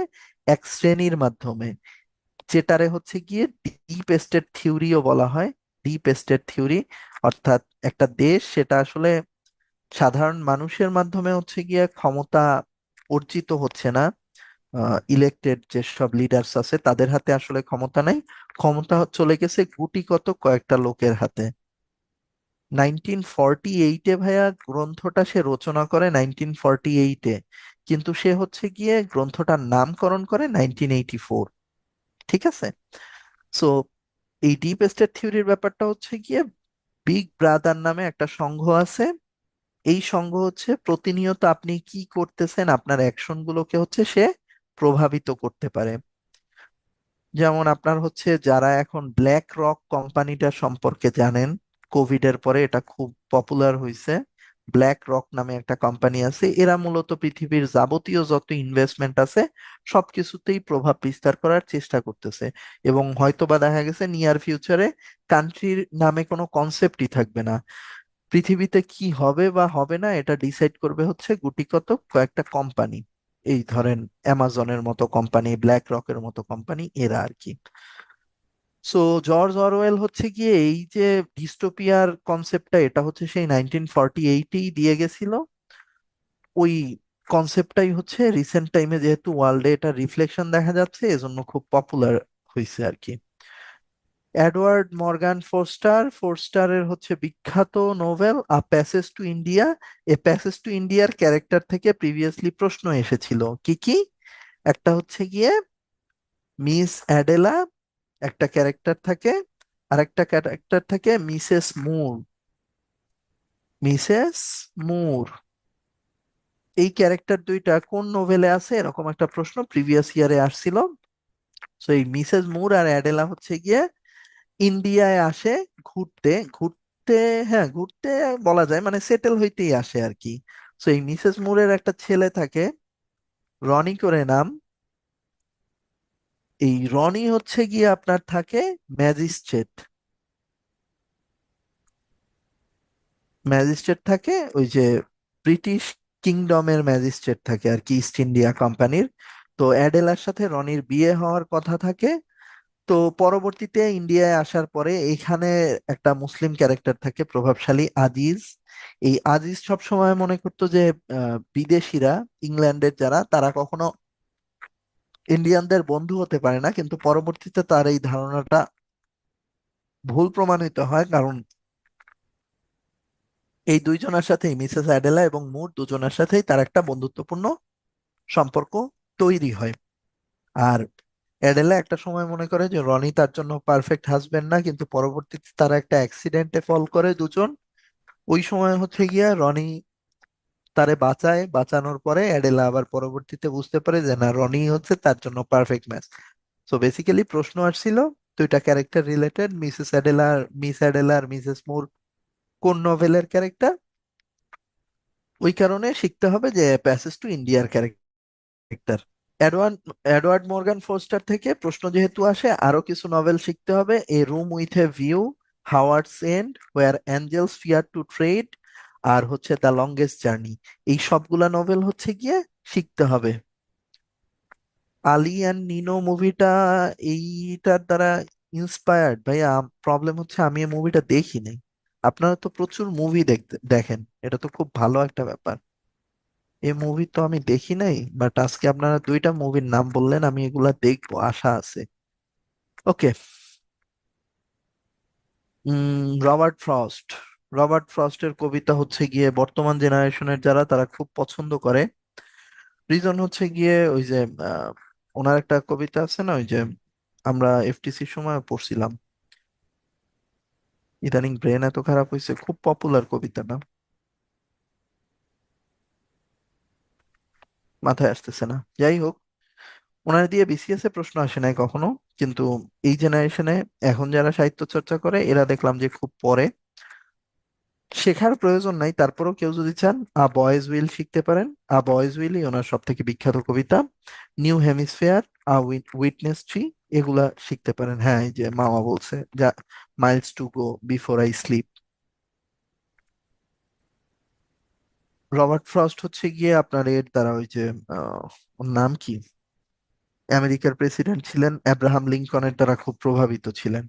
এক শ্রেণীর মাধ্যমে, যেটারে হচ্ছে গিয়ে ডিপ স্টেট থিওরিও বলা হয়। ডিপ স্টেট থিওরি অর্থাৎ একটা দেশ সেটা আসলে সাধারণ মানুষের মাধ্যমে হচ্ছে গিয়ে ক্ষমতা অর্জিত হচ্ছে না। ইলেক্টেড যেসব লিডার্স আছে তাদের হাতে আসলে ক্ষমতা নাই, ক্ষমতা চলে গেছে গুটিকত কয়েকটা লোকের হাতে। 1948-এ ভাইয়া গ্রন্থটা সে রচনা করে, 1948-এ, কিন্তু সে হচ্ছে গিয়ে গ্রন্থটার নামকরণ করে 1984। ঠিক আছে। সো এই ডিপ স্টেট থিওরির ব্যাপারটা হচ্ছে গিয়ে, বিগ ব্রাদার নামে একটা সংঘ আছে। এই সংঘ হচ্ছে প্রতিনিয়ত আপনি কি করতেছেন, আপনার অ্যাকশন গুলোকে হচ্ছে সে প্রভাবিত করতে পারে। যেমন আপনার হচ্ছে যারা এখন ব্ল্যাক রক কোম্পানিটা সম্পর্কে জানেন, কোভিড এর পরে এটা খুব পপুলার হয়েছে। ব্ল্যাক রক নামে একটা কোম্পানি আছে, এরা মূলত পৃথিবীর যাবতীয় যত ইনভেস্টমেন্ট আছে সবকিছুতেই প্রভাব বিস্তার করার চেষ্টা করতেছে। এবং হয়তোবা দেখা গেছে নিয়ার ফিউচারে কান্ট্রির নামে কোনো কনসেপ্টই থাকবে না। পৃথিবীতে কি হবে বা হবে না এটা ডিসাইড করবে হচ্ছে গুটিকত কয়েকটা কোম্পানি। এই ধরেন অ্যামাজনের মতো কোম্পানি, ব্ল্যাক রকের মতো কোম্পানি, এরা আর কি। সো জর্জ অরওয়েল হচ্ছে গিয়ে এই যে ডিস্টোপিয়ার কনসেপ্টটা, এটা হচ্ছে সেই 1948-এই দিয়ে গেছিল। ওই কনসেপ্টটাই হচ্ছে রিসেন্ট টাইমে যেহেতু ওয়ার্ল্ডে এটা রিফ্লেকশন দেখা যাচ্ছে এজন্য খুব পপুলার হয়েছে আর কি। এডওয়ার্ড মর্গান ফোরস্টারের হচ্ছে বিখ্যাত novel a passage to India. A passage to ইন্ডিয়ার ক্যারেক্টার থেকে প্রিভিয়াসলি প্রশ্ন এসেছিল কি কি। একটা হচ্ছে গিয়ে মিস অ্যাডেলা একটা ক্যারেক্টার থাকে, আর একটা ক্যারেক্টার থাকে মিসেস মুর। এই ক্যারেক্টার দুইটা কোন নোভেলে আছে, এরকম একটা প্রশ্ন প্রিভিয়াস ইয়ারে আসছিল। তো এই মিসেস মুর আর অ্যাডেলা হচ্ছে গিয়ে ইন্ডিয়ায় আসে ঘুরতে ঘুরতে, হ্যাঁ ঘুরতে বলা যায়, মানে সেটেল হইতেই আসে আর কি। তো এই মিসেস মুরের একটা ছেলে থাকে, রনি করে নাম। এই রনি হচ্ছে গিয়ে আপনার থাকে ম্যাজিস্ট্রেট। ম্যাজিস্ট্রেট থাকে ওই যে ব্রিটিশ কিংডমের ম্যাজিস্ট্রেট থাকে আর কি, ইস্ট ইন্ডিয়া কোম্পানির। তো অ্যাডেলার সাথে রনির বিয়ে হওয়ার কথা থাকে। তো পরবর্তীতে ইন্ডিয়ায় আসার পরে এখানে একটা মুসলিম ক্যারেক্টার থাকে প্রভাবশালী আজিজ। এই আজিজ সব সময় মনে করতো যে বিদেশিরা, ইংল্যান্ডের যারা, তারা কখনো ইন্ডিয়ানদের বন্ধু হতে পারে না, কিন্তু পরবর্তীতে তার এই ধারণাটা ভুল প্রমাণিত হয়। কারণ এই দুইজনের সাথেই, মিসেস অ্যাডেলা এবং মুর দুজনের সাথেই তার একটা বন্ধুত্বপূর্ণ সম্পর্ক তৈরি হয়। আর অ্যাডেলা একটা সময় মনে করে যে রনি তার জন্য পারফেক্ট হাজবেন্ড না, কিন্তু পরবর্তীতে তারা একটা অ্যাক্সিডেন্টে ফল করে দুজন। ওই সময় হচ্ছে গিয়া রনি তারে বাঁচায়, বাঁচানোর পরে অ্যাডেলা আবার পরবর্তীতে বুঝতে পারে যে না, রনি হচ্ছে তার জন্য পারফেক্ট ম্যাচ। সো বেসিক্যালি প্রশ্ন আসছিল দুইটা ক্যারেক্টার রিলেটেড, মিস অ্যাডেলা আর মিসেস মুর কোন নভেলের ক্যারেক্টার। ওই কারণে শিখতে হবে যে প্যাসেজ টু ইন্ডিয়ার character. Edward Edward Morgan Forster থেকে প্রশ্ন যেহেতু আসে, আরো কিছু নভেল শিখতে হবে। A room with a view, Howards End, where angels fear to tread, আর হচ্ছে দ্য লংগেস্ট জার্নি। এই সবগুলা নভেল হচ্ছে গিয়ে শিখতে হবে। আলি অ্যান্ড নিনো মুভিটা এইটার দ্বারা ইন্সপায়ার্ড ভাইয়া। প্রবলেম হচ্ছে আমি এই মুভিটা দেখি নাই। আপনারা তো প্রচুর মুভি দেখতে দেখেন, এটা তো খুব ভালো একটা ব্যাপার। এই মুভি তো আমি দেখি নাই, বাট আজকে আপনারা দুইটা মুভির নাম বললেন, আমি এগুলা দেখবো, আশা আছে। ওকে। Robert Frost. রবার্ট ফ্রস্টের কবিতা হচ্ছে গিয়ে বর্তমান জেনারেশনের যারা তারা খুব পছন্দ করে। রিজন হচ্ছে গিয়ে ওই যে আহ, ওনার একটা কবিতা আছে না, ওই যে আমরা এফটিসির সময় পড়ছিলাম। ইদানিং ব্রেন এত খারাপ হয়েছে, খুব পপুলার কবিতাটা, মাথায় আসতেছে না। যাই হোক, ওনার দিয়ে বিসিএস এ প্রশ্ন আসে নাই কখনো, কিন্তু এই জেনারেশনে এখন যারা সাহিত্য চর্চা করে এরা দেখলাম যে খুব পড়ে। শেখার প্রয়োজন নাই, তারপরেও কেউ যদি চান আ বয়েজ উইল শিখতে পারেন। আ বয়েজ উইলই ওনার সব থেকে বিখ্যাত কবিতা। নিউ হেমিসফেয়ার, আ উইটনেস ট্রি, এগুলা শিখতে পারেন। হ্যাঁ, এই যে মামা বলছে যা, Miles to go before I sleep. Robert frost হচ্ছে গিয়ে আপনার এর দ্বারা ওই যে ওর নাম কি, আমেরিকার প্রেসিডেন্ট ছিলেন আব্রাহাম লিঙ্কনের দ্বারা খুব প্রভাবিত ছিলেন।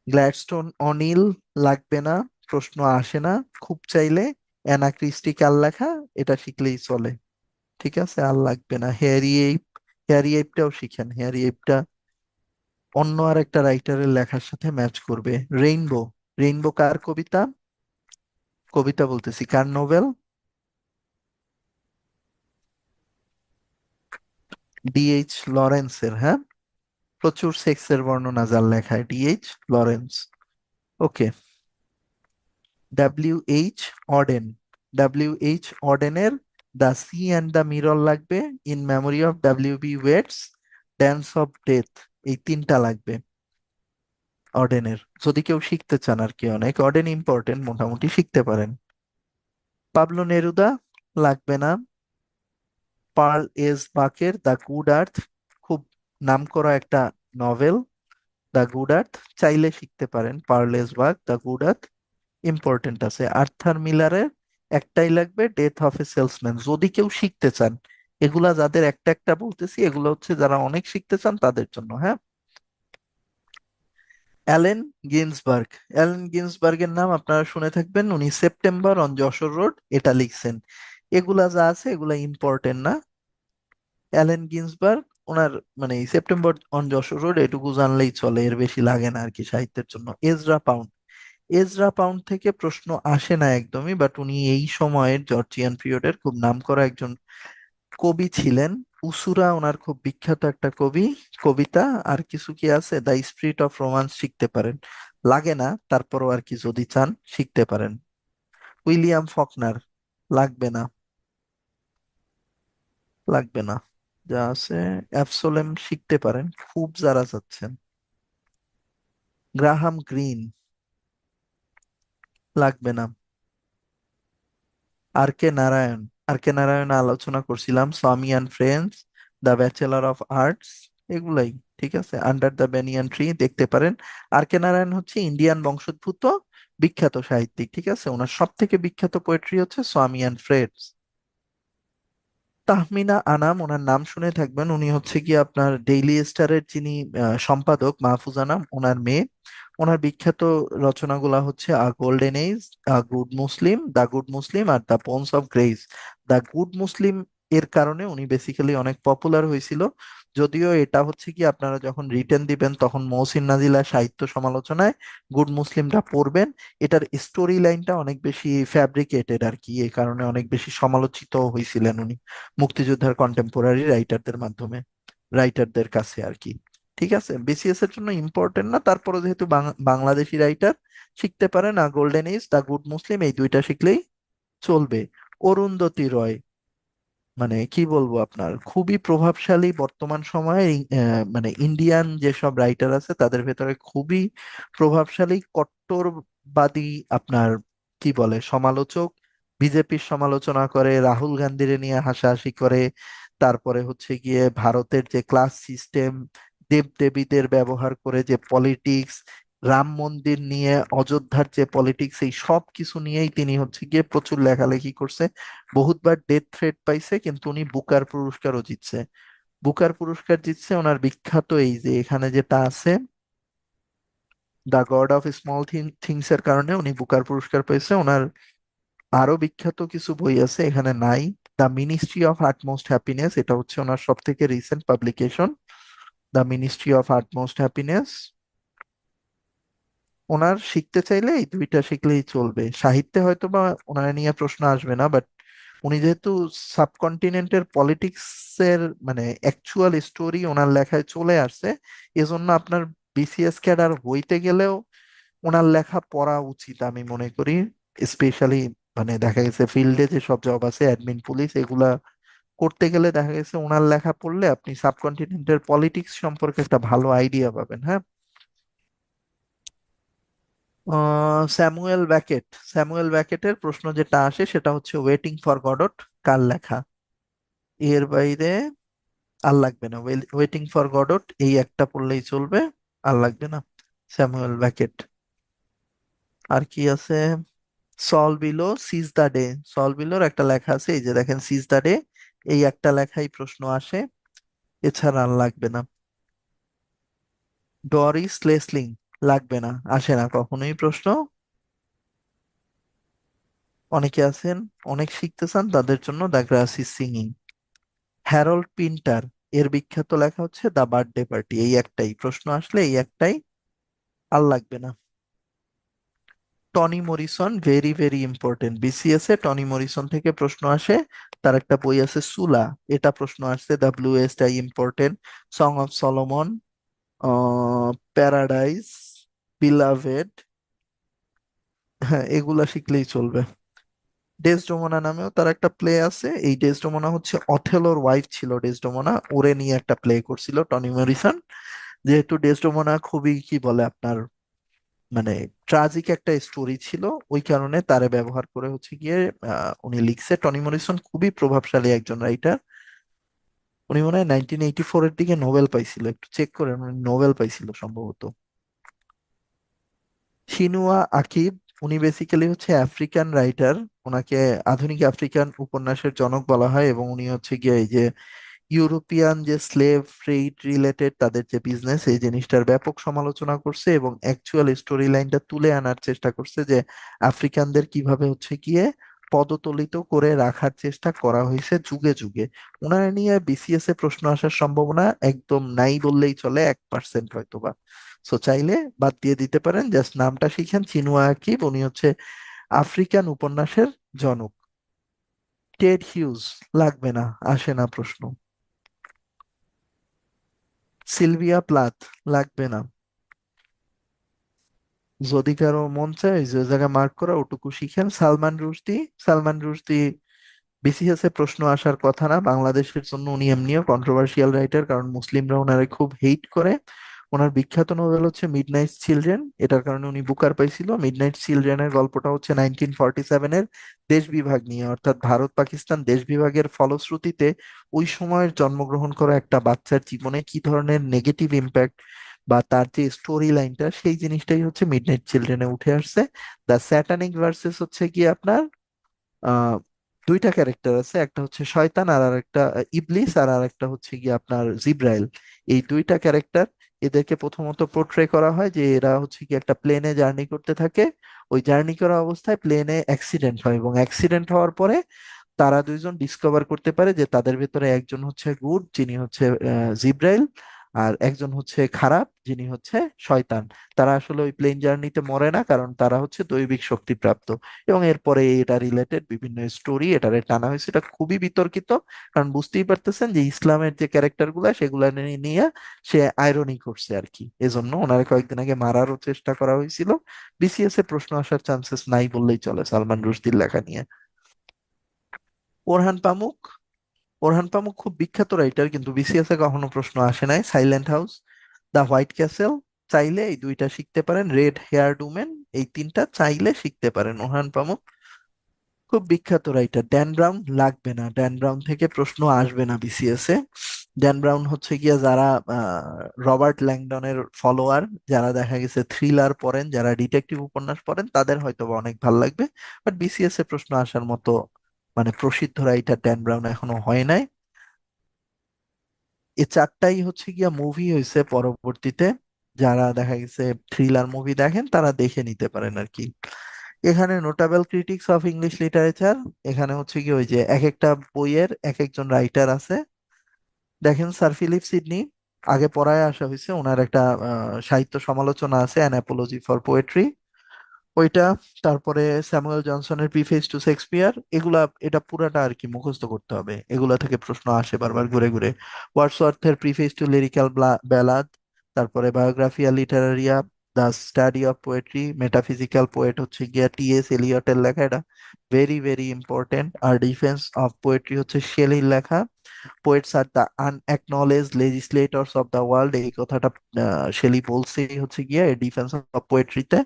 গ্ল্যাডস্টোন অনিল লাগবে না, প্রশ্ন আসে না, খুব চাইলে অ্যানা ক্রিস্টি কাল লেখা, এটা শিখলেই চলে। ঠিক আছে, আর লাগবে না। হ্যারি এইপ, হ্যারি এইপটাও শিখেন, হ্যারি এইপটা অন্য আর একটা রাইটারের লেখার সাথে ম্যাচ করবে। রেইনবো। রেইনবো কার কবিতা? কবিতা বলতেছি, কার নোবেল? ডিএইচ লরেন্সের, হ্যাঁ। প্রচুর সেক্সের বর্ণনা যার লেখায়, D H Lawrence. Okay. W H Auden. W H অডেনের the sea and the mirror লাগবে। In memory of W B Yeats, dance of death, এই তিনটা লাগবে অডেনের, যদি কেউ শিখতে চান আর কি। অনেক অডেন ইম্পর্টেন্ট, মোটামুটি শিখতে পারেন। পাবলো নেরুদা লাগবে না। পার্ল এস বাকের দ্য গুড আর্থ, খুব নামকরা একটা নভেল। দ্য গুড আর্থ চাইলে শিখতে পারেন, পার্ল এস বাক দ্য গুড আর্থ ইম্পর্টেন্ট আছে। আর্থার মিলারের একটাই লাগবে, ডেথ অফ এ সেলসম্যান, যদি কেউ শিখতে চান। এগুলা যাদের একটা একটা বলতেছি, এগুলো হচ্ছে যারা অনেক শিখতে চান তাদের জন্য, হ্যাঁ। Allen Ginsberg. অ্যালেন গিন্সবার্গের নাম আপনারা শুনে থাকবেন, উনি সেপ্টেম্বর অন যশোর রোড এটা লিখছেন। এগুলা যা আছে এগুলা ইম্পর্টেন্ট না। অ্যালেন গিন্সবার্গ, ওনার মানে এই সেপ্টেম্বর অন যশোর রোড এটুকু জানলেই চলে, এর বেশি লাগে না আর কি সাহিত্যের জন্য। Ezra pound. এজরা পাউন্ড থেকে প্রশ্ন আসে না একদমই, বাট উনি এই সময়ের জর্জিয়ান পিরিয়ডের খুব নামকরা একজন কবি ছিলেন। উসুরা ওনার খুব বিখ্যাত একটা কবি, কবিতা। আর কিছু কি আছে, দ্য স্পিরিট অফ রোমান্স শিখতে পারেন। লাগে না, তারপরও আর কি যদি চান শিখতে পারেন। উইলিয়াম ফকনার লাগবে না, লাগবে না। যা আছে, অ্যাবসোলেম শিখতে পারেন খুব যারা চাচ্ছেন। গ্রাহাম গ্রিন লাগবে না। আর কে নারায়ণ। আর কে নারায়ণ আলোচনা করছিলাম, স্বামী and friends, the bachelor of arts, এগুলাই। ঠিক আছে, আন্ডার দ্য ব্যানিয়ান ট্রি দেখতে পারেন। আর কে নারায়ণ হচ্ছে ইন্ডিয়ান বংশোদ্ভূত বিখ্যাত সাহিত্যিক। ঠিক আছে, ওনার সব থেকে বিখ্যাত পোয়েট্রি হচ্ছে স্বামী অ্যান্ড ফ্রেন্ডস। তাহমিনা আনাম, ওনার নাম শুনে থাকবেন, উনি হচ্ছে কি আপনার ডেইলি স্টারের যিনি সম্পাদক, মাহফুজ আনাম ওনার মেয়ে। ওনার বিখ্যাত রচনাগুলা হচ্ছে a golden age, a good Muslim, the good Muslim, আর the bones of grace. The good Muslim এর কারণে উনি বেসিক্যালি অনেক পপুলার হয়েছিল। যদিও এটা হচ্ছে কি আপনারা যখন রিটেন দিবেন তখন মহসিন নাজিলা সাহিত্য সমালোচনায় গুড মুসলিমটা পড়বেন। এটার স্টোরি লাইনটা অনেক বেশি ফ্যাব্রিকেটেড আর কি, এই কারণে অনেক বেশি সমালোচিত হয়েছিলেন উনি মুক্তিযোদ্ধার কন্টেম্পোরারি রাইটারদের মাধ্যমে, রাইটারদের কাছে আর কি। ঠিক আছে, বিসিএস এর জন্য ইম্পর্টেন্ট না, তারপরে যেহেতু বাংলাদেশি রাইটার, শিখতে পারেন। আর golden age, the good Muslim, এই দুইটা শিখলেই চলবে। অরুন্ধতী রয়, মানে কি বলবো আপনার, খুবই প্রভাবশালী বর্তমান সময়ে মানে ইন্ডিয়ান যেসব রাইটার আছে তাদের ভেতরে খুবই প্রভাবশালী, কট্টরবাদী আপনার কি বলে সমালোচক। বিজেপির সমালোচনা করে, রাহুল গান্ধীরে নিয়ে হাসাহাসি করে। তারপরে হচ্ছে গিয়ে ভারতের যে ক্লাস সিস্টেম, দেব দেবীদের ব্যবহার করে যে পলিটিক্স, রাম মন্দির নিয়ে অযোধ্যার যে পলিটিক্স, এই সব কিছু নিয়েই তিনি হচ্ছে গিয়ে প্রচুর লেখালেখি করছে। বহুতবার ডেথ থ্রেট পাইছে, কিন্তু উনি বুকার পুরস্কারও জিতছে। বুকার পুরস্কার জিতছে ওনার বিখ্যাত এই যে এখানে যেটা আছে, the god of small things এর কারণে উনি বুকার পুরস্কার পেয়েছে। ওনার আরো বিখ্যাত কিছু বই আছে, এখানে নাই। The ministry of utmost happiness, এটা হচ্ছে ওনার সব থেকে recent publication. The ministry of utmost happiness. ওনার শিখতে চাইলে এই দুইটা শিখলেই চলবে। সাহিত্যে হয়তো বা ওনার নিয়ে প্রশ্ন আসবে না, বাট উনি যেহেতু সাবকন্টিনেন্টের পলিটিক্স এর মানে অ্যাকচুয়াল স্টোরি ওনার লেখায় চলে আসছে, এজন্য আপনার বিসিএস ক্যাডার হইতে গেলেও ওনার লেখা পড়া উচিত আমি মনে করি। স্পেশালি মানে দেখা গেছে ফিল্ডে যে সব জব আছে, অ্যাডমিন, পুলিশ, এগুলা করতে গেলে দেখা গেছে ওনার লেখা পড়লে আপনি সাবকন্টিনেন্টের পলিটিক্স সম্পর্কে একটা ভালো আইডিয়া পাবেন। হ্যাঁ। স্যামুয়েল ব্যাকেট, স্যামুয়েল ব্যাকেটের প্রশ্ন যেটা আসে সেটা হচ্ছে ওয়েটিং ফর গডট কার লেখা। এর বাইরে আর লাগবে না। ওয়েটিং ফর গডট এই একটা পড়লেই চলবে, আর লাগবে না। Samuel bracket. আর কি আছে? সল বিলো সিজ দ্য ডে, সল বিলোর একটা লেখা আছে, এই যে দেখেন সিজ দ্য ডে, এই একটা লেখাই প্রশ্ন আসে, এছাড়া আর লাগবে না। ডরিস লেসলিং, লাগবে না, আসে না কখনোই প্রশ্ন। অনেকে আছেন অনেক শিখতে চান, তাদের জন্য the grass is singing. Harold Pinter, এর বিখ্যাত লেখা হচ্ছে দ্য বার্থডে পার্টি, এই একটাই প্রশ্ন আসলে, এই একটাই, আর লাগবে না। Toni Morrison, very very important, BCS এ টনি মরিসন থেকে প্রশ্ন আসে। তার একটা বই আছে সুলা, এটা প্রশ্ন আসছে। দ্য ব্লু স্টাই important. Song of Solomon, paradise, beloved, হ্যাঁ এগুলা শিখলেই চলবে। ডেসডেমোনা নামেও তার একটা প্লে আছে, এই ডেসডেমোনা হচ্ছে অথেলোর ওয়াইফ ছিল ডেসডেমোনা, ওরে নিয়ে একটা প্লে করছিল টনি মরিসন। যেহেতু ডেসডেমোনা খুবই কি বলে আপনার মানে ট্রাজিক একটা স্টোরি ছিল, ওই কারণে তারে ব্যবহার করে হচ্ছে গিয়ে উনি লিখছে। টনি মরিসন খুবই প্রভাবশালী একজন রাইটার। উনি মনে হয় 1984 এর দিকে নোবেল পাইছিল, একটু চেক করেন, উনি নোবেল পাইছিল সম্ভবত। শিনুয়া আকিব, উনি বেসিক্যালি হচ্ছে আফ্রিকান রাইটার। ওনাকে আধুনিক আফ্রিকান উপন্যাসের জনক বলা হয়, এবং উনি হচ্ছে গিয়ে এই যে ইউরোপিয়ান যে স্লেভ ট্রেড রিলেটেড তাদের যে বিজনেস, এই জিনিসটার ব্যাপক সমালোচনা করছে এবং অ্যাকচুয়াল স্টোরি লাইনটা তুলে আনার চেষ্টা করছে যে আফ্রিকানদের কিভাবে হচ্ছে গিয়ে পদতলিত করে রাখার চেষ্টা করা হয়েছে যুগে যুগে। ওনারা নিয়ে বিসিএস এ প্রশ্ন আসার সম্ভাবনা একদম নাই বললেই চলে, 1% হয়তোবা। সো চাইলে বাদ দিয়ে দিতে পারেন, জাস্ট নামটা শিখেন চিনুয়া আকিব, উনি হচ্ছে আফ্রিকান উপন্যাসের জনক। টেড হিউজ, লাগবে না, আসে না প্রশ্ন। সিলভিয়া প্লাথ, লাগবে না। যদি কারো মন চায় যে জায়গায় মার্ক করা ওটুকু শিখেন। সালমান রুশদি, সালমান রুশদি বিসিএস এ প্রশ্ন আসার কথা না, বাংলাদেশের জন্য উনি এমনিও কন্ট্রোভার্সিয়াল রাইটার, কারণ মুসলিমরা ওনারে খুব হেইট করে। ওনার বিখ্যাত নোবেল হচ্ছে মিডনাইট চিলড্রেন, এটার কারণে উনি বুকার পাইছিল। মিডনাইট চিলড্রেনের গল্পটা হচ্ছে 1947-এর দেশ বিভাগ নিয়ে, অর্থাৎ ভারত পাকিস্তান দেশ বিভাগের ফলশ্রুতিতে ওই সময়ের জন্মগ্রহণ করা একটা বাচ্চার জীবনে কি ধরনের নেগেটিভ ইম্প্যাক্ট বা তার যে স্টোরি লাইনটা, সেই জিনিসটাই হচ্ছে মিডনাইট চিলড্রেনে উঠে আসছে। দ্য স্যাটানিক ভার্সেস হচ্ছে কি আপনার আহ দুইটা ক্যারেক্টার আছে, একটা হচ্ছে শয়তান আর আরেকটা ইবলিস, আর আরেকটা হচ্ছে কি আপনার জিব্রাইল। এই দুইটা ক্যারেক্টার, এদেরকে প্রথমত পোর্ট্রে করা হয় যে এরা হচ্ছে কি একটা প্লেনে জার্নি করতে থাকে। ওই জার্নি করা অবস্থায় প্লেনে অ্যাক্সিডেন্ট হয়, এবং অ্যাক্সিডেন্ট হওয়ার পরে তারা দুইজন ডিসকভার করতে পারে যে তাদের ভেতরে একজন হচ্ছে গুড, যিনি হচ্ছে জিব্রাইল, আর একজন হচ্ছে খারাপ, যিনি হচ্ছে শয়তান। তারা আসলে ওই প্লেন জার্নিতে মরে না, কারণ তারা হচ্ছে দৈবিক শক্তি প্রাপ্ত। এবং এরপরে এটা রিলেটেড বিভিন্ন স্টোরি এটারে টানা হয়েছে, এটা খুবই বিতর্কিত। কারণ বুঝতেই পারতেছেন যে ইসলামের যে ক্যারেক্টার গুলা সেগুলা নিয়ে সে আইরনি করছে আর কি, এজন্য ওনারে কয়েকদিন আগে মারারও চেষ্টা করা হয়েছিল। বিসিএস এ প্রশ্ন আসার চান্সেস নাই বললেই চলে সালমান রুশদির লেখা নিয়ে। ওরহান পামুক, ওরহান পামুক খুব বিখ্যাত রাইটার, কিন্তু বিসিএস এ কখনো প্রশ্ন আসে নাই। Silent house, the white castle, চাইলে এই দুইটা শিখতে পারেন। রেড হেয়ার্ড উমেন, এই তিনটা চাইলে শিখতে পারেন। ওরহান পামুক খুব বিখ্যাত রাইটার। ড্যান ব্রাউন, লাগবে না, ড্যান ব্রাউন থেকে প্রশ্ন আসবে না বিসিএস এ। ড্যান ব্রাউন হচ্ছে গিয়া যারা রবার্ট ল্যাংডনের ফলোয়ার, যারা দেখা গেছে থ্রিলার পড়েন, যারা ডিটেকটিভ উপন্যাস পড়েন, তাদের হয়তো বা অনেক ভাল লাগবে। বাট বিসিএস এ প্রশ্ন আসার মতো মানে প্রসিদ্ধ রাইটার ড্যান ব্রাউন এখনো হয় নাই। এ চারটাই হচ্ছে গিয়া মুভি হয়েছে পরবর্তীতে। যারা দেখা গেছে থ্রিলার মুভি দেখেন তারা দেখে নিতে পারেন আর কি। এখানে নোটাবেল ক্রিটিক্স অফ ইংলিশ লিটারেচার, এখানে হচ্ছে কি ওই যে এক একটা বইয়ের এক একজন রাইটার আছে। দেখেন স্যার ফিলিপ সিডনি, আগে পড়ায় আসা হয়েছে, ওনার একটা সাহিত্য সমালোচনা আছে অ্যান অ্যাপোলজি ফর পোয়েট্রি, ওইটা। তারপরে স্যামুয়েল জনসনের প্রিফেস টু শেক্সপিয়ার, এগুলা, এটা পুরাটা আর কি মুখস্থ করতে হবে, এগুলা থেকে প্রশ্ন আসে বারবার ঘুরে ঘুরে। ওয়ার্ডসওয়ার্থের প্রিফেস টু লিরিক্যাল ব্যালাড, তারপরে Biographia Literaria, the study of poetry, metaphysical poet হচ্ছে গিয়া টি.এস. এলিয়টের লেখা, এটা ভেরি ভেরি ইম্পর্টেন্ট। আর ডিফেন্স অফ পোয়েট্রি হচ্ছে শেলির লেখা। Poets are the unacknowledged legislators of the world, এই কথাটা শেলি বলছেই হচ্ছে গিয়ে ডিফেন্স অফ পোয়েট্রিতে।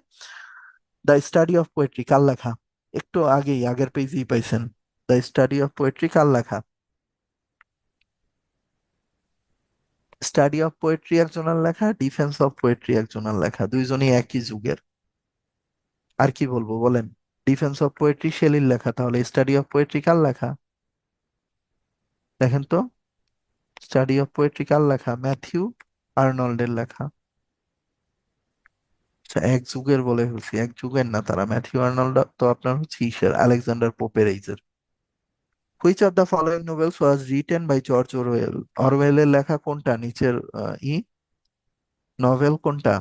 দ্য স্টাডি অফ পোয়েট্রি কার লেখা? একটু আগেই আগের পেজেই পাইছেন। দ্য স্টাডি অফ পোয়েট্রি কার লেখা? স্টাডি অফ পোয়েট্রি একজনের লেখা, ডিফেন্স অফ পোয়েট্রি একজনের লেখা, দুইজনই একই যুগের। আর কি বলবো বলেন? ডিফেন্স অফ পোয়েট্রি শেলির লেখা, তাহলে স্টাডি অফ পোয়েট্রি কার লেখা? দেখেন তো, স্টাডি অফ পোয়েট্রি কার লেখা? ম্যাথিউ আর্নল্ডের লেখা। আচ্ছা, এক যুগের বলে ফেলছি, এক যুগের না তারা, ম্যাথিউ আর্নল্ড তো আপনার হচ্ছে ইসের আলেকজান্ডার পোপের এইজের। Which of the following novels was written by George Orwell? অরওয়েলের লেখা কোনটা নিচের নভেল কোনটা?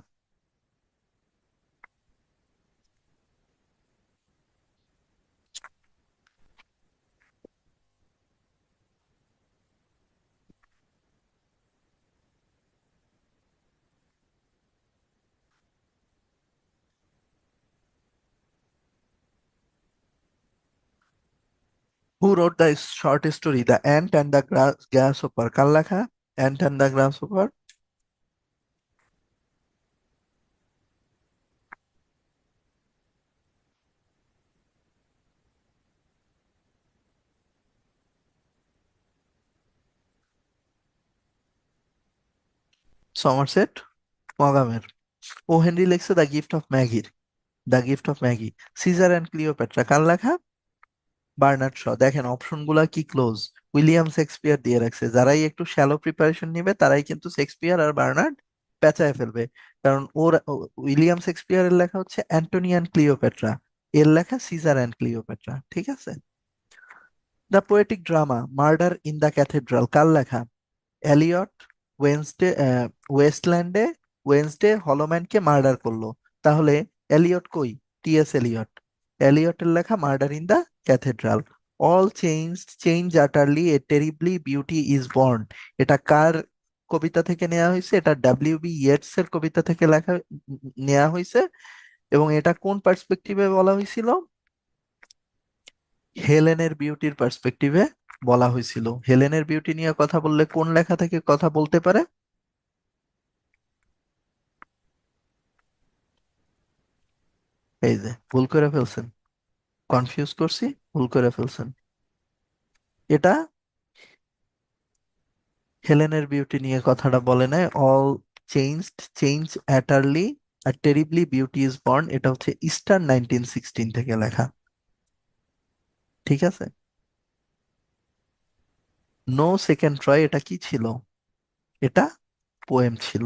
Who wrote the short story the ant and the grasshopper? কার লেখা ant and the grasshopper? Somerset মগামের। ও হেনরি লেখছে দ্য গিফট অফ ম্যাগির, the gift of Magi. Caesar and Cleopatra কার লেখা? Bernard Shaw. দেখেন অপশন গুলা কি ক্লোজ, উইলিয়াম শেক্সপিয়ার দিয়ে রাখছে, যারাই একটু শ্যালো প্রিপারেশন নিবে তারাই কিন্তু শেক্সপিয়ার আর বার্নার্ড পেঁচায় ফেলবে। কারণ উইলিয়াম শেক্সপিয়ারের লেখা হচ্ছে অ্যান্টনি অ্যান্ড ক্লিওপেট্রা, এর লেখা সিজার অ্যান্ড ক্লিওপেট্রা, ঠিক আছে। The poetic drama murder in the cathedral কার লেখা? এলিয়ট। ওয়েন্সডে ওয়েস্টল্যান্ডে ওয়েন্সডে হলোম্যানকে মার্ডার করলো, তাহলে এলিয়ট কই? টি.এস. এলিয়ট। এলিয়টের লেখা murder in the cathedral. All change utterly a terribly beauty is born, এটা কার কবিতা থেকে নেওয়া হয়েছে? এটা ডাব্লিউ.বি. ইয়েটস এর কবিতা থেকে লেখা নেওয়া হয়েছে। এবং এটা কোন পার্সপেক্টিভে বলা হয়েছিল? হেলেনের বিউটির পার্সপেক্টিভে বলা হয়েছিল। হেলেনের বিউটি নিয়ে কথা বললে কোন লেখা থেকে কথা বলতে পারে? এই যে ভুল করে ফেলছেন, কনফিউজ করছি, ভুল করে ফেলছেন। এটা হেলেনের বিউটি নিয়ে কথাটা বলে নাই। অল চেঞ্জ অ্যাটারলি আর টেরিবলি বিউটি ইজ বর্ন, এটা হচ্ছে ইস্টার 1916 থেকে লেখা, ঠিক আছে। নো সেকেন্ড ট্রাই, এটা কি ছিল? এটা পোয়েম ছিল।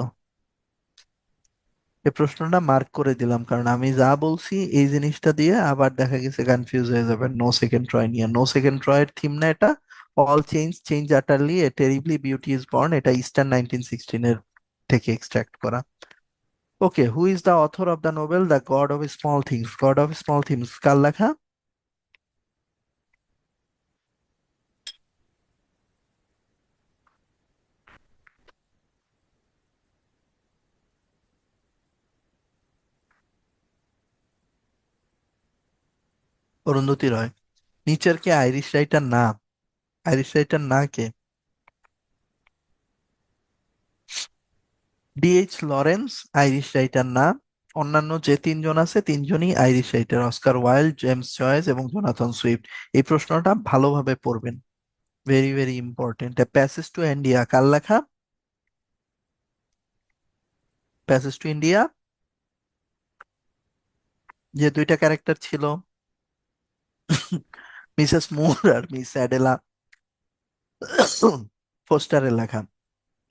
এই প্রশ্নটা মার্ক করে দিলাম, কারণ আমি যা বলছি এই জিনিসটা দিয়ে আবার দেখা গেছে কনফিউজ হয়ে যাবেন নো সেকেন্ড ট্রাই নিয়ে। নো সেকেন্ড ট্রাই এর থিম না এটা। All change utterly a terribly beauty is born, এটা ইস্টার 1916 এর থেকে এক্সট্রাক্ট করা। Okay, who is the author of the novel the god of small things? God of small things কার লেখা? অরুন্ধতী রয়। নিচের কে আইরিশ রাইটার না? আইরিশ রাইটার না কে? ডি.এইচ. লরেন্স আইরিশ রাইটার না। অন্যান্য যে তিনজন আছে তিনজনই Irish writer, Oscar Wilde, James Joyce এবং জোনাথন সুইফট। এই প্রশ্নটা ভালোভাবে পড়বেন, very very important. Passage to India কার লেখা? প্যাসেজ টু ইন্ডিয়া, যে দুইটা ক্যারেক্টার ছিল, মিসেস মুর আর মিস অ্যাডেলা ফোস্টারের লেখা।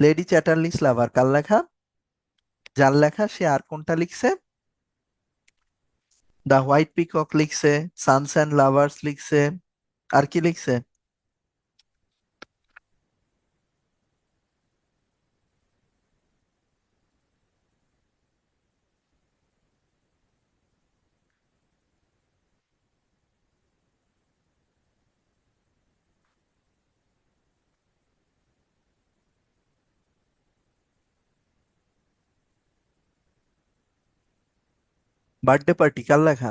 লেডি চ্যাটার্লি স্লাভার কার লেখা? যার লেখা সে আর কোনটা লিখছে? দ্য হোয়াইট পিকক লিখছে, সানস অ্যান্ড লাভার্স লিখছে, আর কি লিখছে? বার্থডে পার্টি কার লেখা?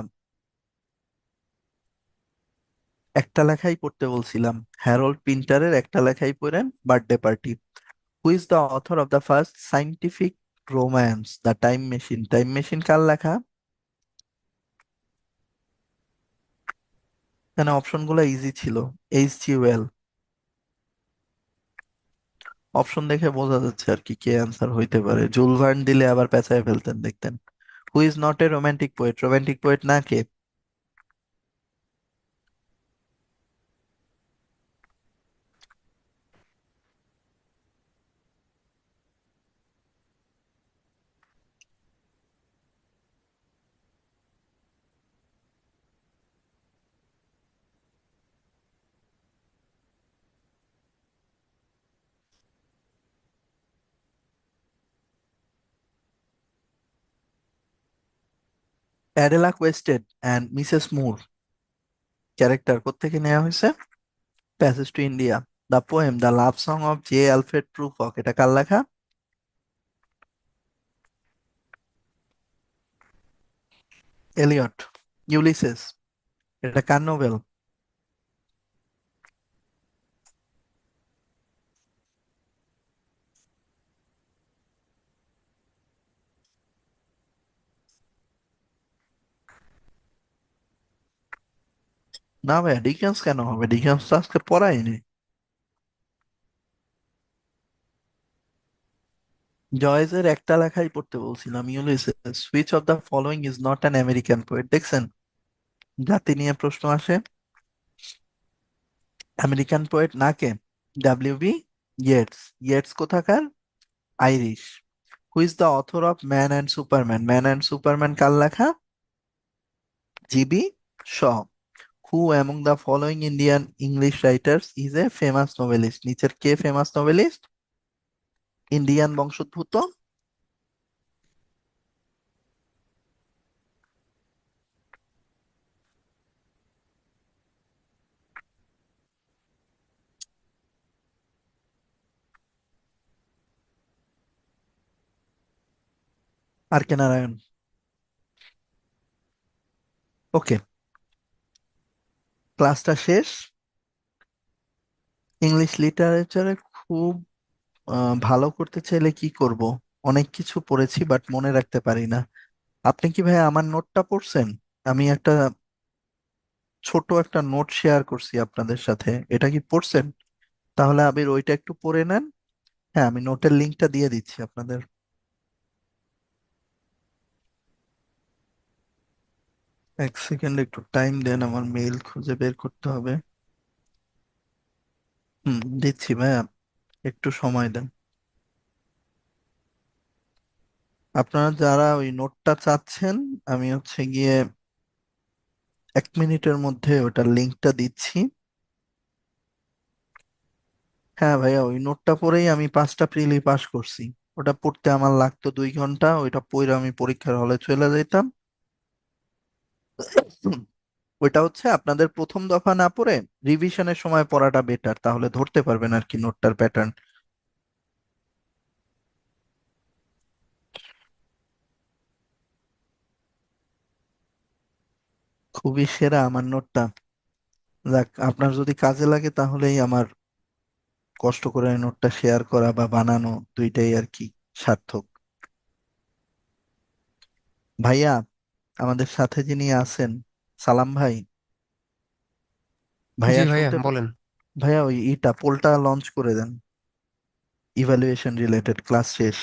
একটা লেখাই পড়তে বলছিলাম, হ্যারোল্ড পিন্টারের একটা লেখাই পড়েন, birthday party. Who is the author of the first scientific romance, the time machine? Time machine কার লেখা? এখানে অপশনগুলো ইজি ছিল। H.G. ওয়েল। অপশন দেখে বোঝা যাচ্ছে আর কি কে অ্যান্সার হইতে পারে। জুল ভার্ন দিলে আবার পেঁচায় ফেলতেন দেখতেন। Who is not a romantic poet? Romantic poet না কে? Adela Quested and Mrs Moore character কোত্থেকে নেওয়া হয়েছে? Passage to India. The poem the love song of J Alfred Prufrock, এটা কার লেখা? এলিয়ট। ইউলিসেস, এটা কার নোবেল? না ভাই, ডিকেন্স কেন হবে? ডিকেন্স তো আজকে পড়ায়নি। জয়েসের একটা লেখাই পড়তে বলছিলাম, Ulysses. Which of the following is not an American poet? দেখছেন, জাতি নিয়ে প্রশ্ন আসে। আমেরিকান পোয়েট না কে? W B Yeats. ইয়েটস কোথাকার? Irish. Who is the author of man and superman? Man and superman কার লেখা? G B Shaw. Who among the following Indian English writers is a famous novelist? নিচের কে famous noblest, Indian বংশোদ্ভূত? আর কে নারায়ণ। ওকে, ক্লাসটা শেষ। English লিটারেচারে খুব ভালো করতে চাইলে কি করব? অনেক কিছু পড়েছি বাট মনে রাখতে পারি না। আপনি কি ভাই আমার নোটটা পড়ছেন? আমি একটা ছোট একটা নোট শেয়ার করছি আপনাদের সাথে, এটা কি পড়ছেন? তাহলে আবির ওইটা একটু পড়ে নেন। হ্যাঁ, আমি নোটের লিঙ্কটা দিয়ে দিচ্ছি আপনাদের। এক সেকেন্ড একটু টাইম দেন, আমার মেইল খুঁজে বের করতে হবে। দিচ্ছি ভাইয়া, একটু সময় দেন। আপনারা যারা ওই নোটটা চাচ্ছেন, আমি হচ্ছে গিয়ে 1 মিনিটের মধ্যে ওটার লিঙ্কটা দিচ্ছি। হ্যাঁ ভাইয়া, ওই নোটটা পড়েই আমি 5টা প্রিলি পাস করছি। ওটা পড়তে আমার লাগতো 2 ঘন্টা, ওইটা পড়ে আমি পরীক্ষার হলে চলে যেতাম। হুম, ওইটা হচ্ছে আপনাদের প্রথম দফা না পড়ে রিভিশনের সময় পড়াটা বেটার, তাহলে ধরতে পারবেন আর কি নোটটার প্যাটার্ন। খুবই সেরা আমার নোটটা। যাক, আপনার যদি কাজে লাগে তাহলেই আমার কষ্ট করে নোটটা শেয়ার করা বা বানানো দুইটাই আর কি সার্থক। ভাইয়া, আমাদের সাথে যিনি আছেন, সালাম ভাই, জি ভাইয়া ভাইয়া শুনতে বলেন। ভাইয়া ওই ইটা পোলটা লঞ্চ করে দেন, ইভ্যালুয়েশন রিলেটেড, ক্লাস শেষ।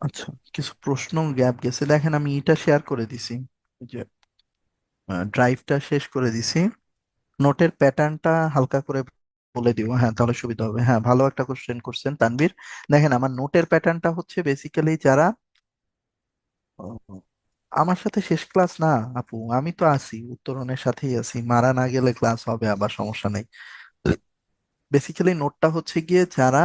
আচ্ছা, কিছু প্রশ্ন গ্যাপ গেছে, দেখেন আমি এটা শেয়ার করে দিছি, এই যে ড্রাইভটা শেষ করে দিছি। নোটের প্যাটার্নটা হালকা করে বলে দিব, হ্যাঁ তাহলে সুবিধা হবে। হ্যাঁ, ভালো একটা কোশ্চেন করছেন তানভীর। দেখেন আমার নোটের প্যাটার্নটা হচ্ছে বেসিক্যালি যারা আহ, আমার সাথে শেষ ক্লাস না, আপু আমি তো আছি, উত্তরণের সাথেই আছি, মারা না গেলে ক্লাস হবে আবার, সমস্যা নেই। বেসিক্যালি নোটটা হচ্ছে গিয়ে যারা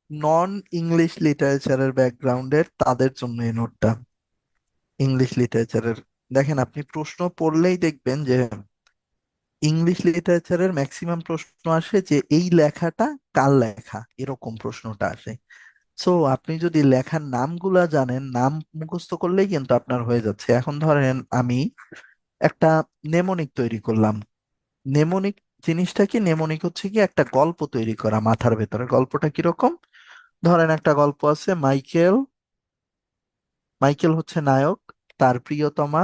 নন ইংলিশ লিটারেচারের ব্যাকগ্রাউন্ডের তাদের জন্য এই নোটটা। ইংলিশ লিটারেচারের, দেখেন আপনি প্রশ্ন পড়লেই দেখবেন যে ইংলিশ লিটারেচারের ম্যাক্সিমাম প্রশ্ন আসে যে এই লেখাটা কার লেখা, এরকম প্রশ্নটা আসে। সো আপনি যদি লেখার নামগুলা জানেন, নাম মুখস্থ করলেই কিন্তু আপনার হয়ে যাচ্ছে। এখন ধরেন আমি একটা নেমোনিক তৈরি করলাম। নেমোনিক জিনিসটা কি? নেমোনিক হচ্ছে কি একটা গল্প তৈরি করা মাথার ভেতরে। গল্পটা কিরকম? ধরেন একটা গল্প আছে, মাইকেল, মাইকেল হচ্ছে নায়ক, তার প্রিয়তমা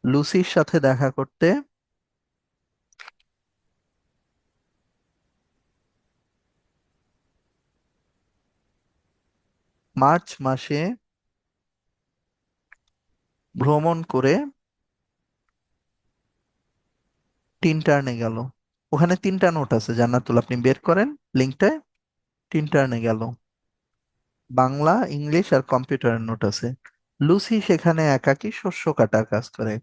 লুসির সাথে দেখা করতে মার্চ মাসে ভ্রমণ করে টিনটার্নে গেল। ওখানে তিনটা নোট আছে জান্নাতুল, আপনি বের করেন লিঙ্কটায়। টিনটার্নে গেল, বাংলা, ইংলিশ আর কম্পিউটারের নোট আছে। লুসি সেখানে একাকী শস্য কাটার কাজ করে।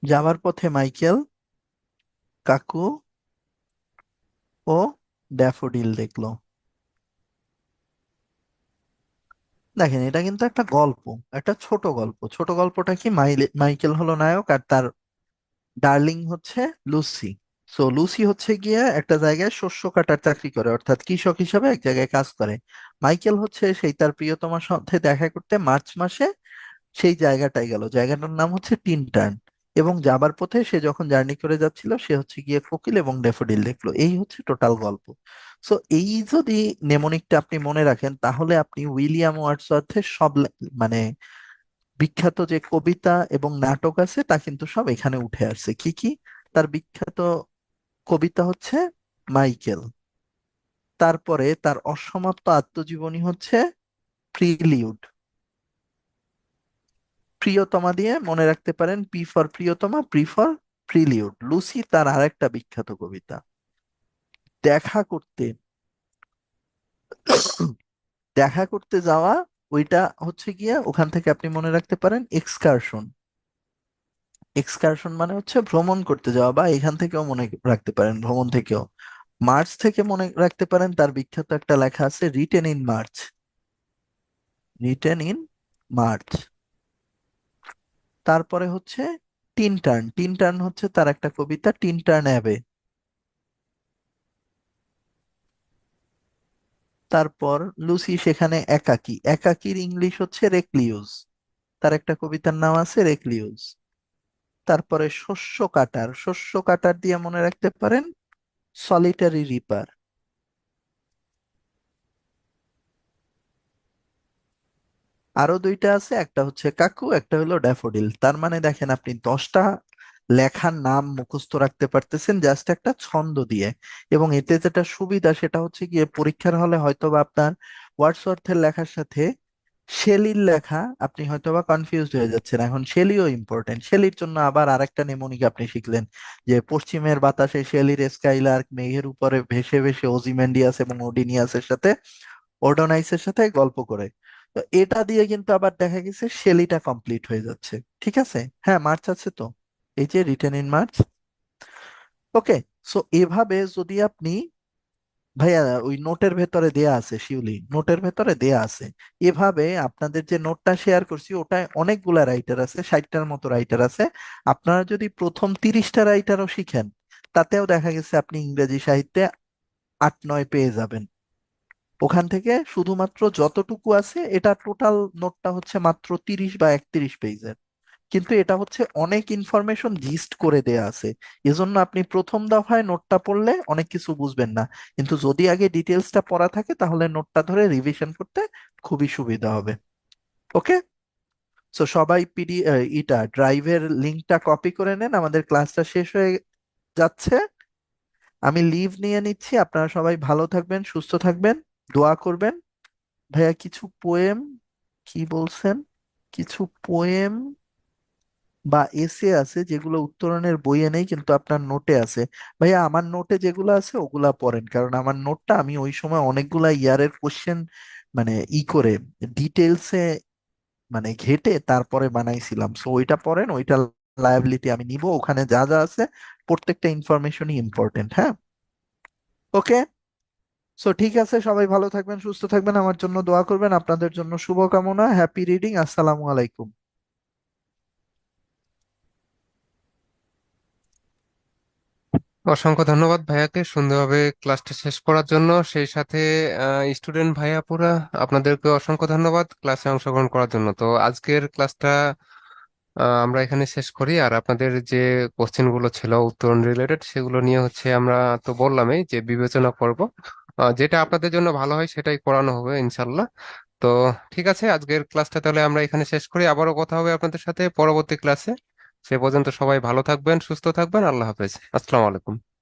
যাবার পথে মাইকেল কাকু ও ড্যাফোডিল দেখলো। দেখেন এটা কিন্তু একটা গল্প, একটা ছোট গল্প। ছোট গল্পটা কি, মাইকেল হলো নায়ক আর তার ডার্লিং হচ্ছে লুসি। সো লুসি হচ্ছে গিয়ে একটা জায়গায় শস্য কাটার চাকরি করে, অর্থাৎ কৃষক হিসাবে এক জায়গায় কাজ করে। মাইকেল হচ্ছে সেই তার প্রিয়তমার সাথে দেখা করতে মার্চ মাসে সেই জায়গাটায় গেল, জায়গাটার নাম হচ্ছে টিনটার্ন। এবং যাবার পথে সে যখন জার্নি করে যাচ্ছিল সে হচ্ছে গিয়ে কোকিল এবং ড্যাফোডিল দেখলো। এই হচ্ছে টোটাল গল্প। সো এই যদি নেমোনিকটা আপনি মনে রাখেন, তাহলে আপনি উইলিয়াম ওয়ার্ডসওয়ার্থের সব মানে বিখ্যাত যে কবিতা এবং নাটক আছে তা কিন্তু সব এখানে উঠে আসছে। কি কি? তার বিখ্যাত কবিতা হচ্ছে মাইকেল, তারপরে তার অসমাপ্ত আত্মজীবনী হচ্ছে প্রিলিউড। প্রিয়তমা দিয়ে মনে রাখতে পারেন, পি ফর প্রিয়তমা, প্রি ফর প্রিলিউড। লুসি তার আরেকটা বিখ্যাত কবিতা। দেখা করতে, দেখা করতে যাওয়া, ওইটা হচ্ছে গিয়া ওখান থেকে আপনি মনে রাখতে পারেন এক্সকারশন। এক্সকারশন মানে হচ্ছে ভ্রমণ করতে যাওয়া, বা এখান থেকেও মনে রাখতে পারেন ভ্রমণ থেকেও। মার্চ থেকে মনে রাখতে পারেন তার বিখ্যাত একটা লেখা আছে written in March. Written in March. তারপরে হচ্ছে টিন টার্ন। টিন টার্ন হচ্ছে তার একটা কবিতা, টিন টার্ন অ্যাবে। তারপর লুসি সেখানে একাকী, একাকীর ইংলিশ হচ্ছে রেকলিউজ, তার একটা কবিতার নাম আছে রেকলিউজ। তারপরে শস্য কাটার, শস্য কাটার দিয়ে মনে রাখতে পারেন সলিটারি রিপার। আরো দুইটা আছে, একটা হচ্ছে কাকু, একটা হলো ড্যাফোডিল। তার মানে দেখেন আপনি 10টা লেখার নাম মুখস্থ রাখতে পারতেছেন জাস্ট একটা ছন্দ দিয়ে। এবং এতে যেটা সুবিধা সেটা হচ্ছে গিয়ে পরীক্ষার হলে হয়তো বা আপনার ওয়ার্ডসওয়ার্থের লেখার সাথে শেলির লেখা আপনি হয়তো বা কনফিউজড হয়ে যাচ্ছেন। এখন শেলিও ইম্পর্টেন্ট, শেলির জন্য আবার আরেকটা নেমোনিক আপনি শিখলেন, যে পশ্চিমের বাতাসে শেলির স্কাইলার্ক, মেঘের উপরে ভেসে ভেসে ওজিমেন্ডিয়াস এবং ওডিনিয়াসের সাথে, ওডোনাইসের সাথে গল্প করে। তো এটা দিয়ে কিন্তু আবার দেখা গেছে শেলিটা কমপ্লিট হয়ে যাচ্ছে। ঠিক আছে, হ্যাঁ মার্চ আছে তো, এই যে written in March. Okay. So এভাবে যদি আপনি, ভাইয়া ওই নোটের ভেতরে দেয়া আছে, শিউলি নোটের ভেতরে দেয়া আছে, এভাবে আপনাদের যে নোটটা শেয়ার করছি ওটায় অনেকগুলা রাইটার আছে, 60টার মতো রাইটার আছে। আপনারা যদি প্রথম 30টা রাইটারও শিখেন, তাতেও দেখা গেছে আপনি ইংরেজি সাহিত্যে 8-9 পেয়ে যাবেন। ওখান থেকে শুধুমাত্র যতটুকু আছে, এটা টোটাল নোটটা হচ্ছে মাত্র 30 বা 31 পেজের। কিন্তু এটা হচ্ছে অনেক ইনফরমেশন জিস্ট করে দেয়া আছে। এজন্য আপনি প্রথম দফায় নোটটা পড়লে অনেক কিছু বুঝবেন না, কিন্তু যদি আগে ডিটেলসটা পড়া থাকে তাহলে নোটটা ধরে রিভিশন করতে খুবই সুবিধা হবে। ওকে, সো সবাই ইটা ড্রাইভের লিংকটা কপি করে নেন, আমাদের ক্লাসটা শেষ হয়ে যাচ্ছে। আমি লিভ নিয়ে নিচ্ছি, আপনারা সবাই ভালো থাকবেন, সুস্থ থাকবেন, দোয়া করবেন। ভাইয়া কিছু পোয়েম, কি বলছেন, কিছু পোয়েম বা এসে আছে যেগুলো উত্তরণের বইয়ে নেই কিন্তু আপনার নোটে আছে। ভাইয়া আমার নোটে যেগুলো আছে ওগুলা পড়েন, কারণ আমার নোটটা আমি ওই সময় অনেকগুলা ইয়ারের কোশ্চেন মানে করে ডিটেলসে মানে ঘেটে তারপরে বানাইছিলাম। সো ওইটা পড়েন, ওইটা লায়াবিলিটি আমি নিব, ওখানে যা যা আছে প্রত্যেকটা ইনফরমেশনই ইম্পর্টেন্ট। হ্যাঁ, ওকে। সো ঠিক আছে, সবাই ভালো থাকবেন, সুস্থ থাকবেন, আমার জন্য দোয়া করবেন, আপনাদের জন্য শুভকামনা। হ্যাপি রিডিং, আসসালামু আলাইকুম। অসংখ্য ধন্যবাদ ভাইয়াকে সুন্দরভাবে ক্লাসটা শেষ করার জন্য। সেই সাথে স্টুডেন্ট ভাইয়াপুরা, আপনাদেরকে অসংখ্য ধন্যবাদ ক্লাসে অংশগ্রহণ করার জন্য। তো আজকের ক্লাসটা আমরা এখানে শেষ করি। আর আপনাদের যে কোশ্চেন গুলো ছিল উত্তরণ রিলেটেড, সেগুলো নিয়ে হচ্ছে আমরা তো বললামই যে বিবেচনা করব, যেটা আপনাদের জন্য ভালো হয় সেটাই করানো হবে ইনশাল্লাহ। তো ঠিক আছে, আজকের ক্লাসটা তাহলে আমরা এখানে শেষ করি। আবারও কথা হবে আপনাদের সাথে পরবর্তী ক্লাসে। সে পর্যন্ত সবাই ভালো থাকবেন, সুস্থ থাকবেন। আল্লাহ হাফেজ, আসসালামু আলাইকুম।